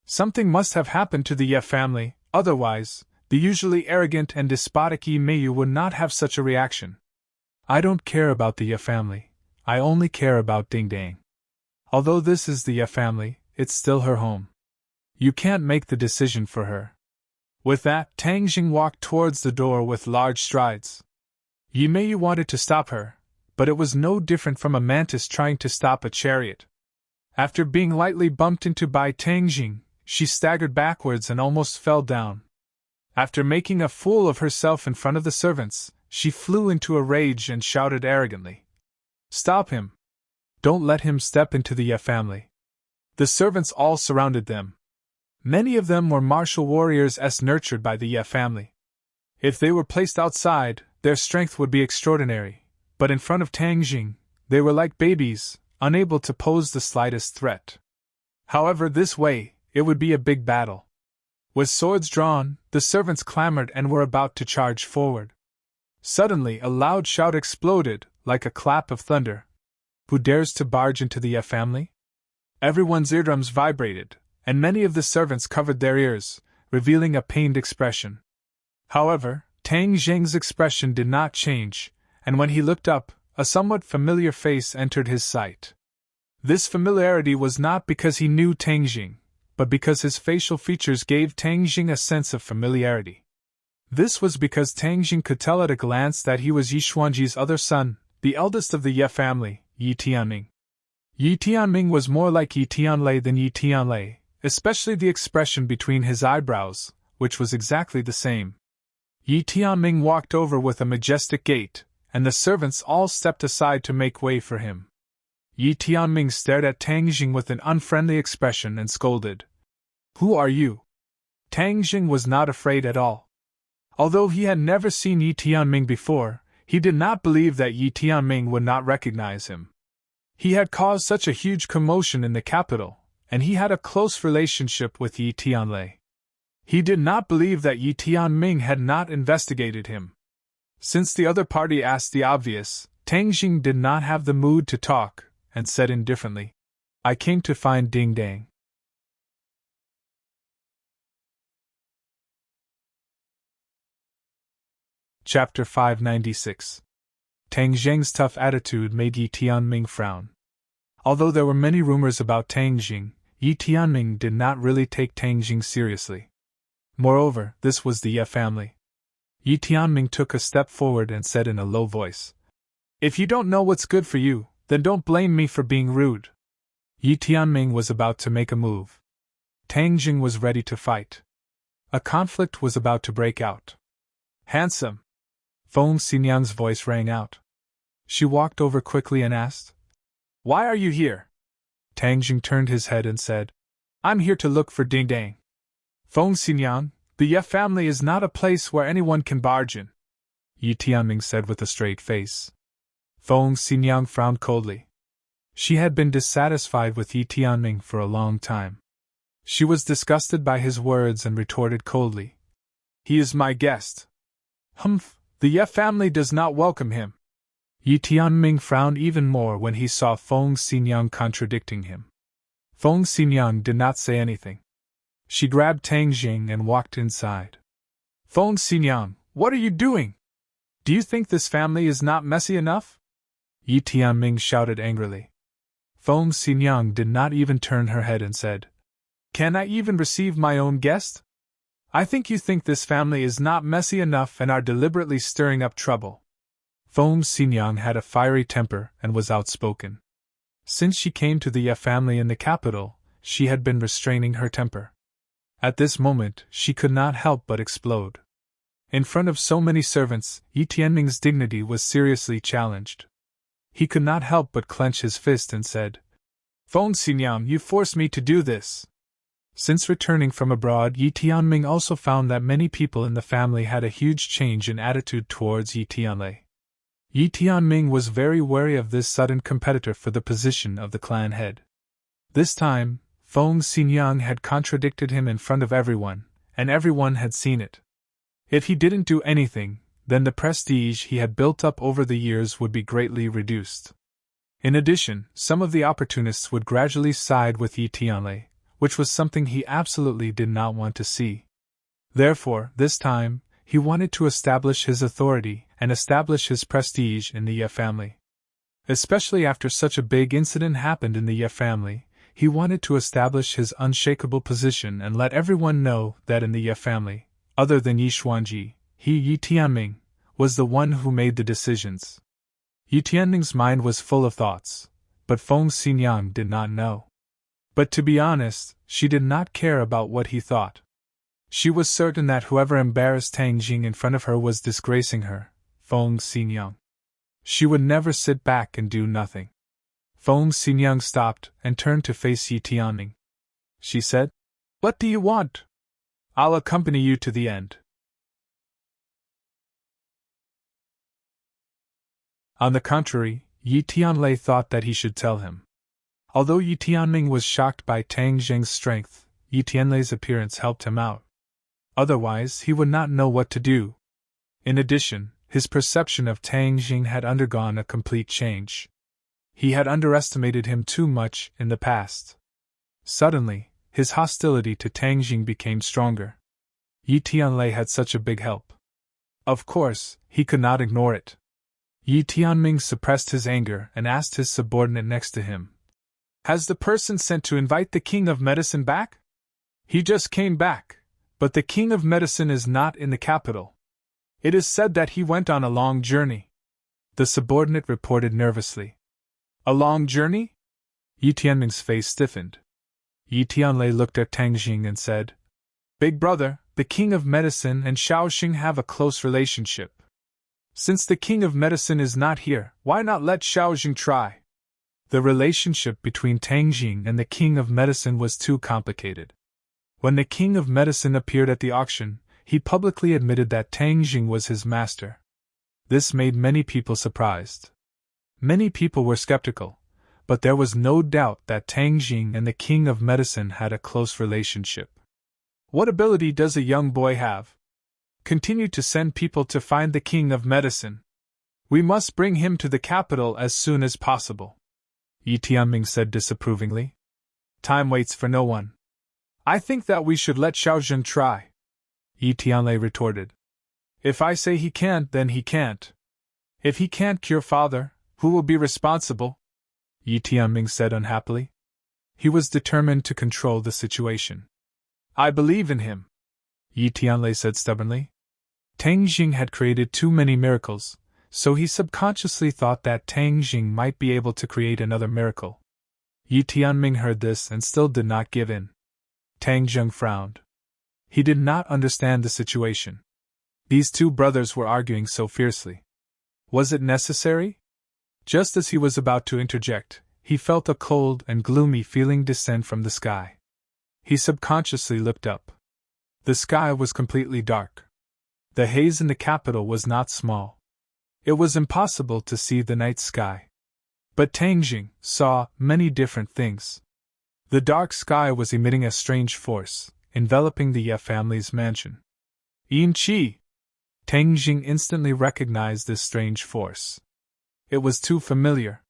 Something must have happened to the Ye family, otherwise, the usually arrogant and despotic Yi Meiyu would not have such a reaction. "I don't care about the Ye family, I only care about Dingdang. Although this is the Ye family, it's still her home. You can't make the decision for her." With that, Tang Jing walked towards the door with large strides. Yi Meiyu wanted to stop her, but it was no different from a mantis trying to stop a chariot. After being lightly bumped into by Tang Jing, she staggered backwards and almost fell down. After making a fool of herself in front of the servants, she flew into a rage and shouted arrogantly, "Stop him! Don't let him step into the Ye family." The servants all surrounded them. Many of them were martial warriors nurtured by the Ye family. If they were placed outside, their strength would be extraordinary. But in front of Tang Jing, they were like babies, unable to pose the slightest threat. However, this way, it would be a big battle. With swords drawn, the servants clamored and were about to charge forward. Suddenly, a loud shout exploded, like a clap of thunder. "Who dares to barge into the Ye family?" Everyone's eardrums vibrated, and many of the servants covered their ears, revealing a pained expression. However, Tang Jing's expression did not change, and when he looked up, a somewhat familiar face entered his sight. This familiarity was not because he knew Tang Jing, but because his facial features gave Tang Jing a sense of familiarity. This was because Tang Jing could tell at a glance that he was Yi Xuanji's other son, the eldest of the Ye family, Yi Tianming. Yi Tianming was more like Yi Tianlei than Yi Tianlei, especially the expression between his eyebrows, which was exactly the same. Yi Tianming walked over with a majestic gait, and the servants all stepped aside to make way for him. Yi Tianming stared at Tang Jing with an unfriendly expression and scolded, "Who are you?" Tang Jing was not afraid at all. Although he had never seen Yi Tianming before, he did not believe that Yi Tianming would not recognize him. He had caused such a huge commotion in the capital, and he had a close relationship with Yi Tianlei. He did not believe that Yi Tianming had not investigated him. Since the other party asked the obvious, Tang Jing did not have the mood to talk, and said indifferently, "I came to find Dingdang." Chapter 596. Tang Jing's tough attitude made Yi Tianming frown. Although there were many rumors about Tang Jing, Yi Tianming did not really take Tang Jing seriously. Moreover, this was the Ye family. Yi Tianming took a step forward and said in a low voice, If you don't know what's good for you, then don't blame me for being rude. Yi Tianming was about to make a move. Tang Jing was ready to fight. A conflict was about to break out. Handsome! Feng Xinyang's voice rang out. She walked over quickly and asked, "Why are you here?" Tang Jing turned his head and said, "I'm here to look for Ding Dang." "Feng Xinyang, the Ye family is not a place where anyone can barge in," Yi Tianming said with a straight face. Feng Xinyang frowned coldly. She had been dissatisfied with Yi Tianming for a long time. She was disgusted by his words and retorted coldly, "He is my guest." "Humph, the Ye family does not welcome him." Yi Tianming frowned even more when he saw Feng Xinyang contradicting him. Feng Xinyang did not say anything. She grabbed Tang Jing and walked inside. "Feng Xinyang, what are you doing? Do you think this family is not messy enough?" Yi Tianming shouted angrily. Feng Xinyang did not even turn her head and said, "Can I even receive my own guest? I think you think this family is not messy enough and are deliberately stirring up trouble." Feng Xinyang had a fiery temper and was outspoken. Since she came to the Ye family in the capital, she had been restraining her temper. At this moment, she could not help but explode. In front of so many servants, Yi Tianming's dignity was seriously challenged. He could not help but clench his fist and said, "Feng Xinyang, you forced me to do this." Since returning from abroad, Yi Tianming also found that many people in the family had a huge change in attitude towards Yi Tianlei. Yi Tianming was very wary of this sudden competitor for the position of the clan head. This time, Feng Xinyang had contradicted him in front of everyone, and everyone had seen it. If he didn't do anything, then the prestige he had built up over the years would be greatly reduced. In addition, some of the opportunists would gradually side with Yi Tianlei, which was something he absolutely did not want to see. Therefore, this time, he wanted to establish his authority and establish his prestige in the Ye family. Especially after such a big incident happened in the Ye family, he wanted to establish his unshakable position and let everyone know that in the Ye family, other than Yi Xuanji, he, Yi Tianming, was the one who made the decisions. Yi Tianming's mind was full of thoughts, but Feng Xinyang did not know. But to be honest, she did not care about what he thought. She was certain that whoever embarrassed Tang Jing in front of her was disgracing her, Feng Xinyang. She would never sit back and do nothing. Feng Xinyang stopped and turned to face Yi Tianming. She said, "What do you want? I'll accompany you to the end." On the contrary, Yi Tianlei thought that he should tell him. Although Yi Tianming was shocked by Tang Jing's strength, Yi Tianlei's appearance helped him out. Otherwise, he would not know what to do. In addition, his perception of Tang Jing had undergone a complete change. He had underestimated him too much in the past. Suddenly, his hostility to Tang Jing became stronger. Yi Tianlei had such a big help. Of course, he could not ignore it. Yi Tianming suppressed his anger and asked his subordinate next to him, "Has the person sent to invite the King of Medicine back?" "He just came back, but the King of Medicine is not in the capital. It is said that he went on a long journey," the subordinate reported nervously. "A long journey?" Yi Tianming's face stiffened. Yi Tianlei looked at Tang Jing and said, "Big brother, the King of Medicine and Shaoxing have a close relationship. Since the King of Medicine is not here, why not let Shaoxing try?" The relationship between Tang Jing and the King of Medicine was too complicated. When the King of Medicine appeared at the auction, he publicly admitted that Tang Jing was his master. This made many people surprised. Many people were skeptical, but there was no doubt that Tang Jing and the King of Medicine had a close relationship. "What ability does a young boy have?" "Continue to send people to find the King of Medicine. We must bring him to the capital as soon as possible," Yi Tianming said disapprovingly. "Time waits for no one. I think that we should let Shaoxing try," Yi Tianlei retorted. "If I say he can't, then he can't. If he can't cure father, who will be responsible?" Yi Tianming said unhappily. He was determined to control the situation. "I believe in him," Yi Tianlei said stubbornly. Tang Jing had created too many miracles, So he subconsciously thought that Tang Jing might be able to create another miracle. Yi Tianming heard this and still did not give in. Tang Jing frowned. He did not understand the situation. These two brothers were arguing so fiercely. Was it necessary? Just as he was about to interject, he felt a cold and gloomy feeling descend from the sky. He subconsciously looked up. The sky was completely dark. The haze in the capital was not small. It was impossible to see the night sky. But Tang Jing saw many different things. The dark sky was emitting a strange force, enveloping the Ye family's mansion. Yin Qi! Tang Jing instantly recognized this strange force. It was too familiar.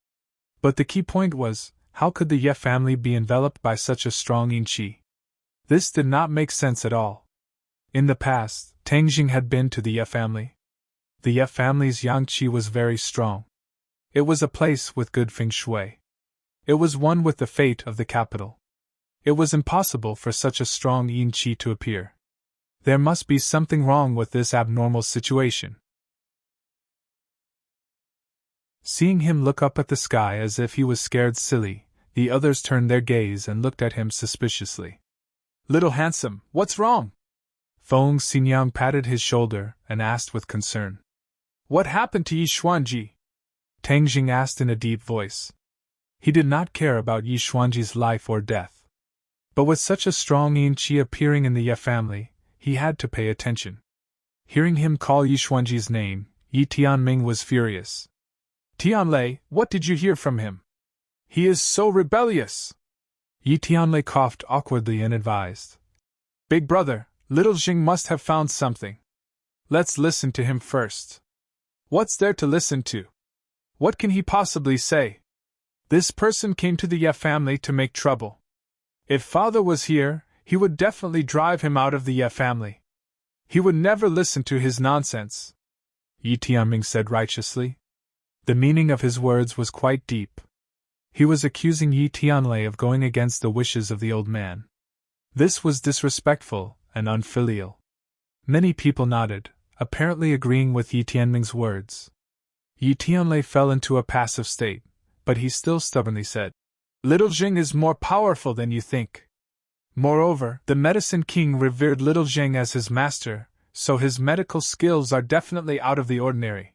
But the key point was, how could the Ye family be enveloped by such a strong yin qi? This did not make sense at all. In the past, Tang Jing had been to the Ye family. The Ye family's yang qi was very strong. It was a place with good feng shui. It was one with the fate of the capital. It was impossible for such a strong yin qi to appear. There must be something wrong with this abnormal situation. Seeing him look up at the sky as if he was scared silly, the others turned their gaze and looked at him suspiciously. Little handsome, what's wrong? Feng Xinyang patted his shoulder and asked with concern. What happened to Yi Xuanji? Tang Jing asked in a deep voice. He did not care about Yi Xuanji's life or death. But with such a strong yin qi appearing in the Ye family, he had to pay attention. Hearing him call Yi Xuanji's name, Yi Tianming was furious. Tianlei, what did you hear from him? He is so rebellious! Yi Tianlei coughed awkwardly and advised. Big brother, little Jing must have found something. Let's listen to him first. What's there to listen to? What can he possibly say? This person came to the Ye family to make trouble. If father was here, he would definitely drive him out of the Ye family. He would never listen to his nonsense, Yi Tianming said righteously. The meaning of his words was quite deep. He was accusing Yi Tianlei of going against the wishes of the old man. This was disrespectful and unfilial. Many people nodded, apparently agreeing with Yi Tianming's words. Yi Tianlei fell into a passive state, but he still stubbornly said, Little Jing is more powerful than you think. Moreover, the Medicine King revered Little Jing as his master, so his medical skills are definitely out of the ordinary.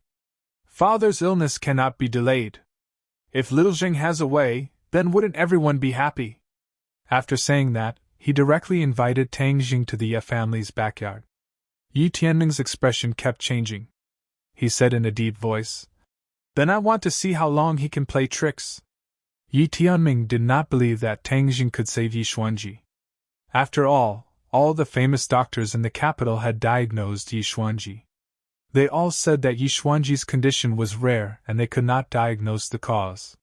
Father's illness cannot be delayed. If Little Jing has a way, then wouldn't everyone be happy? After saying that, he directly invited Tang Jing to the Ye family's backyard. Yi Tianming's expression kept changing. He said in a deep voice, Then I want to see how long he can play tricks. Yi Tianming did not believe that Tang Jing could save Yi Xuanji. After all the famous doctors in the capital had diagnosed Yi Xuanji. They all said that Yi Xuanji's condition was rare and they could not diagnose the cause.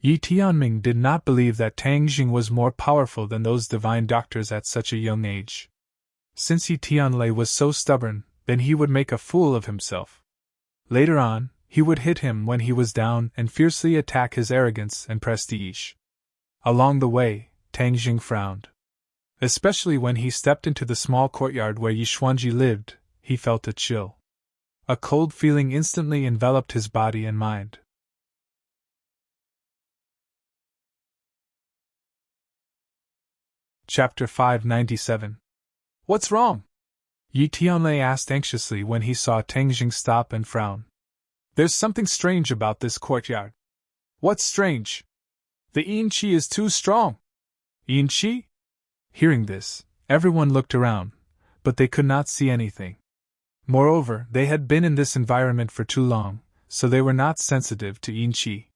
Yi Tianming did not believe that Tang Jing was more powerful than those divine doctors at such a young age. Since Yi Tianlei was so stubborn, then he would make a fool of himself. Later on, he would hit him when he was down and fiercely attack his arrogance and prestige. Along the way, Tang Jing frowned. Especially when he stepped into the small courtyard where Yi Xuanji lived, he felt a chill. A cold feeling instantly enveloped his body and mind. Chapter 597. What's wrong? Yi Tianlei asked anxiously when he saw Tang Jing stop and frown. There's something strange about this courtyard. What's strange? The yin qi is too strong. Yin qi? Hearing this, everyone looked around, but they could not see anything. Moreover, they had been in this environment for too long, so they were not sensitive to yin qi.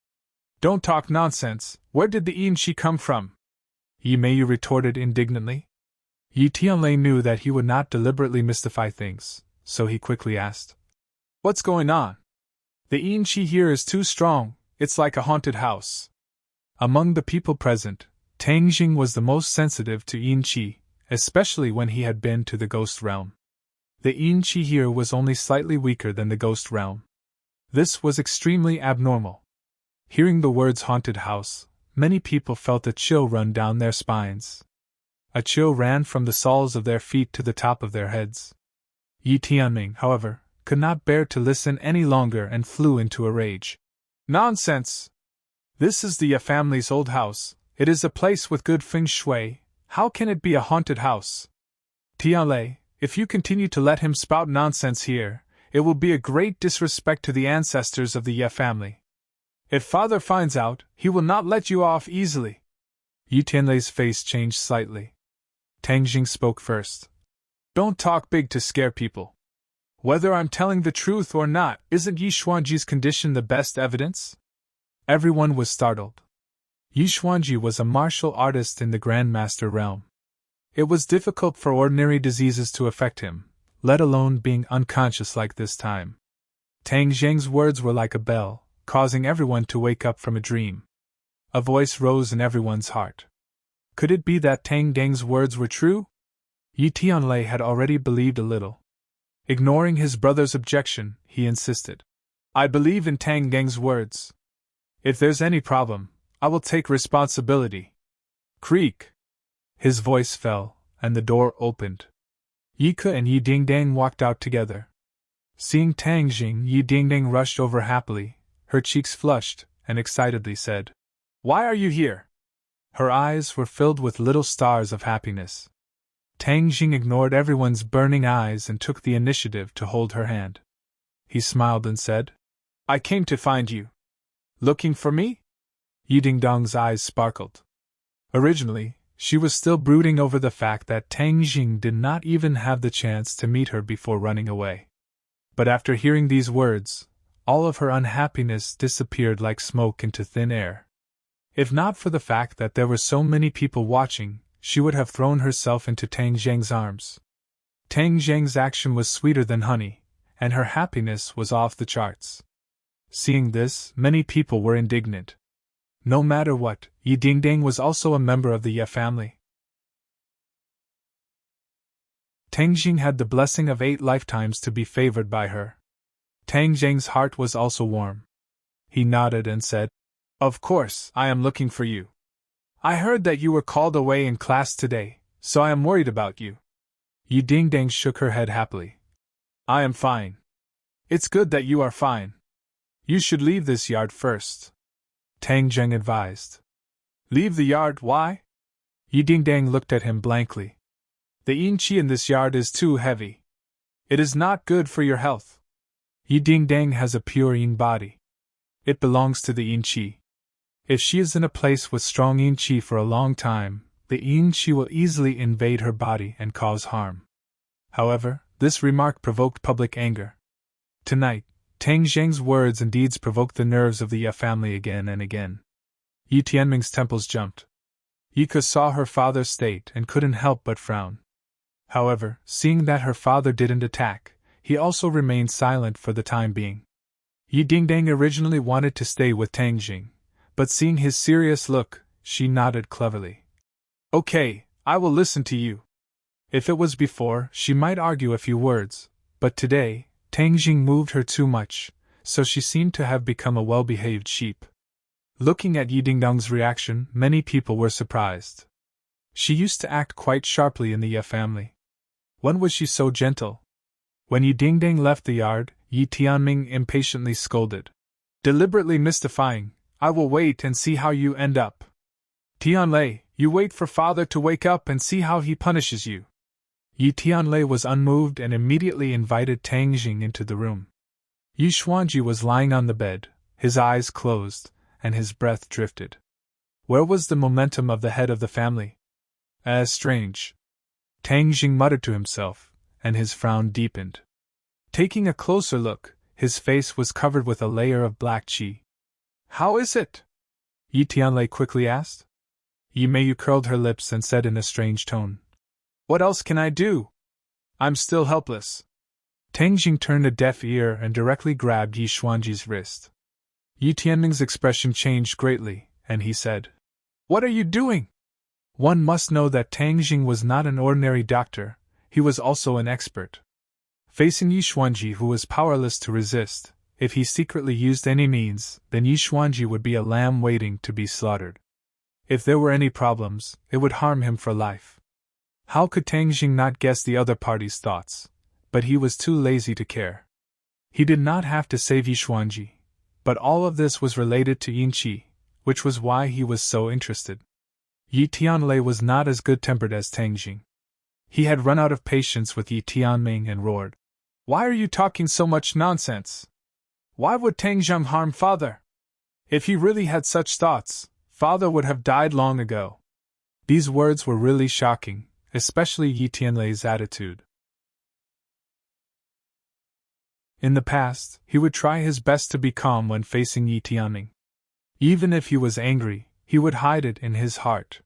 Don't talk nonsense, where did the yin qi come from? Yi Meiyu retorted indignantly. Yi Tianlei knew that he would not deliberately mystify things, so he quickly asked, What's going on? The yin qi here is too strong, it's like a haunted house. Among the people present, Tang Jing was the most sensitive to yin qi, especially when he had been to the ghost realm. The yin qi here was only slightly weaker than the ghost realm. This was extremely abnormal. Hearing the words haunted house, many people felt a chill run down their spines. A chill ran from the soles of their feet to the top of their heads. Yi Tianming, however, could not bear to listen any longer and flew into a rage. Nonsense! This is the Ye family's old house. It is a place with good feng shui. How can it be a haunted house? Tianlei, if you continue to let him spout nonsense here, it will be a great disrespect to the ancestors of the Ye family. If father finds out, he will not let you off easily. Yi Tianlei's face changed slightly. Tang Jing spoke first. Don't talk big to scare people. Whether I'm telling the truth or not, isn't Yi Xuanji's condition the best evidence? Everyone was startled. Yi Xuanji was a martial artist in the Grandmaster realm. It was difficult for ordinary diseases to affect him, let alone being unconscious like this time. Tang Zheng's words were like a bell, causing everyone to wake up from a dream. A voice rose in everyone's heart. Could it be that Tang Deng's words were true? Yi Tianlei had already believed a little. Ignoring his brother's objection, he insisted. I believe in Tang Deng's words. If there's any problem, I will take responsibility. Creak! His voice fell, and the door opened. Yi Ke and Yi Dingdang walked out together. Seeing Tang Jing, Yi Dingdang rushed over happily, her cheeks flushed, and excitedly said, Why are you here? Her eyes were filled with little stars of happiness. Tang Jing ignored everyone's burning eyes and took the initiative to hold her hand. He smiled and said, I came to find you. Looking for me? Yi Dingdong's eyes sparkled. Originally, she was still brooding over the fact that Tang Jing did not even have the chance to meet her before running away. But after hearing these words, all of her unhappiness disappeared like smoke into thin air. If not for the fact that there were so many people watching, she would have thrown herself into Tang Zheng's arms. Tang Zheng's action was sweeter than honey, and her happiness was off the charts. Seeing this, many people were indignant. No matter what, Yi Dingdang was also a member of the Ye family. Tang Jing had the blessing of 8 lifetimes to be favored by her. Tang Zheng's heart was also warm. He nodded and said, Of course, I am looking for you. I heard that you were called away in class today, so I am worried about you. Yi Dingdang shook her head happily. I am fine. It's good that you are fine. You should leave this yard first. Tang Zheng advised. Leave the yard, why? Yi Dingdang looked at him blankly. The yin qi in this yard is too heavy. It is not good for your health. Yi Dingdang has a pure yin body. It belongs to the yin qi. If she is in a place with strong yin qi for a long time, the yin qi will easily invade her body and cause harm. However, this remark provoked public anger. Tonight, Tang Zheng's words and deeds provoked the nerves of the Ye family again and again. Yi Tianming's temples jumped. Yi Ke saw her father's state and couldn't help but frown. However, seeing that her father didn't attack, he also remained silent for the time being. Yi Dingdang originally wanted to stay with Tang Jing, but seeing his serious look, she nodded cleverly. Okay, I will listen to you. If it was before, she might argue a few words, but today, Tang Jing moved her too much, so she seemed to have become a well-behaved sheep. Looking at Yi Dingdong's reaction, many people were surprised. She used to act quite sharply in the Ye family. When was she so gentle? When Yi Dingdang left the yard, Yi Tianming impatiently scolded. Deliberately mystifying, I will wait and see how you end up. Tianlei, you wait for father to wake up and see how he punishes you. Yi Tianlei was unmoved and immediately invited Tang Jing into the room. Yi Xuanji was lying on the bed, his eyes closed, and his breath drifted. Where was the momentum of the head of the family? As strange. Tang Jing muttered to himself, and his frown deepened. Taking a closer look, his face was covered with a layer of black qi. How is it? Yi Tianlei quickly asked. Yi Meiyu curled her lips and said in a strange tone. What else can I do? I'm still helpless. Tang Jing turned a deaf ear and directly grabbed Yi Xuanji's wrist. Yi Tianming's expression changed greatly, and he said, What are you doing? One must know that Tang Jing was not an ordinary doctor, he was also an expert. Facing Yi Xuanji, who was powerless to resist, if he secretly used any means, then Yi Xuanji would be a lamb waiting to be slaughtered. If there were any problems, it would harm him for life. How could Tang Jing not guess the other party's thoughts? But he was too lazy to care. He did not have to save Yishuanji, but all of this was related to Yinqi, which was why he was so interested. Yi Tianlei was not as good-tempered as Tang Jing. He had run out of patience with Yi Tianming and roared, "Why are you talking so much nonsense? Why would Tang Zheng harm father? If he really had such thoughts, father would have died long ago." These words were really shocking, especially Yi Tianlei's attitude. In the past, he would try his best to be calm when facing Yi Tianming. Even if he was angry, he would hide it in his heart.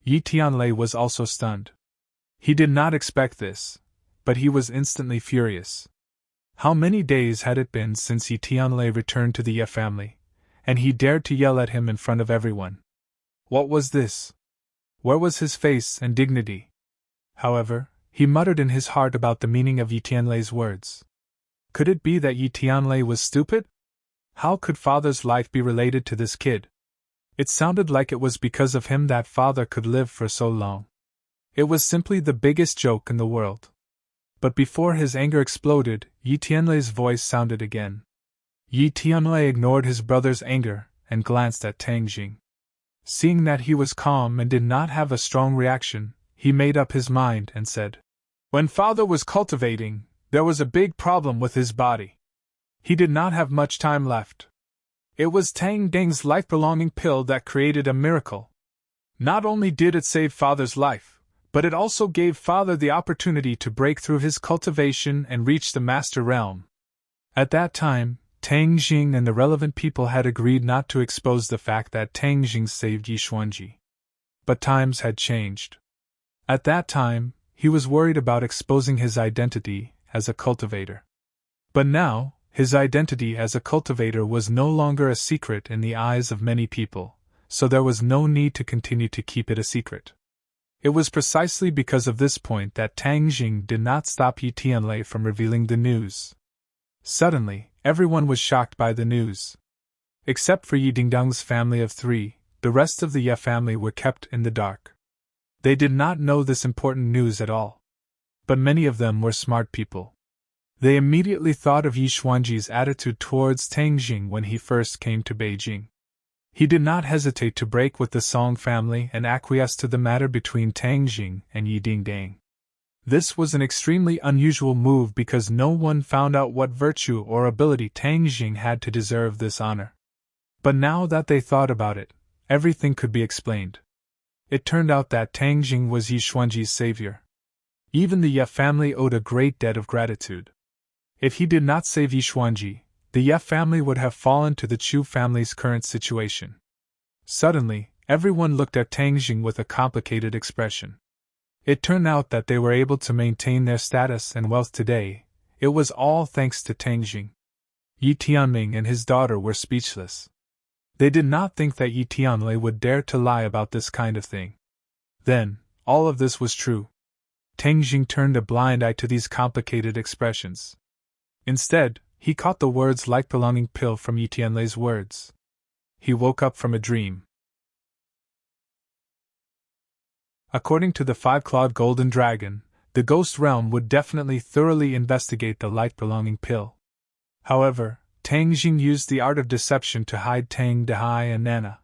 Yi Tianlei was also stunned. He did not expect this, but he was instantly furious. How many days had it been since Yi Tianlei returned to the Ye family, and he dared to yell at him in front of everyone? What was this? Where was his face and dignity? However, he muttered in his heart about the meaning of Yi Tianlei's words. Could it be that Yi Tianlei was stupid? How could father's life be related to this kid? It sounded like it was because of him that father could live for so long. It was simply the biggest joke in the world. But before his anger exploded, Yi Tianlei's voice sounded again. Yi Tianlei ignored his brother's anger and glanced at Tang Jing. Seeing that he was calm and did not have a strong reaction, he made up his mind and said, "When father was cultivating, there was a big problem with his body. He did not have much time left. It was Tang Ding's life-prolonging pill that created a miracle. Not only did it save father's life, but it also gave father the opportunity to break through his cultivation and reach the master realm." At that time, Tang Jing and the relevant people had agreed not to expose the fact that Tang Jing saved Yishuanji. But times had changed. At that time, he was worried about exposing his identity as a cultivator. But now, his identity as a cultivator was no longer a secret in the eyes of many people, so there was no need to continue to keep it a secret. It was precisely because of this point that Tang Jing did not stop Yi Tianlei from revealing the news. Suddenly, everyone was shocked by the news. Except for Yi Dingdang's family of 3, the rest of the Ye family were kept in the dark. They did not know this important news at all. But many of them were smart people. They immediately thought of Yishuanji's attitude towards Tang Jing when he first came to Beijing. He did not hesitate to break with the Song family and acquiesce to the matter between Tang Jing and Yi Dingdang. This was an extremely unusual move because no one found out what virtue or ability Tang Jing had to deserve this honor. But now that they thought about it, everything could be explained. It turned out that Tang Jing was Yishuanji's savior. Even the Ye family owed a great debt of gratitude. If he did not save Yishuanji, the Ye family would have fallen to the Chu family's current situation. Suddenly, everyone looked at Tang Jing with a complicated expression. It turned out that they were able to maintain their status and wealth today. It was all thanks to Tang Jing. Yi Tianming and his daughter were speechless. They did not think that Yi Tianlei would dare to lie about this kind of thing. Then, all of this was true. Tang Jing turned a blind eye to these complicated expressions. Instead, he caught the words life-prolonging pill from Yi Tianlei's words. He woke up from a dream. According to the five-clawed golden dragon, the ghost realm would definitely thoroughly investigate the life-prolonging pill. However, Tang Jing used the art of deception to hide Tang Dehai and Nana.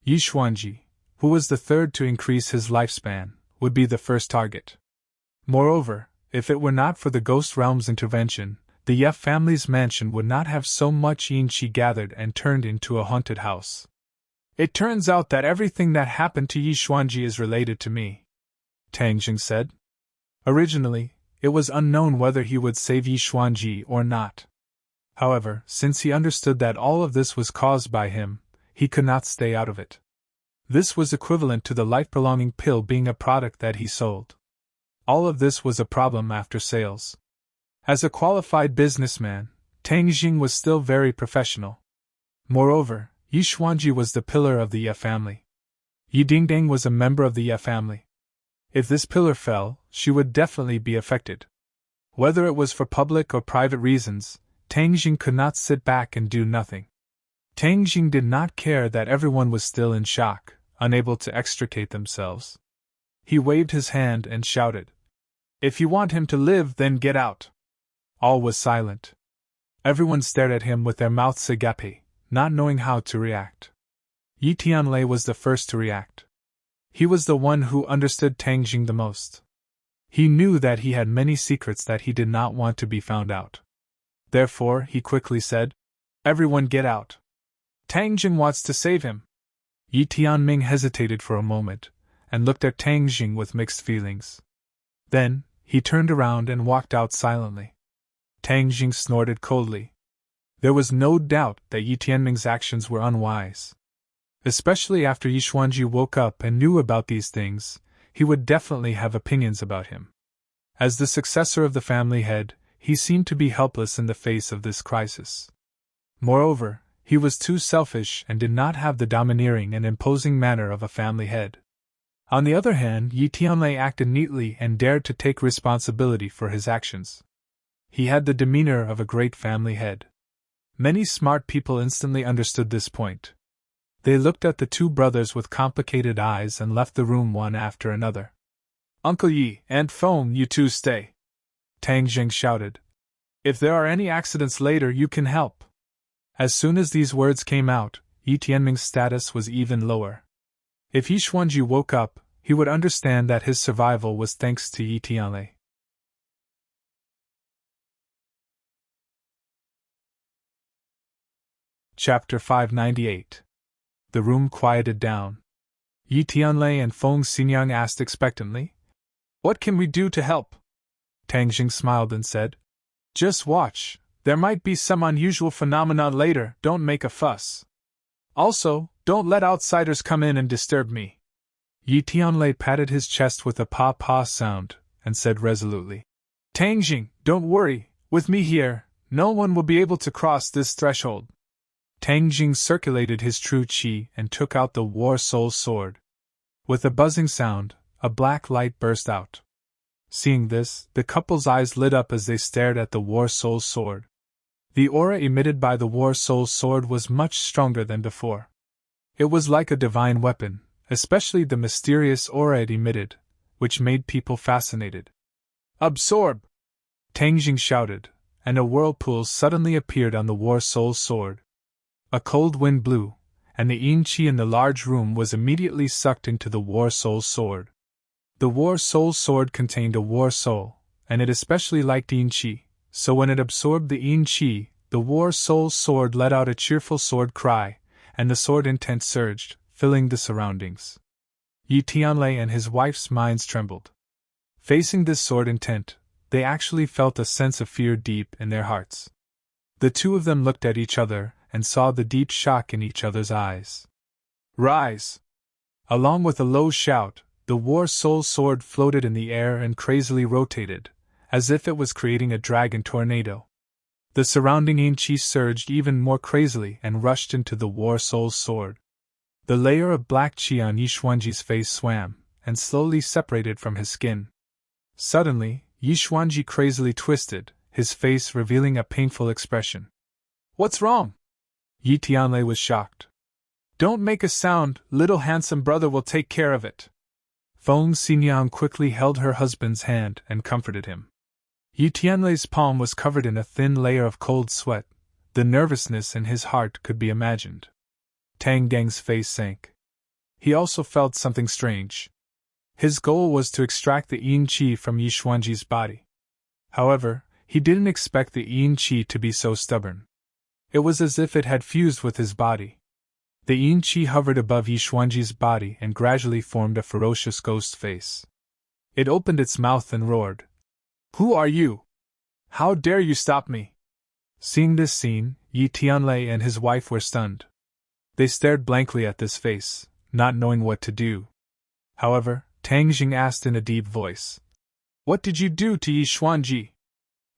Yishuanji, who was the third to increase his lifespan, would be the first target. Moreover, if it were not for the ghost realm's intervention, the Ye family's mansion would not have so much yin qi gathered and turned into a haunted house. It turns out that everything that happened to Yishuanji is related to me, Tang Jing said. Originally, it was unknown whether he would save Yishuanji or not. However, since he understood that all of this was caused by him, he could not stay out of it. This was equivalent to the life-prolonging pill being a product that he sold. All of this was a problem after sales. As a qualified businessman, Tang Jing was still very professional. Moreover, Yishuanji was the pillar of the Ye family. Yi Dingdang was a member of the Ye family. If this pillar fell, she would definitely be affected. Whether it was for public or private reasons, Tang Jing could not sit back and do nothing. Tang Jing did not care that everyone was still in shock, unable to extricate themselves. He waved his hand and shouted, "If you want him to live, then get out." All was silent. Everyone stared at him with their mouths agape, not knowing how to react. Yi Tianlei was the first to react. He was the one who understood Tang Jing the most. He knew that he had many secrets that he did not want to be found out. Therefore, he quickly said, "Everyone get out. Tang Jing wants to save him." Yi Tianming hesitated for a moment, and looked at Tang Jing with mixed feelings. Then, he turned around and walked out silently. Tang Jing snorted coldly. There was no doubt that Yi Tianming's actions were unwise. Especially after Yi Xuanji woke up and knew about these things, he would definitely have opinions about him. As the successor of the family head, he seemed to be helpless in the face of this crisis. Moreover, he was too selfish and did not have the domineering and imposing manner of a family head. On the other hand, Yi Tianlei acted neatly and dared to take responsibility for his actions. He had the demeanor of a great family head. Many smart people instantly understood this point. They looked at the two brothers with complicated eyes and left the room one after another. "Uncle Yi, Aunt Feng, you two stay," Tang Jing shouted. "If there are any accidents later, you can help." As soon as these words came out, Yi Tianming's status was even lower. If Yi Xuanji woke up, he would understand that his survival was thanks to Yi Tianlei. Chapter 598. The room quieted down. Yi Tianlei and Feng Xinyang asked expectantly, "What can we do to help?" Tang Jing smiled and said, "Just watch. There might be some unusual phenomena later, don't make a fuss. Also, don't let outsiders come in and disturb me." Yi Tianlei patted his chest with a pa-pa sound, and said resolutely, "Tang Jing, don't worry, with me here, no one will be able to cross this threshold." Tang Jing circulated his true qi and took out the War Soul Sword. With a buzzing sound, a black light burst out. Seeing this, the couple's eyes lit up as they stared at the War Soul Sword. The aura emitted by the War Soul Sword was much stronger than before. It was like a divine weapon, especially the mysterious aura it emitted, which made people fascinated. "Absorb!" Tang Jing shouted, and a whirlpool suddenly appeared on the War Soul Sword. A cold wind blew, and the yin qi in the large room was immediately sucked into the War Soul Sword. The War Soul Sword contained a war soul, and it especially liked yin qi, so when it absorbed the yin qi, the War Soul Sword let out a cheerful sword cry, and the sword intent surged, filling the surroundings. Yi Tianlei and his wife's minds trembled. Facing this sword intent, they actually felt a sense of fear deep in their hearts. The two of them looked at each other and saw the deep shock in each other's eyes. "Rise!" Along with a low shout, the War Soul Sword floated in the air and crazily rotated, as if it was creating a dragon tornado. The surrounding yin qi surged even more crazily and rushed into the War Soul Sword. The layer of black qi on Yi Xuanji's face swam, and slowly separated from his skin. Suddenly, Yi Xuanji crazily twisted, his face revealing a painful expression. "What's wrong?" Yi Tianlei was shocked. "Don't make a sound, little handsome brother will take care of it." Feng Xinyang quickly held her husband's hand and comforted him. Yi Tianlei's palm was covered in a thin layer of cold sweat. The nervousness in his heart could be imagined. Tang Gang's face sank. He also felt something strange. His goal was to extract the yin qi from Yi Xuanji's body. However, he didn't expect the yin qi to be so stubborn. It was as if it had fused with his body. The yin qi hovered above Yi Xuanji's body and gradually formed a ferocious ghost face. It opened its mouth and roared. "Who are you? How dare you stop me?" Seeing this scene, Yi Tianlei and his wife were stunned. They stared blankly at this face, not knowing what to do. However, Tang Jing asked in a deep voice, "What did you do to Yi Xuanji?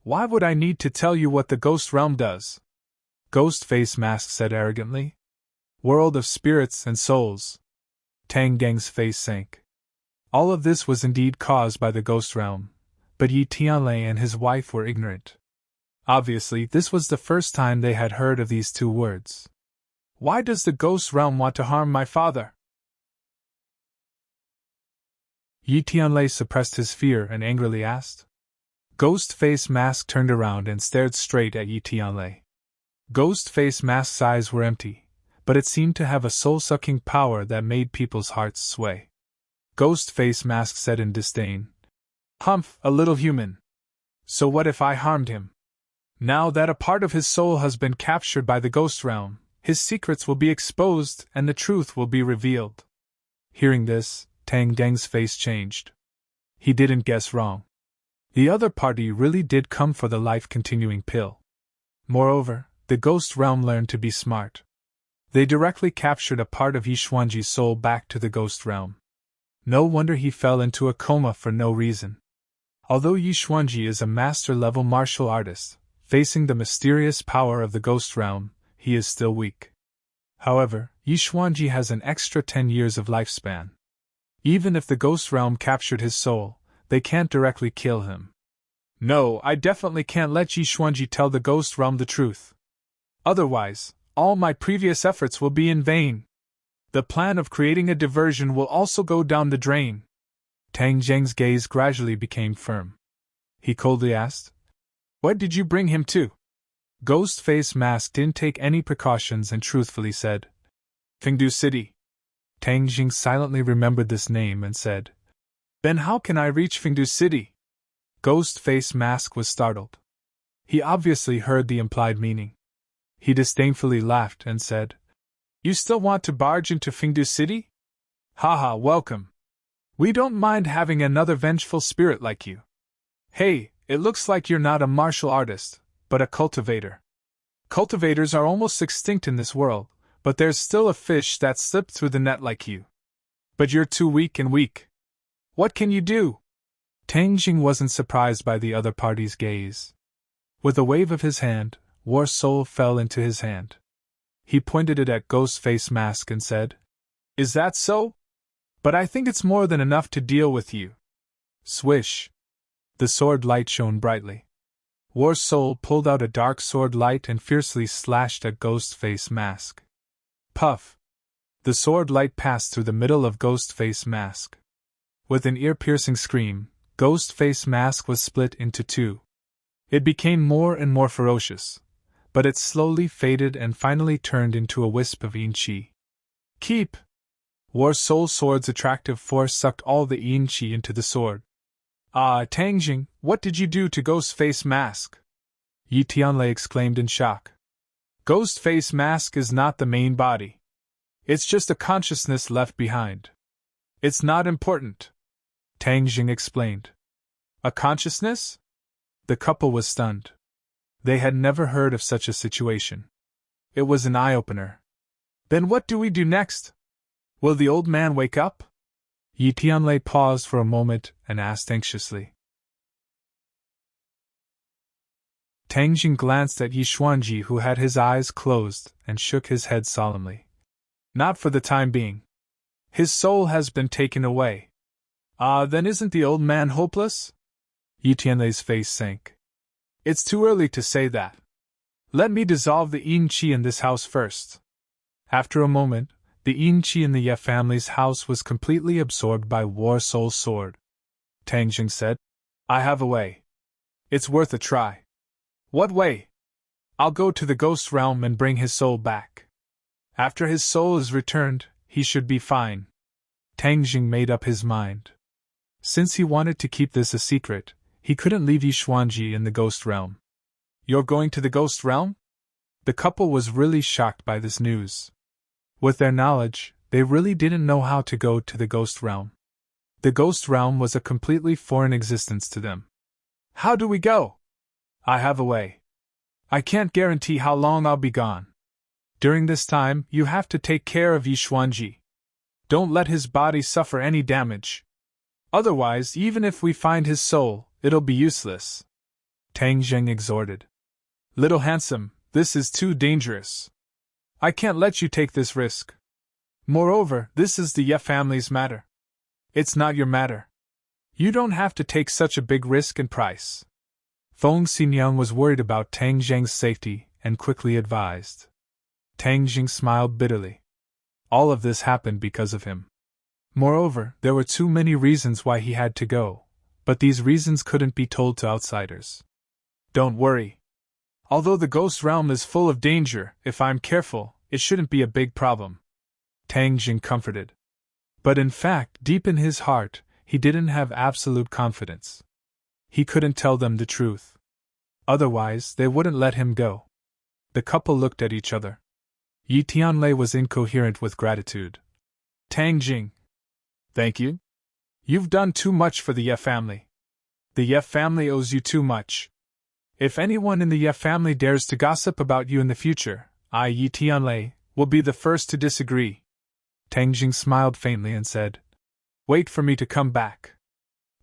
Why would I need to tell you what the ghost realm does?" Ghost Face Mask said arrogantly. "World of spirits and souls." Tang Gang's face sank. All of this was indeed caused by the ghost realm, but Yi Tianlei and his wife were ignorant. Obviously, this was the first time they had heard of these two words. "Why does the ghost realm want to harm my father?" Yi Tianlei suppressed his fear and angrily asked. Ghost-Face Mask turned around and stared straight at Yi Tianlei. Ghost-Face Mask's eyes were empty, but it seemed to have a soul-sucking power that made people's hearts sway. Ghost-Face Mask said in disdain, "Humph, a little human. So what if I harmed him? Now that a part of his soul has been captured by the ghost realm, his secrets will be exposed and the truth will be revealed." Hearing this, Tang Deng's face changed. He didn't guess wrong. The other party really did come for the life-continuing pill. Moreover, the ghost realm learned to be smart. They directly captured a part of Yi Xuanji's soul back to the ghost realm. No wonder he fell into a coma for no reason. Although Yi Xuanji is a master-level martial artist, facing the mysterious power of the ghost realm, he is still weak. However, Yi Xuanji has an extra 10 years of lifespan. Even if the ghost realm captured his soul, they can't directly kill him. No, I definitely can't let Yi Xuanji tell the ghost realm the truth. Otherwise, all my previous efforts will be in vain. The plan of creating a diversion will also go down the drain. Tang Zheng's gaze gradually became firm. He coldly asked, "What did you bring him to?" Ghost-Face Mask didn't take any precautions and truthfully said, "Fengdu City." Tang Jing silently remembered this name and said, "Then how can I reach Fengdu City?" Ghost-Face Mask was startled. He obviously heard the implied meaning. He disdainfully laughed and said, "You still want to barge into Fengdu City? Haha, welcome. We don't mind having another vengeful spirit like you. Hey, it looks like you're not a martial artist, but a cultivator. Cultivators are almost extinct in this world, but there's still a fish that slipped through the net like you. But you're too weak and weak. What can you do?" Tang Jing wasn't surprised by the other party's gaze. With a wave of his hand, War Soul fell into his hand. He pointed it at Ghost-Face Mask and said, "Is that so? But I think it's more than enough to deal with you." Swish! The sword light shone brightly. War Soul pulled out a dark sword light and fiercely slashed at Ghost-Face Mask. Puff! The sword light passed through the middle of Ghost-Face Mask. With an ear-piercing scream, Ghost-Face Mask was split into two. It became more and more ferocious, but it slowly faded and finally turned into a wisp of Yin Qi. "Keep!" War Soul's sword's attractive force sucked all the Yin Qi into the sword. "Ah, Tang Jing, what did you do to Ghost-Face Mask?" Yi Tianlei exclaimed in shock. "Ghost-Face Mask is not the main body. It's just a consciousness left behind. It's not important," Tang Jing explained. "A consciousness?" The couple was stunned. They had never heard of such a situation. It was an eye-opener. "Then what do we do next? Will the old man wake up?" Yi Tianlei paused for a moment and asked anxiously. Tang Jing glanced at Yi Xuanji, who had his eyes closed, and shook his head solemnly. "Not for the time being. His soul has been taken away." "Ah, then isn't the old man hopeless?" Yi Tianlei's face sank. "It's too early to say that. Let me dissolve the Yin Qi in this house first." After a moment, the Yin Qi in the Ye family's house was completely absorbed by War Soul's sword. Tang Jing said, "I have a way. It's worth a try." "What way?" "I'll go to the ghost realm and bring his soul back. After his soul is returned, he should be fine." Tang Jing made up his mind. Since he wanted to keep this a secret, he couldn't leave Yi Xuanji in the ghost realm. "You're going to the ghost realm?" The couple was really shocked by this news. With their knowledge, they really didn't know how to go to the ghost realm. The ghost realm was a completely foreign existence to them. "How do we go?" "I have a way. I can't guarantee how long I'll be gone. During this time, you have to take care of Yi Xuanji. Don't let his body suffer any damage. Otherwise, even if we find his soul, it'll be useless," Tang Zheng exhorted. "Little handsome, this is too dangerous. I can't let you take this risk. Moreover, this is the Ye family's matter. It's not your matter. You don't have to take such a big risk and price." Feng Xinyang was worried about Tang Zheng's safety and quickly advised. Tang Jing smiled bitterly. All of this happened because of him. Moreover, there were too many reasons why he had to go, but these reasons couldn't be told to outsiders. Don't worry. Although the ghost realm is full of danger, if I'm careful, it shouldn't be a big problem. Tang Jing comforted. But in fact, deep in his heart, he didn't have absolute confidence. He couldn't tell them the truth. Otherwise, they wouldn't let him go. The couple looked at each other. Yi Tianlei was incoherent with gratitude. Tang Jing. Thank you. You've done too much for the Ye family. The Ye family owes you too much. If anyone in the Ye family dares to gossip about you in the future, I, Yi Tianlei, will be the first to disagree. Tang Jing smiled faintly and said, Wait for me to come back.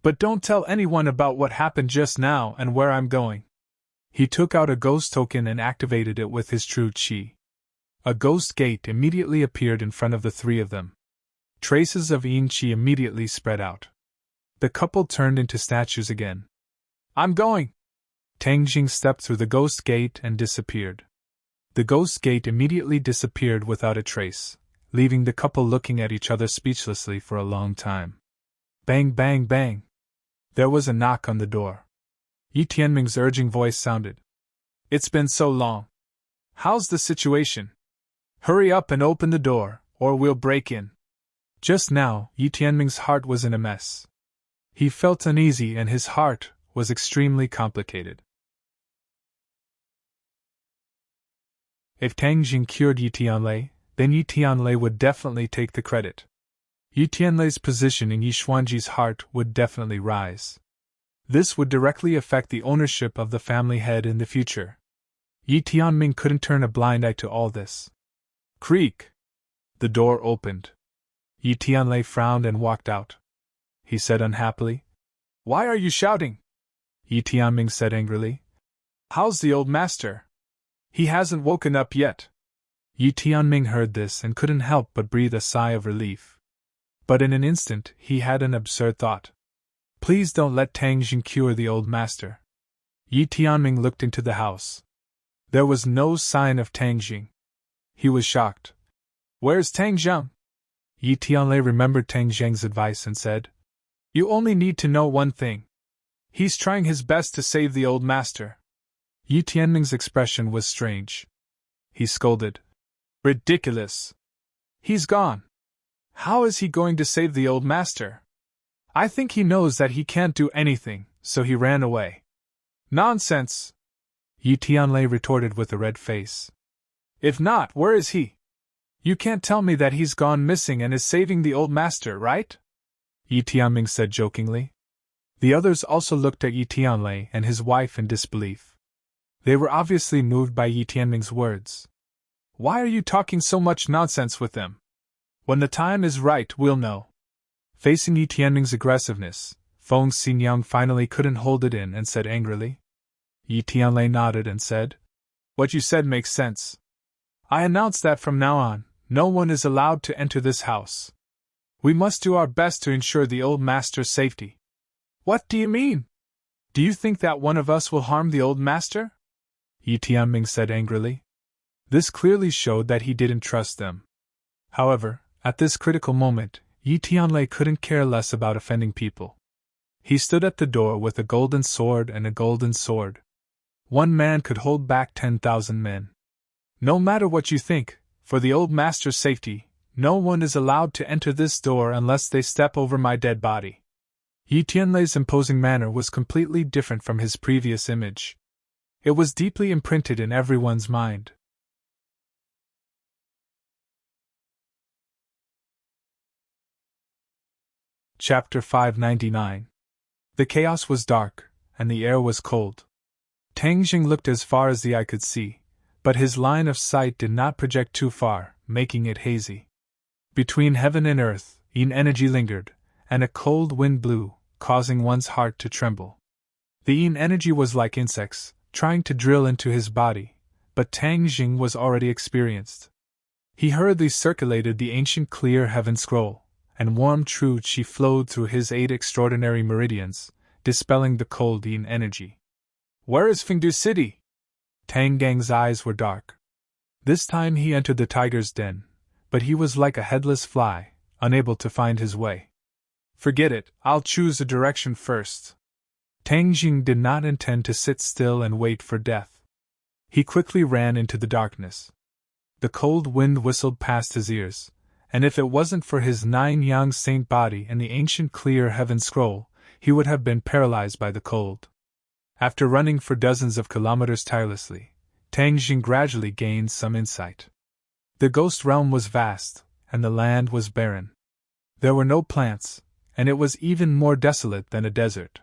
But don't tell anyone about what happened just now and where I'm going. He took out a ghost token and activated it with his true qi. A ghost gate immediately appeared in front of the three of them. Traces of yin qi immediately spread out. The couple turned into statues again. I'm going! Tang Jing stepped through the ghost gate and disappeared. The ghost gate immediately disappeared without a trace, leaving the couple looking at each other speechlessly for a long time. Bang, bang, bang! There was a knock on the door. Yi Tianming's urging voice sounded. It's been so long. How's the situation? Hurry up and open the door, or we'll break in. Just now, Yi Tianming's heart was in a mess. He felt uneasy and his heart was extremely complicated. If Tang Jing cured Yi Tianlei, then Yi Tianlei would definitely take the credit. Yi Tianlei's position in Yi Xuanji's heart would definitely rise. This would directly affect the ownership of the family head in the future. Yi Tianming couldn't turn a blind eye to all this. Creak! The door opened. Yi Tianlei frowned and walked out. He said unhappily, Why are you shouting? Yi Tianming said angrily, How's the old master? He hasn't woken up yet. Yi Tianming heard this and couldn't help but breathe a sigh of relief. But in an instant he had an absurd thought. Please don't let Tang Jing cure the old master. Yi Tianming looked into the house. There was no sign of Tang Jing. He was shocked. Where's Tang Jiang? Yi Tianlei remembered Tang Jiang's advice and said, You only need to know one thing. He's trying his best to save the old master. Yi Tianming's expression was strange. He scolded. Ridiculous! He's gone. How is he going to save the old master? I think he knows that he can't do anything, so he ran away. Nonsense! Yi Tianlei retorted with a red face. If not, where is he? You can't tell me that he's gone missing and is saving the old master, right? Yi Tianming said jokingly. The others also looked at Yi Tianlei and his wife in disbelief. They were obviously moved by Yi Tianming's words. Why are you talking so much nonsense with them? When the time is right, we'll know. Facing Yi Tianming's aggressiveness, Feng Xinyang finally couldn't hold it in and said angrily. Yi Tianlei nodded and said, What you said makes sense. I announce that from now on, no one is allowed to enter this house. We must do our best to ensure the old master's safety. What do you mean? Do you think that one of us will harm the old master? Yi Tianming said angrily. This clearly showed that he didn't trust them. However, at this critical moment, Yi Tianlei couldn't care less about offending people. He stood at the door with a golden sword and a golden sword. One man could hold back 10,000 men. No matter what you think, for the old master's safety, no one is allowed to enter this door unless they step over my dead body. Yi Tianlei's imposing manner was completely different from his previous image. It was deeply imprinted in everyone's mind. Chapter 599. The chaos was dark, and the air was cold. Tang Jing looked as far as the eye could see, but his line of sight did not project too far, making it hazy. Between heaven and earth, yin energy lingered, and a cold wind blew, causing one's heart to tremble. The yin energy was like insects, trying to drill into his body, but Tang Jing was already experienced. He hurriedly circulated the ancient clear heaven scroll, and warm true qi flowed through his 8 extraordinary meridians, dispelling the cold yin energy. Where is Fengdu City? Tang Gang's eyes were dark. This time he entered the tiger's den, but he was like a headless fly, unable to find his way. Forget it, I'll choose a direction first. Tang Jing did not intend to sit still and wait for death. He quickly ran into the darkness. The cold wind whistled past his ears, and if it wasn't for his 9-yang saint body and the ancient clear heaven scroll, he would have been paralyzed by the cold. After running for dozens of kilometers tirelessly, Tang Jing gradually gained some insight. The ghost realm was vast, and the land was barren. There were no plants, and it was even more desolate than a desert.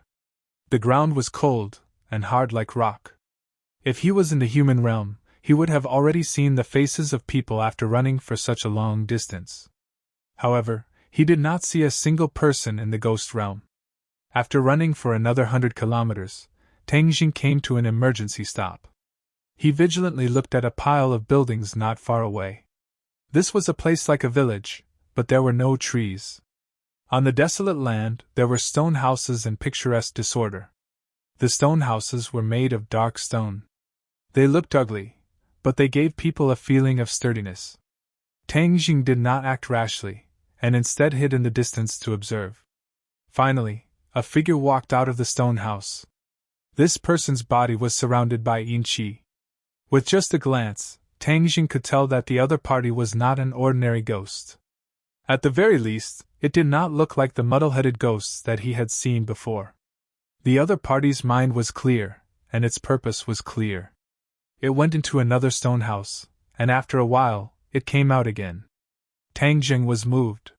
The ground was cold and hard like rock. If he was in the human realm, he would have already seen the faces of people after running for such a long distance. However, he did not see a single person in the ghost realm. After running for another 100 kilometers, Tang Jing came to an emergency stop. He vigilantly looked at a pile of buildings not far away. This was a place like a village, but there were no trees. On the desolate land, there were stone houses in picturesque disorder. The stone houses were made of dark stone. They looked ugly, but they gave people a feeling of sturdiness. Tang Jing did not act rashly, and instead hid in the distance to observe. Finally, a figure walked out of the stone house. This person's body was surrounded by yin qi. With just a glance, Tang Jing could tell that the other party was not an ordinary ghost. At the very least, it did not look like the muddle-headed ghosts that he had seen before. The other party's mind was clear, and its purpose was clear. It went into another stone house, and after a while, it came out again. Tang Jing was moved.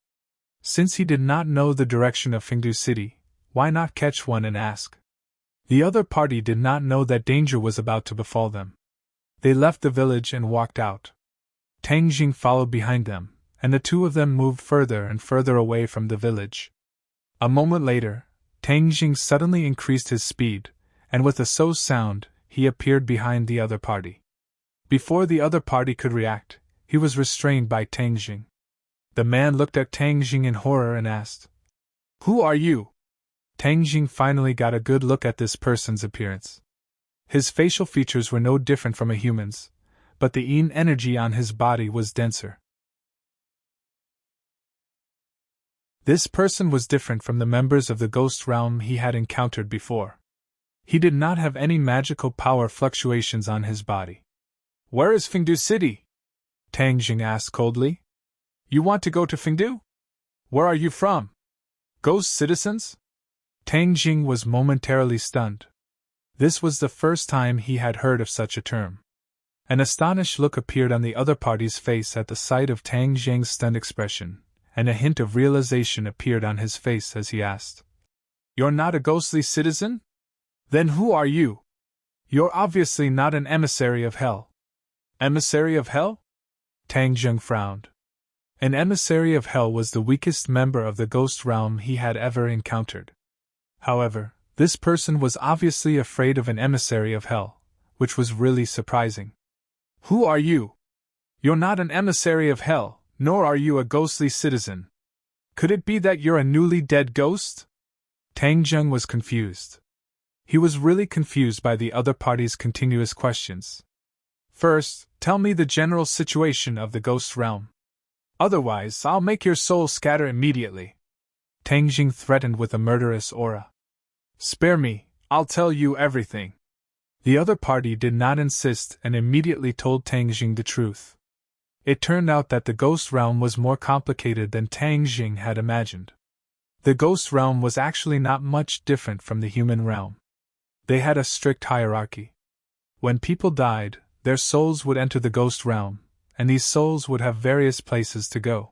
Since he did not know the direction of Fengdu City, why not catch one and ask? The other party did not know that danger was about to befall them. They left the village and walked out. Tang Jing followed behind them, and the two of them moved further and further away from the village. A moment later, Tang Jing suddenly increased his speed, and with a so sound, he appeared behind the other party. Before the other party could react, he was restrained by Tang Jing. The man looked at Tang Jing in horror and asked, "Who are you?" Tang Jing finally got a good look at this person's appearance. His facial features were no different from a human's, but the yin energy on his body was denser. This person was different from the members of the ghost realm he had encountered before. He did not have any magical power fluctuations on his body. "Where is Fengdu City?" Tang Jing asked coldly. "You want to go to Fengdu? Where are you from? Ghost citizens?" Tang Jing was momentarily stunned. This was the first time he had heard of such a term. An astonished look appeared on the other party's face at the sight of Tang Jing's stunned expression, and a hint of realization appeared on his face as he asked, "You're not a ghostly citizen? Then who are you? You're obviously not an emissary of hell." "Emissary of hell?" Tang Jing frowned. An emissary of hell was the weakest member of the ghost realm he had ever encountered. However, this person was obviously afraid of an emissary of hell, which was really surprising. "Who are you? You're not an emissary of hell, nor are you a ghostly citizen. Could it be that you're a newly dead ghost?" Tang Jing was confused. He was really confused by the other party's continuous questions. "First, tell me the general situation of the ghost realm. Otherwise, I'll make your soul scatter immediately." Tang Jing threatened with a murderous aura. "Spare me, I'll tell you everything." The other party did not insist and immediately told Tang Jing the truth. It turned out that the ghost realm was more complicated than Tang Jing had imagined. The ghost realm was actually not much different from the human realm. They had a strict hierarchy. When people died, their souls would enter the ghost realm, and these souls would have various places to go.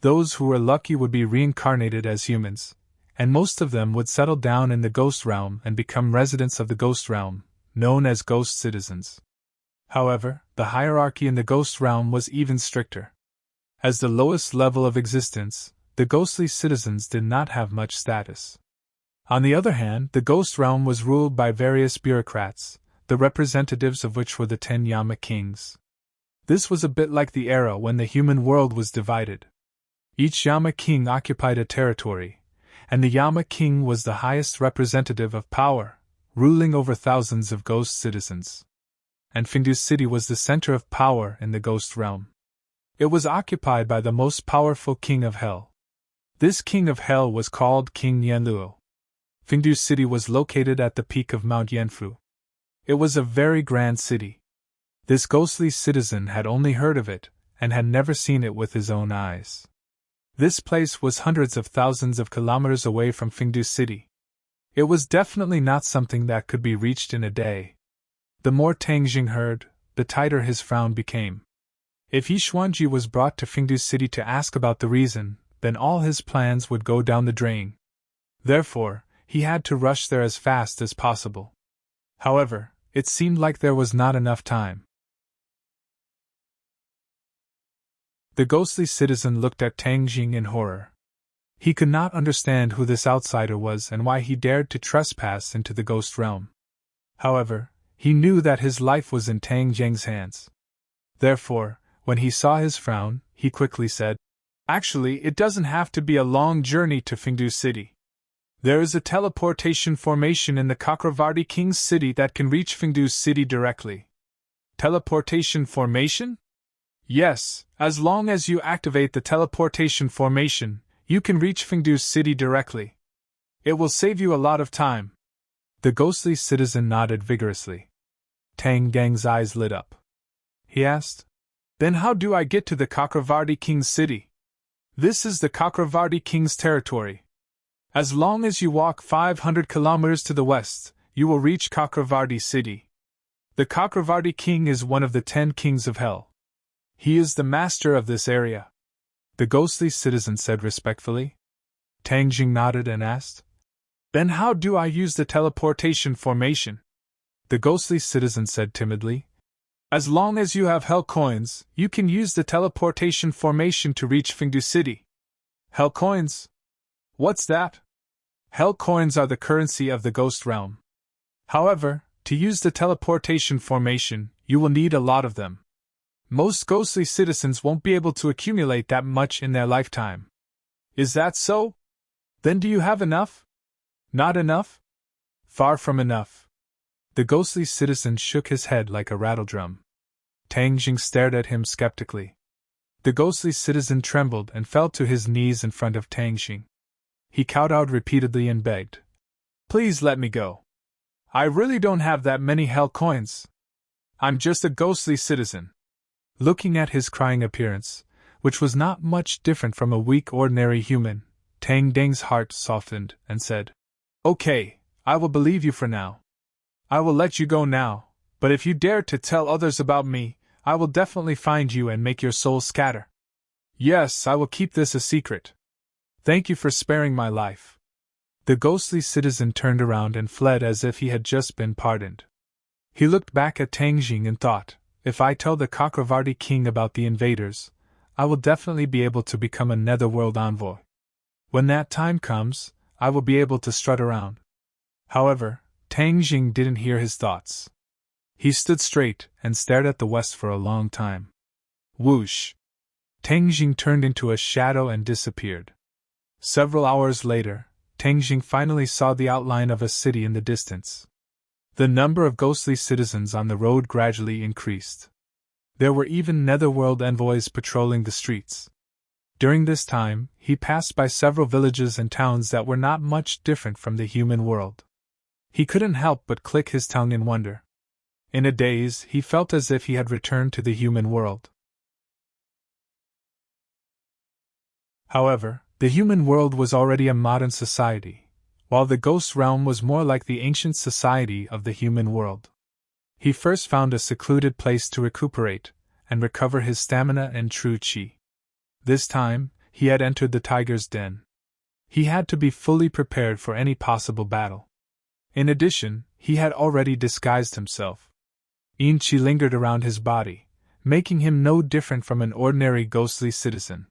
Those who were lucky would be reincarnated as humans, and most of them would settle down in the ghost realm and become residents of the ghost realm, known as ghost citizens. However, the hierarchy in the ghost realm was even stricter. As the lowest level of existence, the ghostly citizens did not have much status. On the other hand, the ghost realm was ruled by various bureaucrats, the representatives of which were the 10 Yama kings. This was a bit like the era when the human world was divided. Each Yama king occupied a territory, and the Yama king was the highest representative of power, ruling over thousands of ghost citizens. And Fengdu City was the center of power in the ghost realm. It was occupied by the most powerful king of hell. This king of hell was called King Yanluo. Fengdu City was located at the peak of Mount Yanfu. It was a very grand city. This ghostly citizen had only heard of it, and had never seen it with his own eyes. This place was hundreds of thousands of kilometers away from Fengdu City. It was definitely not something that could be reached in a day. The more Tang Jing heard, the tighter his frown became. If Yi Xuanji was brought to Fengdu City to ask about the reason, then all his plans would go down the drain. Therefore, he had to rush there as fast as possible. However, it seemed like there was not enough time. The ghostly citizen looked at Tang Jing in horror. He could not understand who this outsider was and why he dared to trespass into the ghost realm. However, he knew that his life was in Tang Jing's hands. Therefore, when he saw his frown, he quickly said, "Actually, it doesn't have to be a long journey to Fengdu City. There is a teleportation formation in the Chakravarti King's city that can reach Fengdu City directly." Teleportation formation? Yes, as long as you activate the teleportation formation, you can reach Fengdu City directly. It will save you a lot of time. The ghostly citizen nodded vigorously. Tang Gang's eyes lit up. He asked, "Then how do I get to the Chakravarti King's city?" "This is the Chakravarti King's territory. As long as you walk 500 kilometers to the west, you will reach Chakravarti City. The Chakravarti King is one of the 10 kings of hell. He is the master of this area," the ghostly citizen said respectfully. Tang Jing nodded and asked, "Then how do I use the teleportation formation?" The ghostly citizen said timidly, "As long as you have hell coins, you can use the teleportation formation to reach Fengdu City." Hell coins? What's that? Hell coins are the currency of the ghost realm. However, to use the teleportation formation, you will need a lot of them. Most ghostly citizens won't be able to accumulate that much in their lifetime. Is that so? Then do you have enough? Not enough? Far from enough. The ghostly citizen shook his head like a rattledrum. Tang Jing stared at him skeptically. The ghostly citizen trembled and fell to his knees in front of Tang Jing. He kowtowed repeatedly and begged, "Please let me go. I really don't have that many hell coins. I'm just a ghostly citizen." Looking at his crying appearance, which was not much different from a weak ordinary human, Tang Ding's heart softened and said, "Okay, I will believe you for now. I will let you go now, but if you dare to tell others about me, I will definitely find you and make your soul scatter. Yes, I will keep this a secret. Thank you for sparing my life." The ghostly citizen turned around and fled as if he had just been pardoned. He looked back at Tang Jing and thought, if I tell the Chakravarti King about the invaders, I will definitely be able to become a netherworld envoy. When that time comes, I will be able to strut around. However, Tang Jing didn't hear his thoughts. He stood straight and stared at the west for a long time. Whoosh! Tang Jing turned into a shadow and disappeared. Several hours later, Tang Jing finally saw the outline of a city in the distance. The number of ghostly citizens on the road gradually increased. There were even netherworld envoys patrolling the streets. During this time, he passed by several villages and towns that were not much different from the human world. He couldn't help but click his tongue in wonder. In a daze, he felt as if he had returned to the human world. However, the human world was already a modern society, while the ghost realm was more like the ancient society of the human world. He first found a secluded place to recuperate and recover his stamina and true qi. This time, he had entered the tiger's den. He had to be fully prepared for any possible battle. In addition, he had already disguised himself. Yin qi lingered around his body, making him no different from an ordinary ghostly citizen.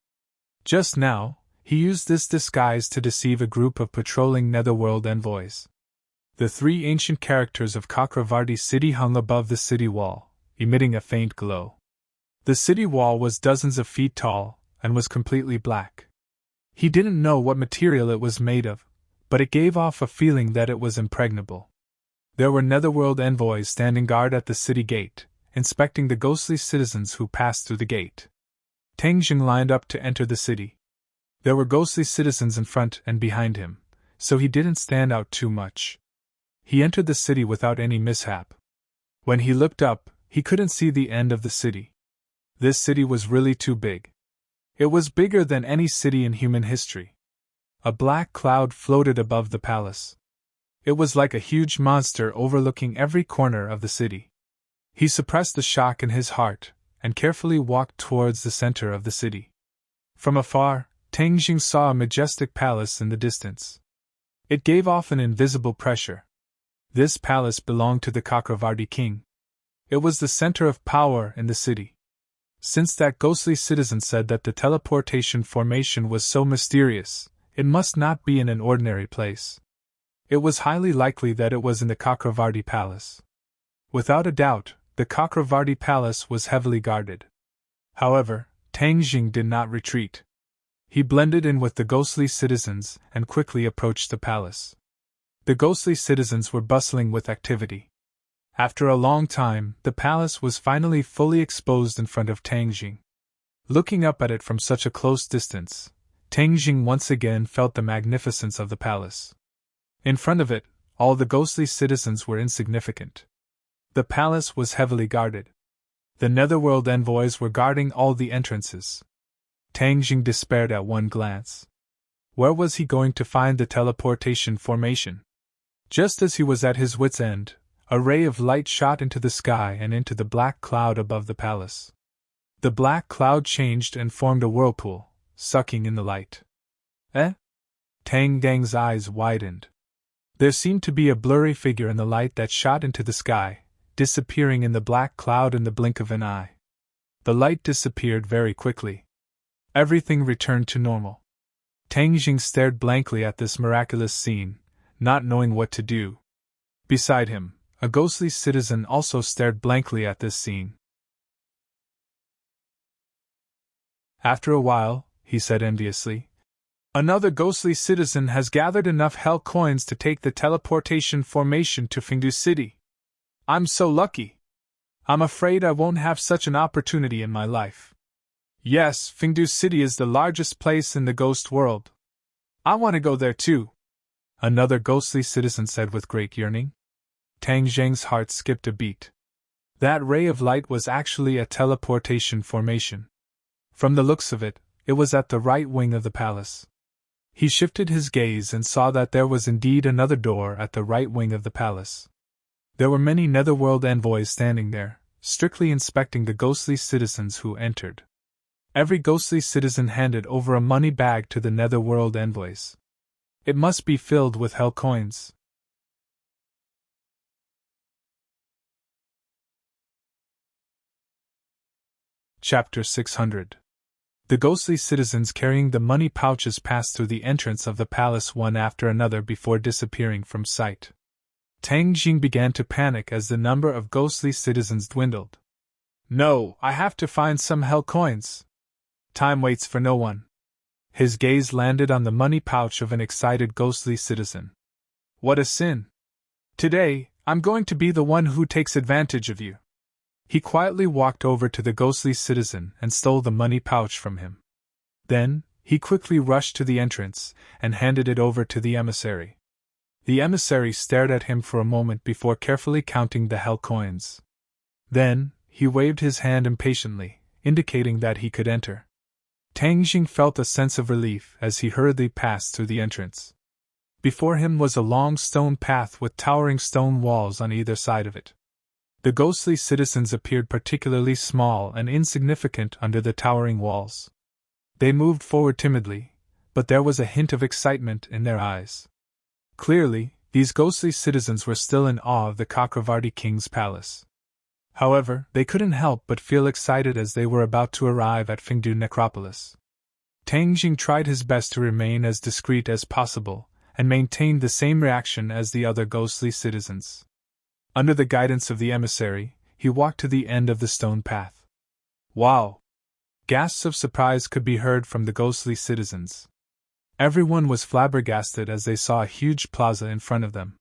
Just now, he used this disguise to deceive a group of patrolling netherworld envoys. The 3 ancient characters of Chakravarti City hung above the city wall, emitting a faint glow. The city wall was dozens of feet tall, and was completely black. He didn't know what material it was made of, but it gave off a feeling that it was impregnable. There were netherworld envoys standing guard at the city gate, inspecting the ghostly citizens who passed through the gate. Tang Jing lined up to enter the city. There were ghostly citizens in front and behind him, so he didn't stand out too much. He entered the city without any mishap. When he looked up, he couldn't see the end of the city. This city was really too big. It was bigger than any city in human history. A black cloud floated above the palace. It was like a huge monster overlooking every corner of the city. He suppressed the shock in his heart and carefully walked towards the center of the city. From afar, Tang Jing saw a majestic palace in the distance. It gave off an invisible pressure. This palace belonged to the Chakravarti king. It was the center of power in the city. Since that ghostly citizen said that the teleportation formation was so mysterious, it must not be in an ordinary place. It was highly likely that it was in the Chakravarti palace. Without a doubt, the Chakravarti palace was heavily guarded. However, Tang Jing did not retreat. He blended in with the ghostly citizens and quickly approached the palace. The ghostly citizens were bustling with activity. After a long time, the palace was finally fully exposed in front of Tang Jing. Looking up at it from such a close distance, Tang Jing once again felt the magnificence of the palace. In front of it, all the ghostly citizens were insignificant. The palace was heavily guarded. The netherworld envoys were guarding all the entrances. Tang Jing despaired at one glance. Where was he going to find the teleportation formation? Just as he was at his wit's end, a ray of light shot into the sky and into the black cloud above the palace. The black cloud changed and formed a whirlpool, sucking in the light. Eh? Tang Gang's eyes widened. There seemed to be a blurry figure in the light that shot into the sky, disappearing in the black cloud in the blink of an eye. The light disappeared very quickly. Everything returned to normal. Tang Jing stared blankly at this miraculous scene, not knowing what to do. Beside him, a ghostly citizen also stared blankly at this scene. After a while, he said enviously, "Another ghostly citizen has gathered enough hell coins to take the teleportation formation to Fengdu City. I'm so lucky. I'm afraid I won't have such an opportunity in my life. Yes, Fengdu City is the largest place in the ghost world. I want to go there too," another ghostly citizen said with great yearning. Tang Jing's heart skipped a beat. That ray of light was actually a teleportation formation. From the looks of it, it was at the right wing of the palace. He shifted his gaze and saw that there was indeed another door at the right wing of the palace. There were many netherworld envoys standing there, strictly inspecting the ghostly citizens who entered. Every ghostly citizen handed over a money bag to the netherworld envoys. It must be filled with hell coins. Chapter 600. The ghostly citizens carrying the money pouches passed through the entrance of the palace one after another before disappearing from sight. Tang Jing began to panic as the number of ghostly citizens dwindled. "No, I have to find some hell coins. Time waits for no one." His gaze landed on the money pouch of an excited ghostly citizen. "What a sin! Today, I'm going to be the one who takes advantage of you." He quietly walked over to the ghostly citizen and stole the money pouch from him. Then, he quickly rushed to the entrance and handed it over to the emissary. The emissary stared at him for a moment before carefully counting the hell coins. Then, he waved his hand impatiently, indicating that he could enter. Tang Jing felt a sense of relief as he hurriedly passed through the entrance. Before him was a long stone path with towering stone walls on either side of it. The ghostly citizens appeared particularly small and insignificant under the towering walls. They moved forward timidly, but there was a hint of excitement in their eyes. Clearly, these ghostly citizens were still in awe of the Chakravarti king's palace. However, they couldn't help but feel excited as they were about to arrive at Fengdu Necropolis. Tang Jing tried his best to remain as discreet as possible, and maintained the same reaction as the other ghostly citizens. Under the guidance of the emissary, he walked to the end of the stone path. "Wow!" Gasps of surprise could be heard from the ghostly citizens. Everyone was flabbergasted as they saw a huge plaza in front of them.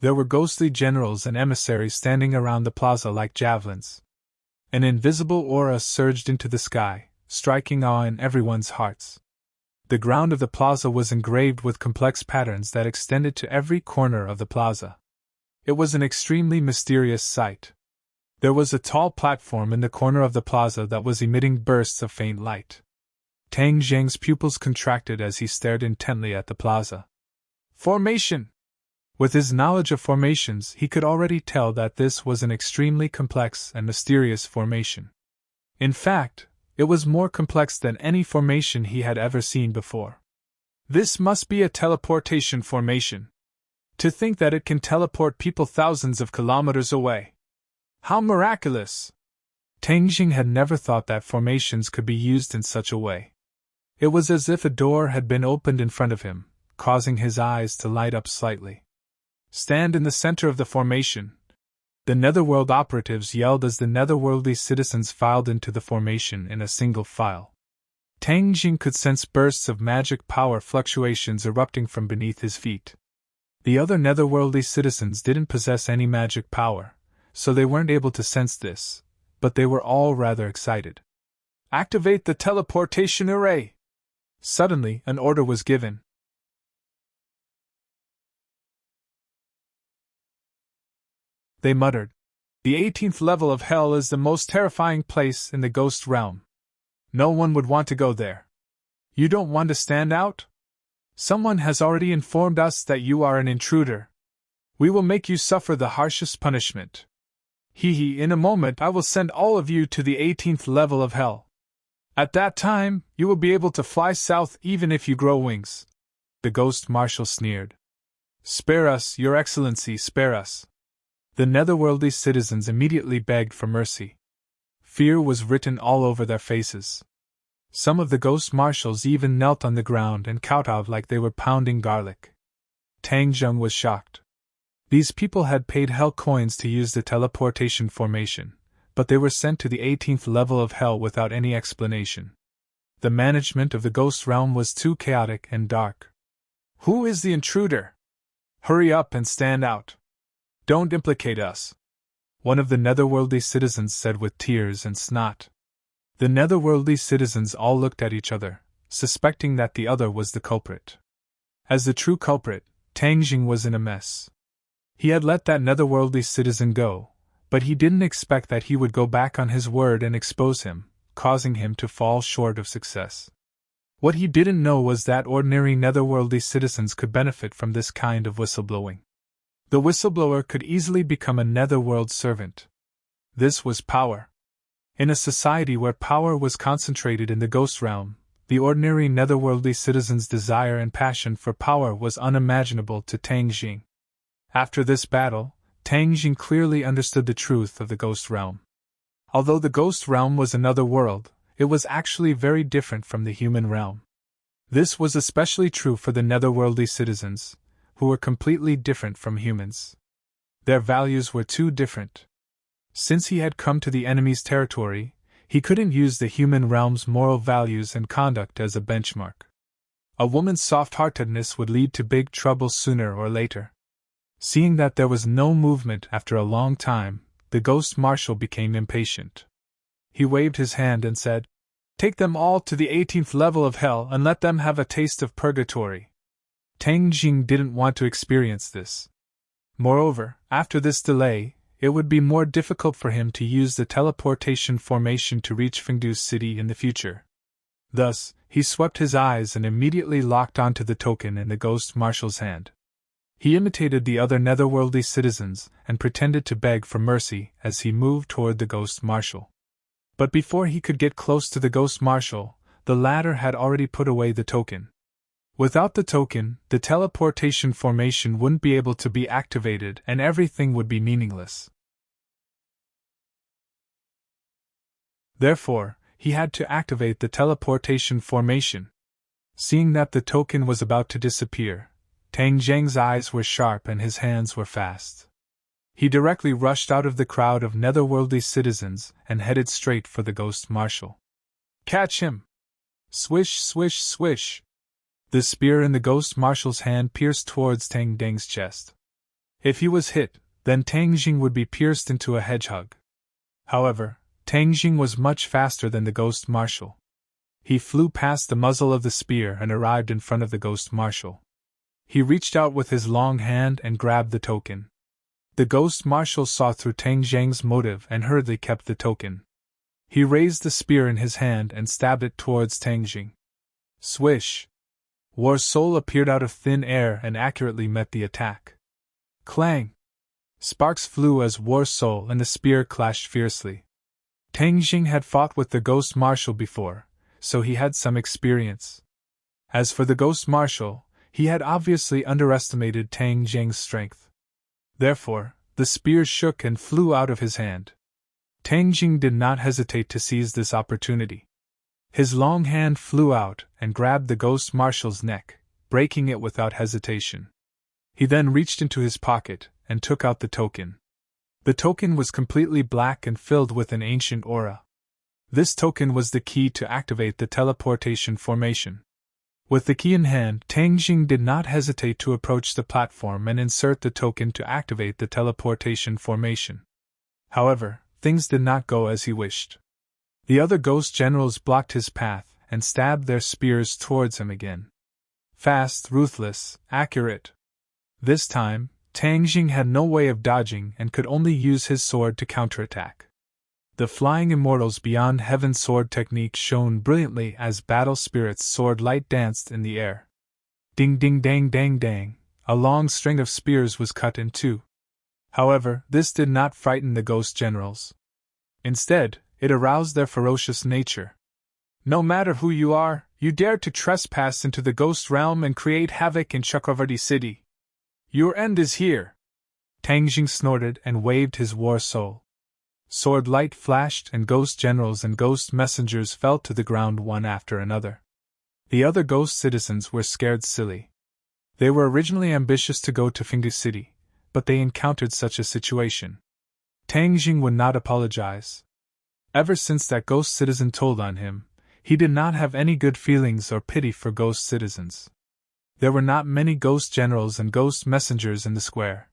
There were ghostly generals and emissaries standing around the plaza like javelins. An invisible aura surged into the sky, striking awe in everyone's hearts. The ground of the plaza was engraved with complex patterns that extended to every corner of the plaza. It was an extremely mysterious sight. There was a tall platform in the corner of the plaza that was emitting bursts of faint light. Tang Zheng's pupils contracted as he stared intently at the plaza. Formation! With his knowledge of formations, he could already tell that this was an extremely complex and mysterious formation. In fact, it was more complex than any formation he had ever seen before. This must be a teleportation formation. To think that it can teleport people thousands of kilometers away. How miraculous! Tang Jing had never thought that formations could be used in such a way. It was as if a door had been opened in front of him, causing his eyes to light up slightly. Stand in the center of the formation. The Netherworld operatives yelled as the netherworldly citizens filed into the formation in a single file. Tang Jing could sense bursts of magic power fluctuations erupting from beneath his feet. The other netherworldly citizens didn't possess any magic power, so they weren't able to sense this, but they were all rather excited. Activate the teleportation array! Suddenly, an order was given. They muttered. The 18th level of hell is the most terrifying place in the ghost realm. No one would want to go there. You don't want to stand out? Someone has already informed us that you are an intruder. We will make you suffer the harshest punishment. In a moment I will send all of you to the 18th level of hell. At that time, you will be able to fly south even if you grow wings. The ghost marshal sneered. Spare us, Your Excellency, spare us. The netherworldly citizens immediately begged for mercy. Fear was written all over their faces. Some of the ghost marshals even knelt on the ground and kowtowed like they were pounding garlic. Tang Zheng was shocked. These people had paid hell coins to use the teleportation formation, but they were sent to the 18th level of hell without any explanation. The management of the ghost realm was too chaotic and dark. Who is the intruder? Hurry up and stand out. Don't implicate us, one of the netherworldly citizens said with tears and snot. The netherworldly citizens all looked at each other, suspecting that the other was the culprit. As the true culprit, Tang Jing was in a mess. He had let that netherworldly citizen go, but he didn't expect that he would go back on his word and expose him, causing him to fall short of success. What he didn't know was that ordinary netherworldly citizens could benefit from this kind of whistleblowing. The whistleblower could easily become a netherworld servant. This was power. In a society where power was concentrated in the ghost realm, the ordinary netherworldly citizen's desire and passion for power was unimaginable to Tang Jing. After this battle, Tang Jing clearly understood the truth of the ghost realm. Although the ghost realm was another world, it was actually very different from the human realm. This was especially true for the netherworldly citizens, who were completely different from humans. Their values were too different. Since he had come to the enemy's territory, he couldn't use the human realm's moral values and conduct as a benchmark. A woman's soft-heartedness would lead to big trouble sooner or later. Seeing that there was no movement after a long time, the ghost marshal became impatient. He waved his hand and said, "Take them all to the 18th level of hell and let them have a taste of purgatory." Tang Jing didn't want to experience this. Moreover, after this delay, it would be more difficult for him to use the teleportation formation to reach Fengdu's city in the future. Thus, he swept his eyes and immediately locked onto the token in the ghost marshal's hand. He imitated the other netherworldly citizens and pretended to beg for mercy as he moved toward the ghost marshal. But before he could get close to the ghost marshal, the latter had already put away the token. Without the token, the teleportation formation wouldn't be able to be activated and everything would be meaningless. Therefore, he had to activate the teleportation formation. Seeing that the token was about to disappear, Tang Zheng's eyes were sharp and his hands were fast. He directly rushed out of the crowd of netherworldly citizens and headed straight for the ghost marshal. Catch him! Swish, swish, swish! The spear in the ghost marshal's hand pierced towards Tang Deng's chest. If he was hit, then Tang Jing would be pierced into a hedgehog. However, Tang Jing was much faster than the ghost marshal. He flew past the muzzle of the spear and arrived in front of the ghost marshal. He reached out with his long hand and grabbed the token. The ghost marshal saw through Tang Zhang's motive and hurriedly kept the token. He raised the spear in his hand and stabbed it towards Tang Zhang. Swish! War Soul appeared out of thin air and accurately met the attack. Clang! Sparks flew as War Soul and the spear clashed fiercely. Tang Zhang had fought with the ghost marshal before, so he had some experience. As for the ghost marshal, he had obviously underestimated Tang Zhang's strength. Therefore, the spear shook and flew out of his hand. Tang Zhang did not hesitate to seize this opportunity. His long hand flew out and grabbed the ghost marshal's neck, breaking it without hesitation. He then reached into his pocket and took out the token. The token was completely black and filled with an ancient aura. This token was the key to activate the teleportation formation. With the key in hand, Tang Zhang did not hesitate to approach the platform and insert the token to activate the teleportation formation. However, things did not go as he wished. The other ghost generals blocked his path and stabbed their spears towards him again. Fast, ruthless, accurate. This time, Tang Zhang had no way of dodging and could only use his sword to counterattack. The Flying Immortals Beyond Heaven sword technique shone brilliantly as battle spirit's sword light danced in the air. Ding ding dang dang dang, a long string of spears was cut in two. However, this did not frighten the ghost generals. Instead, it aroused their ferocious nature. No matter who you are, you dare to trespass into the ghost realm and create havoc in Chakravarti city. Your end is here. Tang Zhang snorted and waved his war soul. Sword light flashed and ghost generals and ghost messengers fell to the ground one after another. The other ghost citizens were scared silly. They were originally ambitious to go to Fengdu City, but they encountered such a situation. Tang Zhang would not apologize. Ever since that ghost citizen told on him, he did not have any good feelings or pity for ghost citizens. There were not many ghost generals and ghost messengers in the square.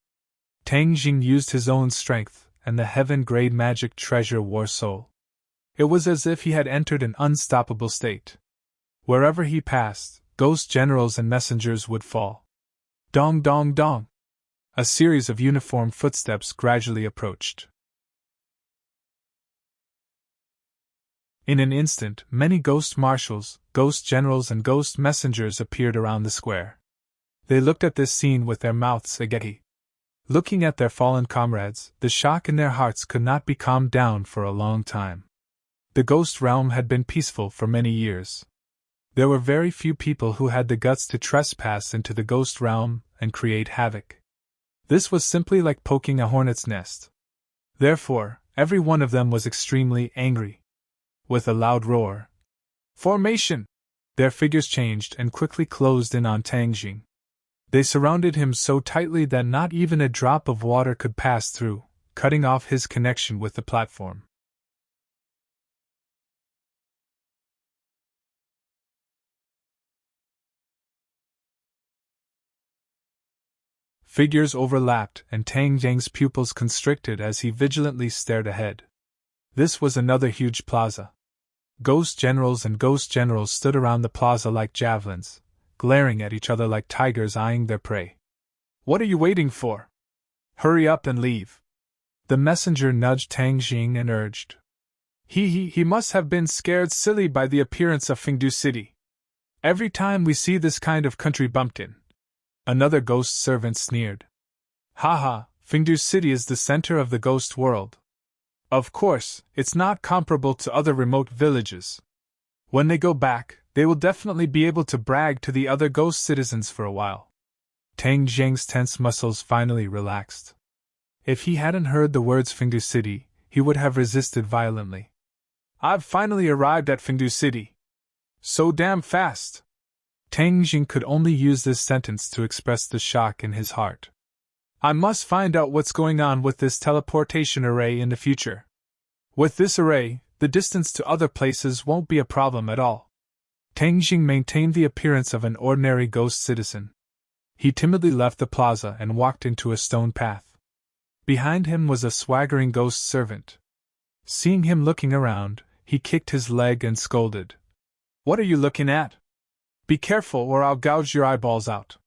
Tang Zhang used his own strength and the heaven-grade magic treasure War Soul. It was as if he had entered an unstoppable state. Wherever he passed, ghost generals and messengers would fall. Dong dong dong! A series of uniform footsteps gradually approached. In an instant, many ghost marshals, ghost generals and ghost messengers appeared around the square. They looked at this scene with their mouths agape. Looking at their fallen comrades, the shock in their hearts could not be calmed down for a long time. The ghost realm had been peaceful for many years. There were very few people who had the guts to trespass into the ghost realm and create havoc. This was simply like poking a hornet's nest. Therefore, every one of them was extremely angry. With a loud roar, "Formation!" their figures changed and quickly closed in on Tang Zhang. They surrounded him so tightly that not even a drop of water could pass through, cutting off his connection with the platform. Figures overlapped and Tang Zhang's pupils constricted as he vigilantly stared ahead. This was another huge plaza. Ghost generals and ghost generals stood around the plaza like javelins, glaring at each other like tigers eyeing their prey. "What are you waiting for? Hurry up and leave." The messenger nudged Tang Zhang and urged. He must have been scared silly by the appearance of Fengdu City. Every time we see this kind of country bumpkin. Another ghost servant sneered. "Haha, Fengdu City is the center of the ghost world. Of course, it's not comparable to other remote villages. When they go back, they will definitely be able to brag to the other ghost citizens for a while." Tang Zhang's tense muscles finally relaxed. If he hadn't heard the words Fengdu City, he would have resisted violently. "I've finally arrived at Fengdu City. So damn fast!" Tang Zhang could only use this sentence to express the shock in his heart. "I must find out what's going on with this teleportation array in the future. With this array, the distance to other places won't be a problem at all." Tang Zhang maintained the appearance of an ordinary ghost citizen. He timidly left the plaza and walked into a stone path. Behind him was a swaggering ghost servant. Seeing him looking around, he kicked his leg and scolded. What are you looking at? Be careful or I'll gouge your eyeballs out.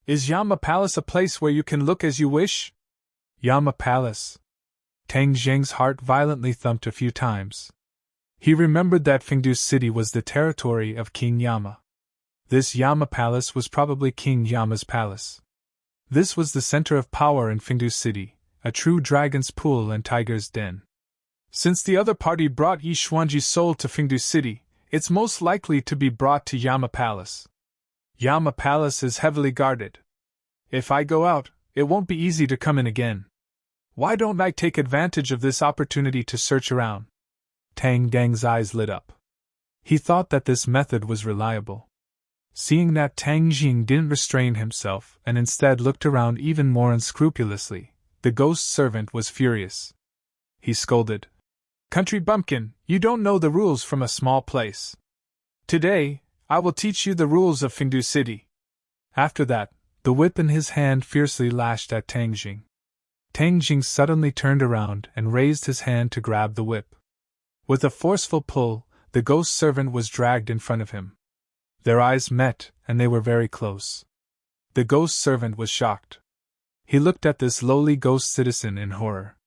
Is Yama Palace a place where you can look as you wish? Yama Palace. Tang Zheng's heart violently thumped a few times. He remembered that Fengdu City was the territory of King Yama. This Yama Palace was probably King Yama's palace. This was the center of power in Fengdu City, a true dragon's pool and tiger's den. Since the other party brought Yi Xuanji's soul to Fengdu City, it's most likely to be brought to Yama Palace. Yama Palace is heavily guarded. If I go out, it won't be easy to come in again. Why don't I take advantage of this opportunity to search around? Tang Deng's eyes lit up. He thought that this method was reliable. Seeing that Tang Jing didn't restrain himself and instead looked around even more unscrupulously, the ghost servant was furious. He scolded, "Country bumpkin, you don't know the rules from a small place. Today, I will teach you the rules of Fengdu City." After that, the whip in his hand fiercely lashed at Tang Jing. Tang Jing suddenly turned around and raised his hand to grab the whip. With a forceful pull, the ghost servant was dragged in front of him. Their eyes met, and they were very close. The ghost servant was shocked. He looked at this lowly ghost citizen in horror.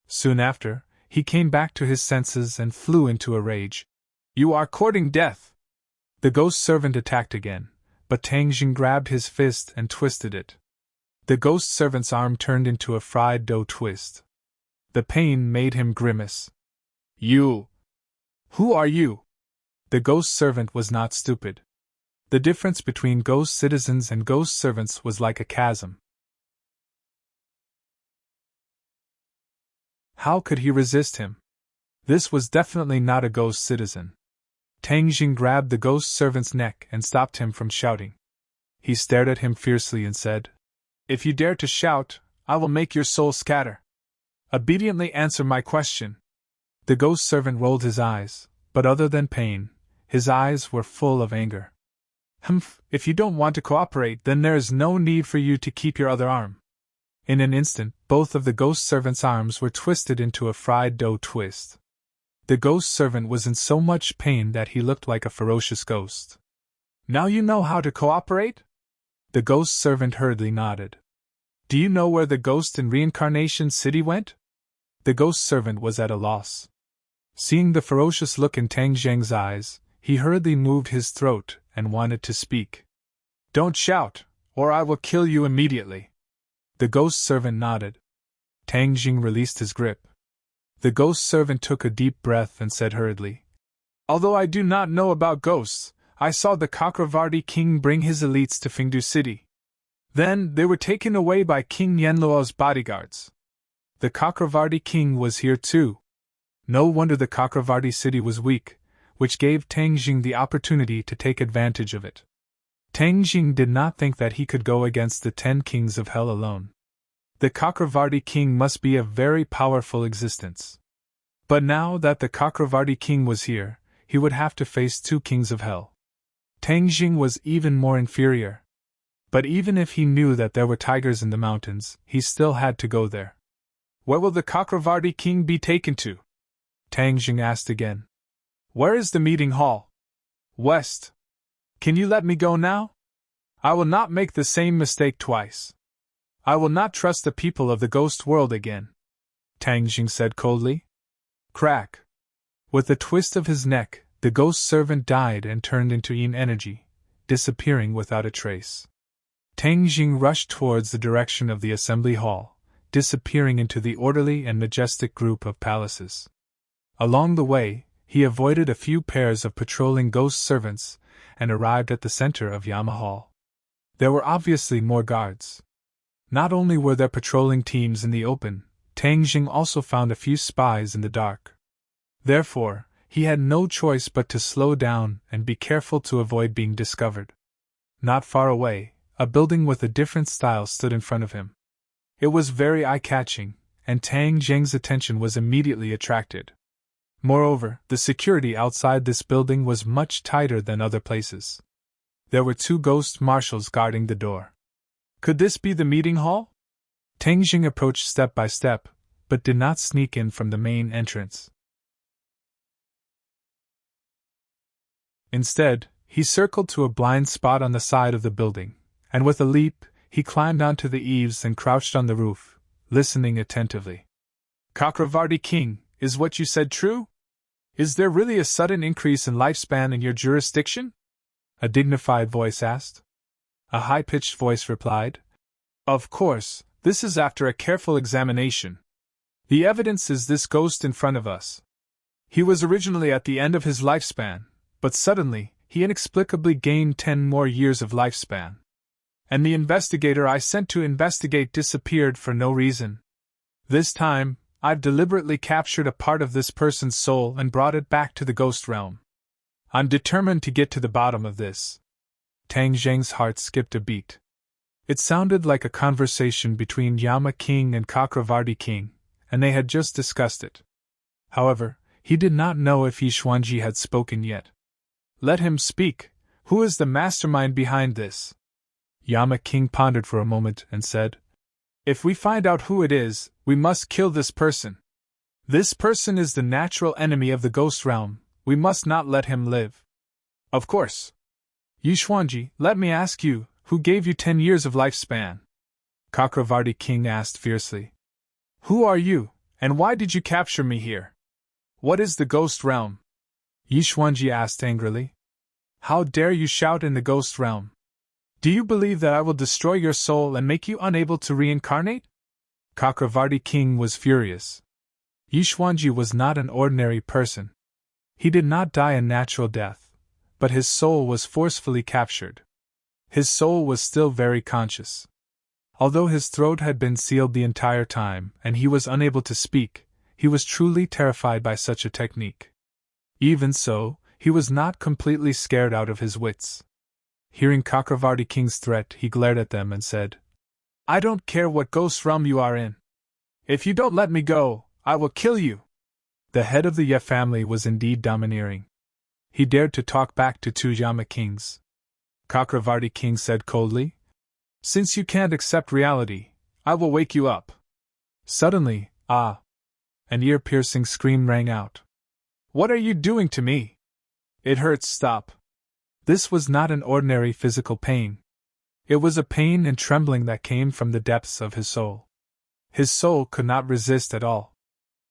Soon after, he came back to his senses and flew into a rage. "You are courting death!" The ghost servant attacked again, but Tang Jing grabbed his fist and twisted it. The ghost servant's arm turned into a fried dough twist. The pain made him grimace. "You! Who are you?" The ghost servant was not stupid. The difference between ghost citizens and ghost servants was like a chasm. How could he resist him? This was definitely not a ghost citizen. Tang Jing grabbed the ghost servant's neck and stopped him from shouting. He stared at him fiercely and said, "If you dare to shout, I will make your soul scatter. Obediently answer my question." The ghost servant rolled his eyes, but other than pain, his eyes were full of anger. "Humph, if you don't want to cooperate, then there is no need for you to keep your other arm." In an instant, both of the ghost servant's arms were twisted into a fried dough twist. The ghost servant was in so much pain that he looked like a ferocious ghost. "Now you know how to cooperate?" The ghost servant hurriedly nodded. "Do you know where the ghost in Reincarnation City went?" The ghost servant was at a loss. Seeing the ferocious look in Tang Zheng's eyes, he hurriedly moved his throat and wanted to speak. "Don't shout, or I will kill you immediately." The ghost servant nodded. Tang Jing released his grip. The ghost servant took a deep breath and said hurriedly, "Although I do not know about ghosts, I saw the Chakravarti king bring his elites to Fengdu City. Then they were taken away by King Yenluo's bodyguards. The Chakravarti king was here too. No wonder the Chakravarti city was weak, which gave Tang Jing the opportunity to take advantage of it. Tang Jing did not think that he could go against the 10 kings of hell alone. The Chakravarti king must be a very powerful existence. But now that the Chakravarti king was here, he would have to face 2 kings of hell. Tang Jing was even more inferior. But even if he knew that there were tigers in the mountains, he still had to go there. "Where will the Chakravarti king be taken to?" Tang Jing asked again. "Where is the meeting hall?" "West. Can you let me go now? I will not make the same mistake twice. I will not trust the people of the ghost world again," Tang Jing said coldly. Crack! With a twist of his neck, the ghost servant died and turned into yin energy, disappearing without a trace. Tang Jing rushed towards the direction of the assembly hall, disappearing into the orderly and majestic group of palaces. Along the way, he avoided a few pairs of patrolling ghost servants and arrived at the center of Yama Hall. There were obviously more guards. Not only were there patrolling teams in the open, Tang Jing also found a few spies in the dark. Therefore, he had no choice but to slow down and be careful to avoid being discovered. Not far away, a building with a different style stood in front of him. It was very eye-catching, and Tang Jing's attention was immediately attracted. Moreover, the security outside this building was much tighter than other places. There were 2 ghost marshals guarding the door. Could this be the meeting hall? Tang Jing approached step by step, but did not sneak in from the main entrance. Instead, he circled to a blind spot on the side of the building, and with a leap, he climbed onto the eaves and crouched on the roof, listening attentively. Chakravarti King, is what you said true? Is there really a sudden increase in lifespan in your jurisdiction? A dignified voice asked. A high-pitched voice replied, Of course, this is after a careful examination. The evidence is this ghost in front of us. He was originally at the end of his lifespan, but suddenly, he inexplicably gained 10 more years of lifespan. And the investigator I sent to investigate disappeared for no reason. This time, I've deliberately captured a part of this person's soul and brought it back to the ghost realm. I'm determined to get to the bottom of this. Tang Zheng's heart skipped a beat. It sounded like a conversation between Yama King and Chakravarti King, and they had just discussed it. However, he did not know if Yixuanji had spoken yet. Let him speak. Who is the mastermind behind this? Yama King pondered for a moment and said, If we find out who it is, we must kill this person. This person is the natural enemy of the ghost realm. We must not let him live. Of course. Yixuanji, let me ask you, who gave you 10 years of lifespan? Chakravarti King asked fiercely. Who are you, and why did you capture me here? What is the ghost realm? Yixuanji asked angrily. How dare you shout in the ghost realm? Do you believe that I will destroy your soul and make you unable to reincarnate? Chakravarti King was furious. Yixuanji was not an ordinary person. He did not die a natural death, but his soul was forcefully captured. His soul was still very conscious. Although his throat had been sealed the entire time and he was unable to speak, he was truly terrified by such a technique. Even so, he was not completely scared out of his wits. Hearing Chakravarti King's threat, he glared at them and said, I don't care what ghost realm you are in. If you don't let me go, I will kill you. The head of the Ye family was indeed domineering. He dared to talk back to 2 Yama Kings. Chakravarti King said coldly, Since you can't accept reality, I will wake you up. Suddenly, an ear-piercing scream rang out. What are you doing to me? It hurts, stop. This was not an ordinary physical pain. It was a pain and trembling that came from the depths of his soul. His soul could not resist at all.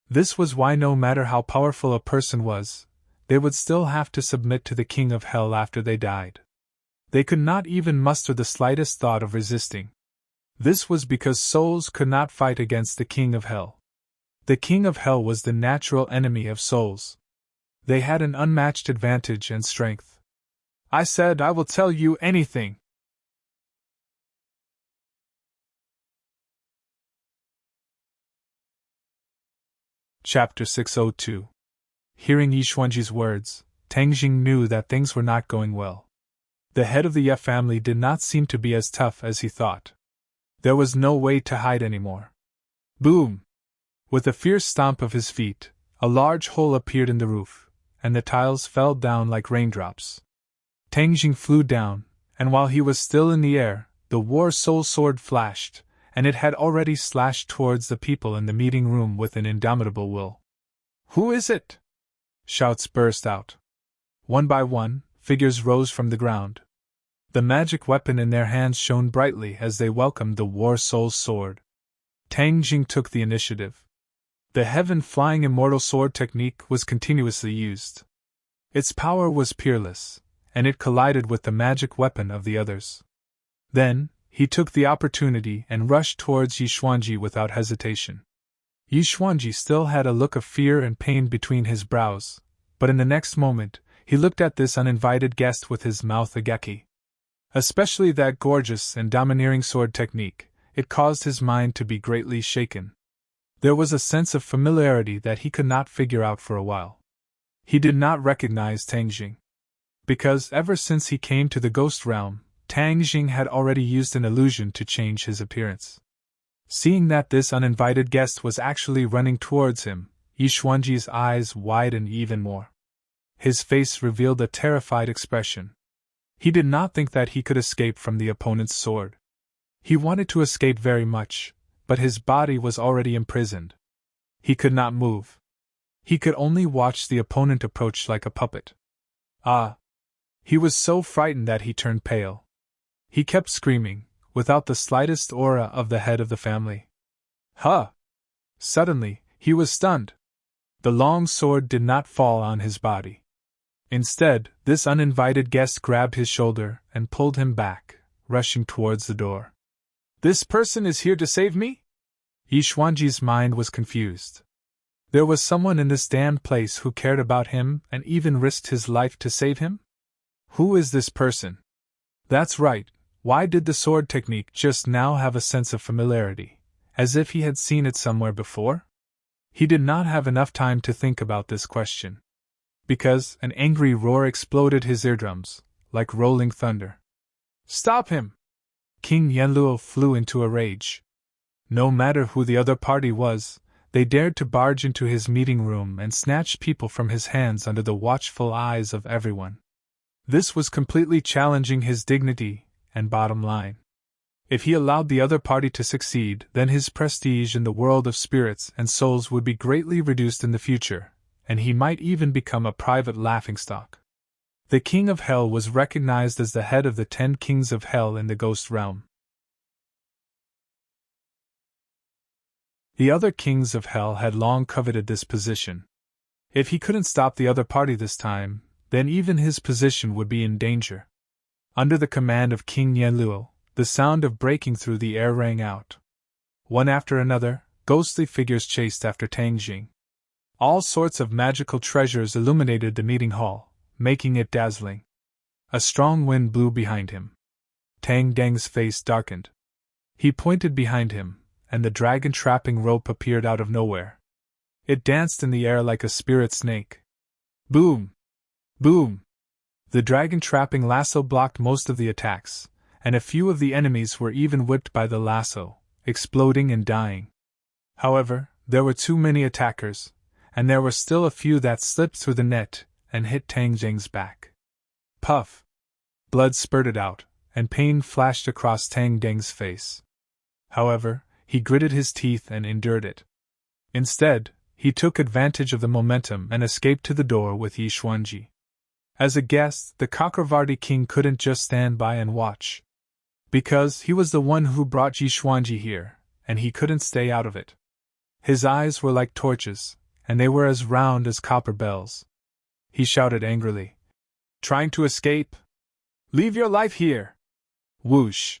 This was why no matter how powerful a person was, they would still have to submit to the King of Hell after they died. They could not even muster the slightest thought of resisting. This was because souls could not fight against the King of Hell. The King of Hell was the natural enemy of souls. They had an unmatched advantage and strength. I said I will tell you anything. Chapter 602. Hearing Yixuanji's words, Tangjing knew that things were not going well. The head of the Ye family did not seem to be as tough as he thought. There was no way to hide anymore. Boom! With a fierce stomp of his feet, a large hole appeared in the roof, and the tiles fell down like raindrops. Tangjing flew down, and while he was still in the air, the War Soul Sword flashed, and it had already slashed towards the people in the meeting room with an indomitable will. Who is it? Shouts burst out. One by one, figures rose from the ground. The magic weapon in their hands shone brightly as they welcomed the War Soul's sword. Tangjing took the initiative. The heaven-flying immortal sword technique was continuously used. Its power was peerless, and it collided with the magic weapon of the others. Then, he took the opportunity and rushed towards Yixuanji without hesitation. Yixuanji still had a look of fear and pain between his brows, but in the next moment, he looked at this uninvited guest with his mouth agape. Especially that gorgeous and domineering sword technique, it caused his mind to be greatly shaken. There was a sense of familiarity that he could not figure out for a while. He did not recognize Tangjing. Because ever since he came to the ghost realm, Tangjing had already used an illusion to change his appearance. Seeing that this uninvited guest was actually running towards him, Yixuanji's eyes widened even more. His face revealed a terrified expression. He did not think that he could escape from the opponent's sword. He wanted to escape very much, but his body was already imprisoned. He could not move. He could only watch the opponent approach like a puppet. Ah! He was so frightened that he turned pale. He kept screaming, without the slightest aura of the head of the family. Huh! Suddenly, he was stunned. The long sword did not fall on his body. Instead, this uninvited guest grabbed his shoulder and pulled him back, rushing towards the door. This person is here to save me? Yishuanji's mind was confused. There was someone in this damned place who cared about him and even risked his life to save him? Who is this person? That's right, why did the sword technique just now have a sense of familiarity, as if he had seen it somewhere before? He did not have enough time to think about this question. Because an angry roar exploded his eardrums, like rolling thunder. Stop him! King Yanluo flew into a rage. No matter who the other party was, they dared to barge into his meeting room and snatch people from his hands under the watchful eyes of everyone. This was completely challenging his dignity and bottom line. If he allowed the other party to succeed, then his prestige in the world of spirits and souls would be greatly reduced in the future, and he might even become a private laughingstock. The King of Hell was recognized as the head of the 10 kings of Hell in the ghost realm. The other kings of Hell had long coveted this position. If he couldn't stop the other party this time, then even his position would be in danger. Under the command of King Yanluo, the sound of breaking through the air rang out. One after another, ghostly figures chased after Tang Jing. All sorts of magical treasures illuminated the meeting hall, making it dazzling. A strong wind blew behind him. Tang Deng's face darkened. He pointed behind him, and the dragon trapping rope appeared out of nowhere. It danced in the air like a spirit snake. Boom! Boom! The dragon trapping lasso blocked most of the attacks, and a few of the enemies were even whipped by the lasso, exploding and dying. However, there were too many attackers, and there were still a few that slipped through the net and hit Tang Jing's back. Puff! Blood spurted out, and pain flashed across Tang Deng's face. However, he gritted his teeth and endured it. Instead, he took advantage of the momentum and escaped to the door with Yishuanji. As a guest, the Chakravarti king couldn't just stand by and watch. Because he was the one who brought Yishuanji here, and he couldn't stay out of it. His eyes were like torches, and they were as round as copper bells. He shouted angrily. Trying to escape? Leave your life here! Whoosh!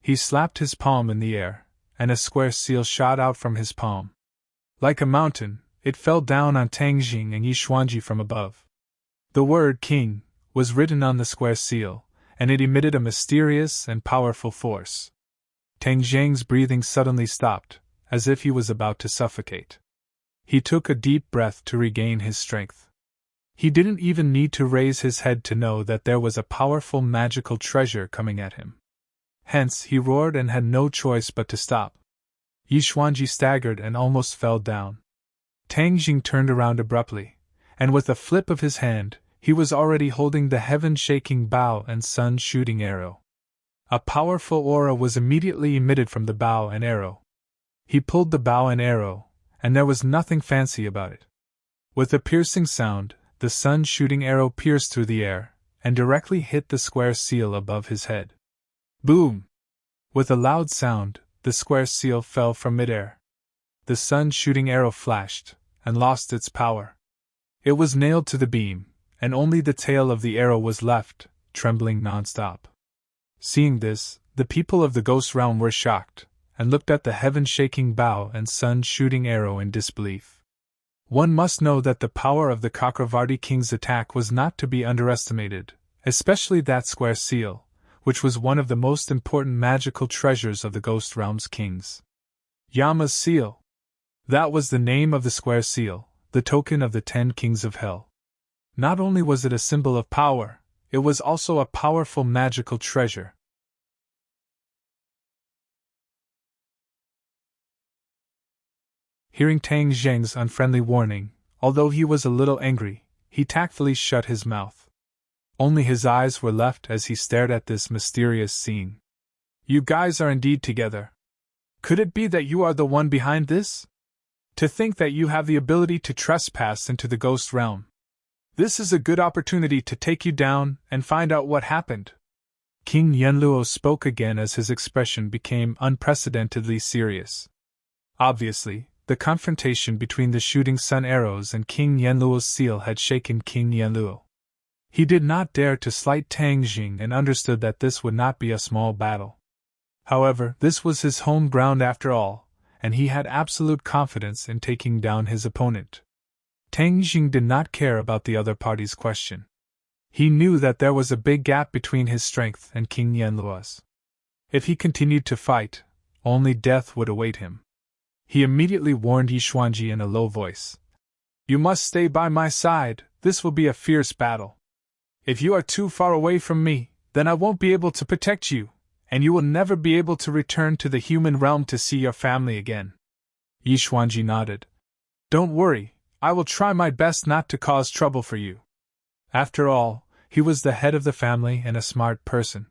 He slapped his palm in the air, and a square seal shot out from his palm. Like a mountain, it fell down on Tang Jing and Yishuanji from above. The word king was written on the square seal, and it emitted a mysterious and powerful force. Tang Jing's breathing suddenly stopped, as if he was about to suffocate. He took a deep breath to regain his strength. He didn't even need to raise his head to know that there was a powerful magical treasure coming at him. Hence, he roared and had no choice but to stop. Yishuanji staggered and almost fell down. Tang Jing turned around abruptly, and with a flip of his hand, he was already holding the heaven-shaking bow and sun-shooting arrow. A powerful aura was immediately emitted from the bow and arrow. He pulled the bow and arrow, and there was nothing fancy about it. With a piercing sound, the sun-shooting arrow pierced through the air, and directly hit the square seal above his head. Boom! With a loud sound, the square seal fell from midair. The sun-shooting arrow flashed, and lost its power. It was nailed to the beam, and only the tail of the arrow was left, trembling non-stop. Seeing this, the people of the ghost realm were shocked, and looked at the heaven-shaking bow and sun-shooting arrow in disbelief. One must know that the power of the Chakravarti king's attack was not to be underestimated, especially that square seal, which was one of the most important magical treasures of the ghost realm's kings. Yama's seal. That was the name of the square seal, the token of the 10 kings of Hell. Not only was it a symbol of power, it was also a powerful magical treasure. Hearing Tang Jing's unfriendly warning, although he was a little angry, he tactfully shut his mouth. Only his eyes were left as he stared at this mysterious scene. You guys are indeed together. Could it be that you are the one behind this? To think that you have the ability to trespass into the ghost realm. This is a good opportunity to take you down and find out what happened. King Yenluo spoke again as his expression became unprecedentedly serious. Obviously, the confrontation between the shooting sun arrows and King Yenluo's seal had shaken King Yenluo. He did not dare to slight Tang Jing and understood that this would not be a small battle. However, this was his home ground after all, and he had absolute confidence in taking down his opponent. Tang Jing did not care about the other party's question. He knew that there was a big gap between his strength and King Yenluo's. If he continued to fight, only death would await him. He immediately warned Yishuanji in a low voice. You must stay by my side, this will be a fierce battle. If you are too far away from me, then I won't be able to protect you, and you will never be able to return to the human realm to see your family again. Yishuanji nodded. Don't worry, I will try my best not to cause trouble for you. After all, he was the head of the family and a smart person.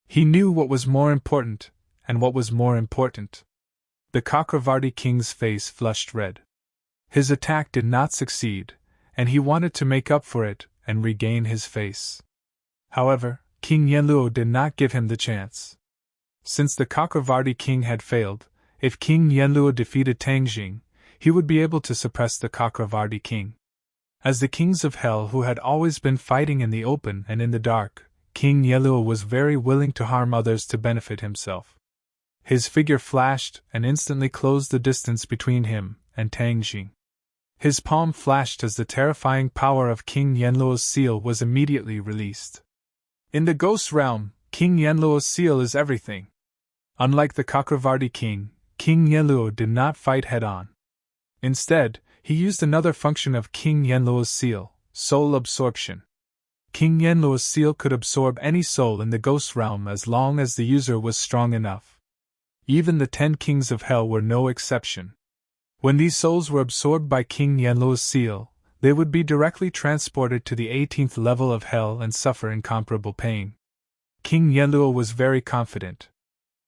He knew what was more important, and what was more important. The Chakravarti king's face flushed red. His attack did not succeed, and he wanted to make up for it and regain his face. However, King Yenluo did not give him the chance. Since the Chakravarti king had failed, if King Yenluo defeated Tang Jing, he would be able to suppress the Chakravarti king. As the kings of hell who had always been fighting in the open and in the dark, King Yenluo was very willing to harm others to benefit himself. His figure flashed and instantly closed the distance between him and Tang Jing. His palm flashed as the terrifying power of King Yenluo's seal was immediately released. In the ghost realm, King Yenluo's seal is everything. Unlike the Chakravarti king, King Yenluo did not fight head-on. Instead, he used another function of King Yenluo's seal, soul absorption. King Yenluo's seal could absorb any soul in the ghost realm as long as the user was strong enough. Even the 10 kings of hell were no exception. When these souls were absorbed by King Yenluo's seal, they would be directly transported to the 18th level of hell and suffer incomparable pain. King Yenluo was very confident.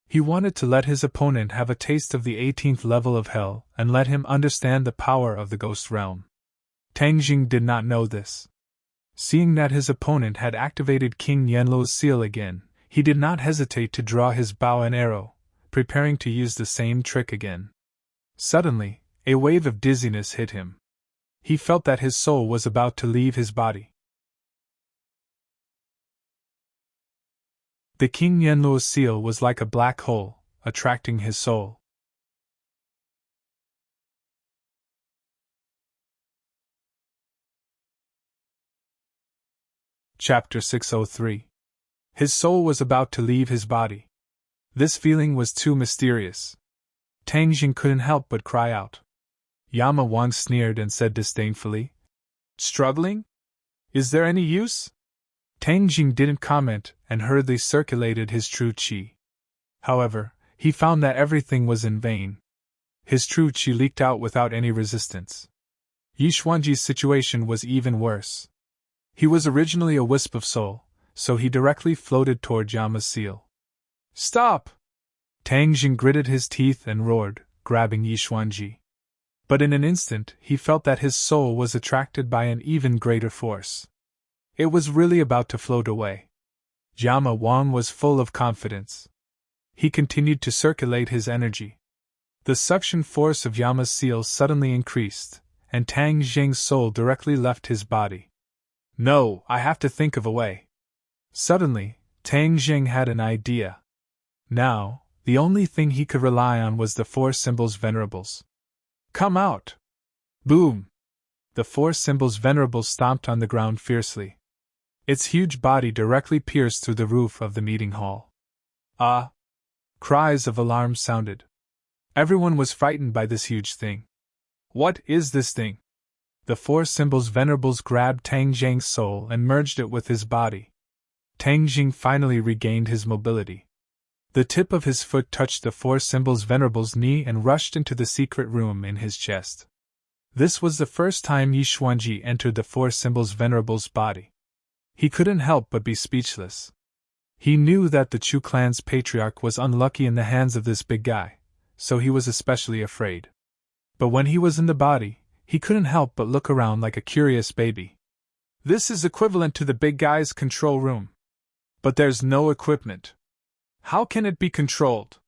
He wanted to let his opponent have a taste of the 18th level of hell and let him understand the power of the ghost realm. Tang Jing did not know this. Seeing that his opponent had activated King Yenluo's seal again, he did not hesitate to draw his bow and arrow, preparing to use the same trick again. Suddenly, a wave of dizziness hit him. He felt that his soul was about to leave his body. The King Yenluo's seal was like a black hole, attracting his soul. Chapter 603. His soul was about to leave his body. This feeling was too mysterious. Tang Jing couldn't help but cry out. Yama Wang sneered and said disdainfully, Struggling? Is there any use? Tang Jing didn't comment and hurriedly circulated his true qi. However, he found that everything was in vain. His true qi leaked out without any resistance. Yishuanji's situation was even worse. He was originally a wisp of soul, so he directly floated toward Yama's seal. Stop! Tang Jing gritted his teeth and roared, grabbing Yishuanji. But in an instant he felt that his soul was attracted by an even greater force. It was really about to float away. Yama Wang was full of confidence. He continued to circulate his energy. The suction force of Yama's seal suddenly increased, and Tang Jing's soul directly left his body. No, I have to think of a way. Suddenly, Tang Jing had an idea. Now, the only thing he could rely on was the 4 symbols venerables. Come out! Boom! The 4 symbols venerables stomped on the ground fiercely. Its huge body directly pierced through the roof of the meeting hall. Ah! Cries of alarm sounded. Everyone was frightened by this huge thing. What is this thing? The 4 symbols venerables grabbed Tang Jing's soul and merged it with his body. Tang Jing finally regained his mobility. The tip of his foot touched the 4 symbols venerable's knee and rushed into the secret room in his chest. This was the first time Yishuanji entered the 4 symbols venerable's body. He couldn't help but be speechless. He knew that the Chu clan's patriarch was unlucky in the hands of this big guy, so he was especially afraid. But when he was in the body, he couldn't help but look around like a curious baby. This is equivalent to the big guy's control room. But there's no equipment. How can it be controlled?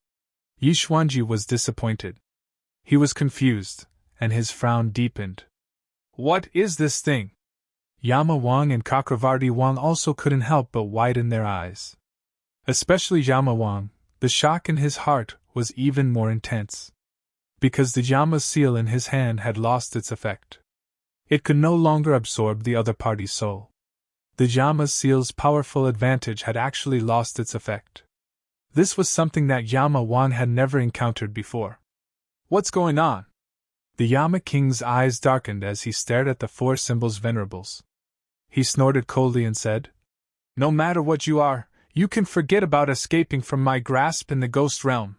Yixuanji was disappointed. He was confused, and his frown deepened. What is this thing? Yama Wang and Chakravarti Wang also couldn't help but widen their eyes. Especially Yama Wang, the shock in his heart was even more intense. Because the Yama seal in his hand had lost its effect. It could no longer absorb the other party's soul. The Yama seal's powerful advantage had actually lost its effect. This was something that Yama Wang had never encountered before. What's going on? The Yama King's eyes darkened as he stared at the four symbols venerables. He snorted coldly and said, No matter what you are, you can forget about escaping from my grasp in the ghost realm.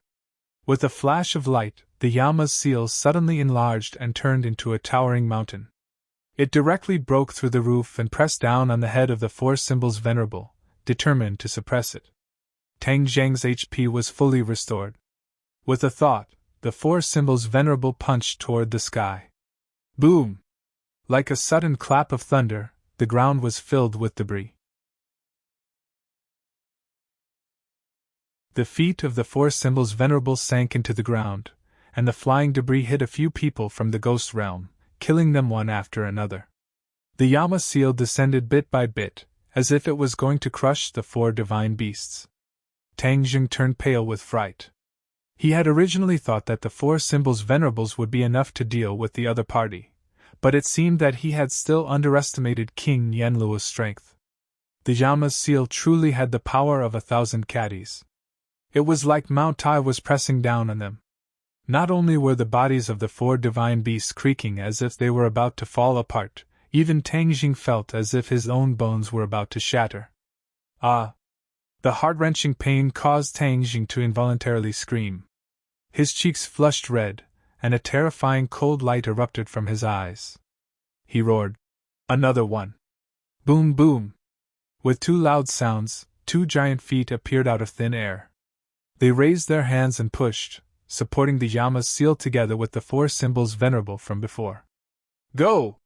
With a flash of light, the Yama's seal suddenly enlarged and turned into a towering mountain. It directly broke through the roof and pressed down on the head of the four symbols venerable, determined to suppress it. Tang Zhang's HP was fully restored. With a thought, the four symbols venerable punched toward the sky. Boom! Like a sudden clap of thunder, the ground was filled with debris. The feet of the four symbols venerable sank into the ground, and the flying debris hit a few people from the ghost realm, killing them one after another. The Yama seal descended bit by bit, as if it was going to crush the four divine beasts. Tang Jing turned pale with fright. He had originally thought that the four symbols venerables would be enough to deal with the other party, but it seemed that he had still underestimated King Yenluo's strength. The Yama's seal truly had the power of 1,000 caddies. It was like Mount Tai was pressing down on them. Not only were the bodies of the four divine beasts creaking as if they were about to fall apart, even Tang Jing felt as if his own bones were about to shatter. Ah! The heart-wrenching pain caused Tang Jing to involuntarily scream. His cheeks flushed red, and a terrifying cold light erupted from his eyes. He roared, Another one! Boom boom! With two loud sounds, two giant feet appeared out of thin air. They raised their hands and pushed, supporting the Yama's seal together with the four symbols venerable from before. Go!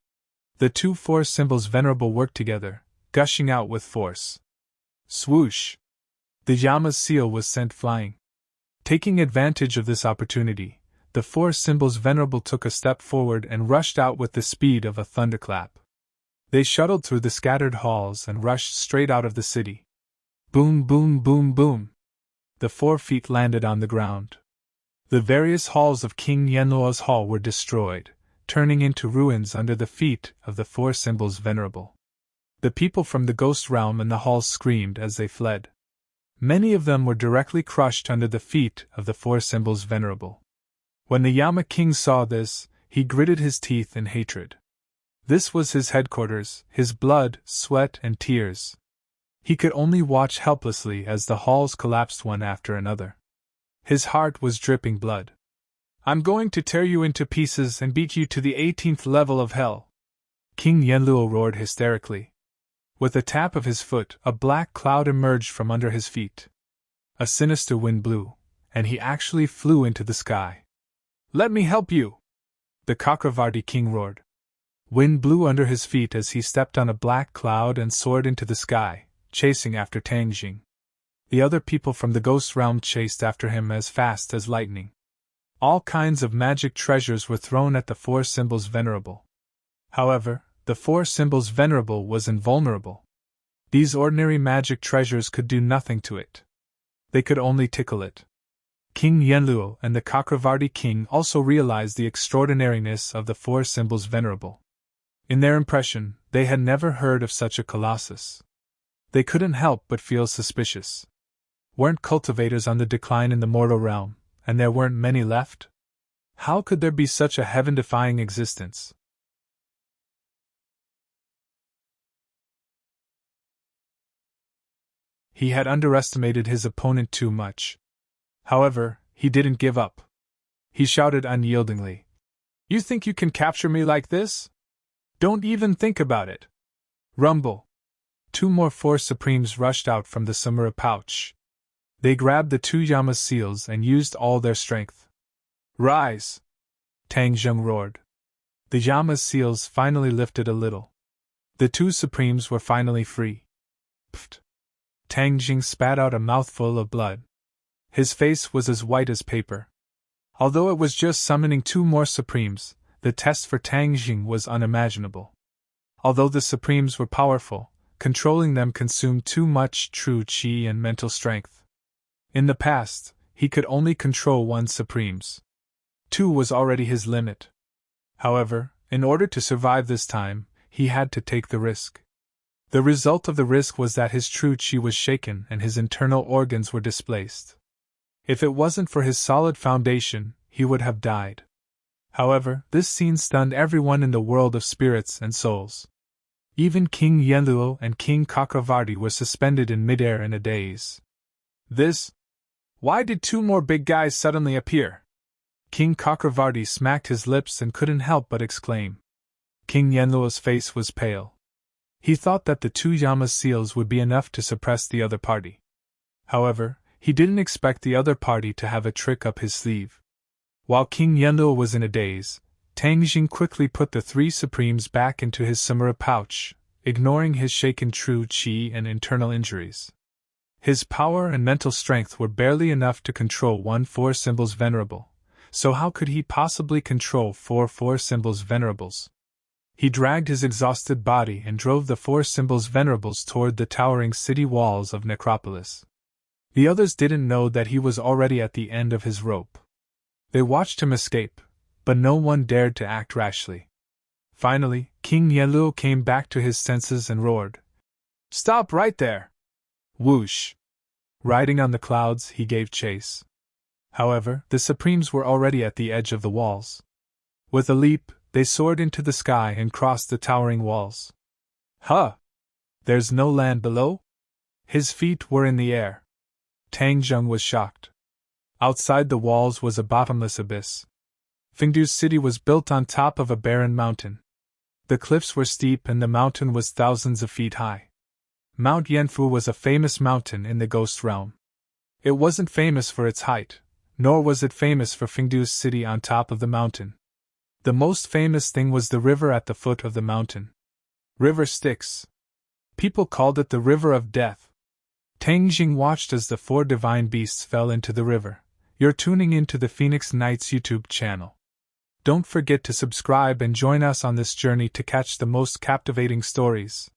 The two four symbols venerable worked together, gushing out with force. Swoosh! The Yama's seal was sent flying. Taking advantage of this opportunity, the four symbols venerable took a step forward and rushed out with the speed of a thunderclap. They shuttled through the scattered halls and rushed straight out of the city. Boom boom boom boom! The 4 feet landed on the ground. The various halls of King Yenluo's hall were destroyed, turning into ruins under the feet of the 4 symbols venerable. The people from the ghost realm in the halls screamed as they fled. Many of them were directly crushed under the feet of the 4 symbols venerable. When the Yama King saw this, he gritted his teeth in hatred. This was his headquarters, his blood, sweat, and tears. He could only watch helplessly as the halls collapsed one after another. His heart was dripping blood. I'm going to tear you into pieces and beat you to the 18th level of hell! King Yenluo roared hysterically. With a tap of his foot, a black cloud emerged from under his feet. A sinister wind blew, and he actually flew into the sky. Let me help you! The Chakravarti king roared. Wind blew under his feet as he stepped on a black cloud and soared into the sky, chasing after Tang Jing. The other people from the ghost realm chased after him as fast as lightning. All kinds of magic treasures were thrown at the 4 symbols venerable. However, the 4 symbols venerable was invulnerable. These ordinary magic treasures could do nothing to it. They could only tickle it. King Yenluo and the Chakravarti king also realized the extraordinariness of the 4 symbols venerable. In their impression, they had never heard of such a colossus. They couldn't help but feel suspicious. Weren't cultivators on the decline in the mortal realm, and there weren't many left? How could there be such a heaven-defying existence? He had underestimated his opponent too much. However, he didn't give up. He shouted unyieldingly, You think you can capture me like this? Don't even think about it! Rumble! 2 more Force Supremes rushed out from the Samura pouch. They grabbed the 2 Yama seals and used all their strength. Rise! Tang Zheng roared. The Yama seals finally lifted a little. The two Supremes were finally free. Pfft! Tang Jing spat out a mouthful of blood. His face was as white as paper. Although it was just summoning two more Supremes, the test for Tang Jing was unimaginable. Although the Supremes were powerful, controlling them consumed too much true qi and mental strength. In the past, he could only control one Supremes. 2 was already his limit. However, in order to survive this time, he had to take the risk. The result of the risk was that his true qi was shaken and his internal organs were displaced. If it wasn't for his solid foundation, he would have died. However, this scene stunned everyone in the world of spirits and souls. Even King Yenluo and King Cakravarti were suspended in midair in a daze. Why did two more big guys suddenly appear? King Cakravarti smacked his lips and couldn't help but exclaim. King Yenluo's face was pale. He thought that the two Yama seals would be enough to suppress the other party. However, he didn't expect the other party to have a trick up his sleeve. While King Yenluo was in a daze, Tang Jing quickly put the 3 Supremes back into his samura pouch, ignoring his shaken true qi and internal injuries. His power and mental strength were barely enough to control 1 4 symbols venerable, so how could he possibly control 4 4 symbols venerables? He dragged his exhausted body and drove the 4 symbols venerables toward the towering city walls of Necropolis. The others didn't know that he was already at the end of his rope. They watched him escape, but no one dared to act rashly. Finally, King Yenluo came back to his senses and roared. "Stop right there!" Whoosh! Riding on the clouds, he gave chase. However, the Supremes were already at the edge of the walls. With a leap, they soared into the sky and crossed the towering walls. Huh! There's no land below? His feet were in the air. Tang Jing was shocked. Outside the walls was a bottomless abyss. Fengdu's city was built on top of a barren mountain. The cliffs were steep and the mountain was thousands of feet high. Mount Yanfu was a famous mountain in the ghost realm. It wasn't famous for its height, nor was it famous for Fengdu's city on top of the mountain. The most famous thing was the river at the foot of the mountain. River Styx. People called it the River of Death. Tang Jing watched as the 4 divine beasts fell into the river. You're tuning into the Phoenix Knights YouTube channel. Don't forget to subscribe and join us on this journey to catch the most captivating stories.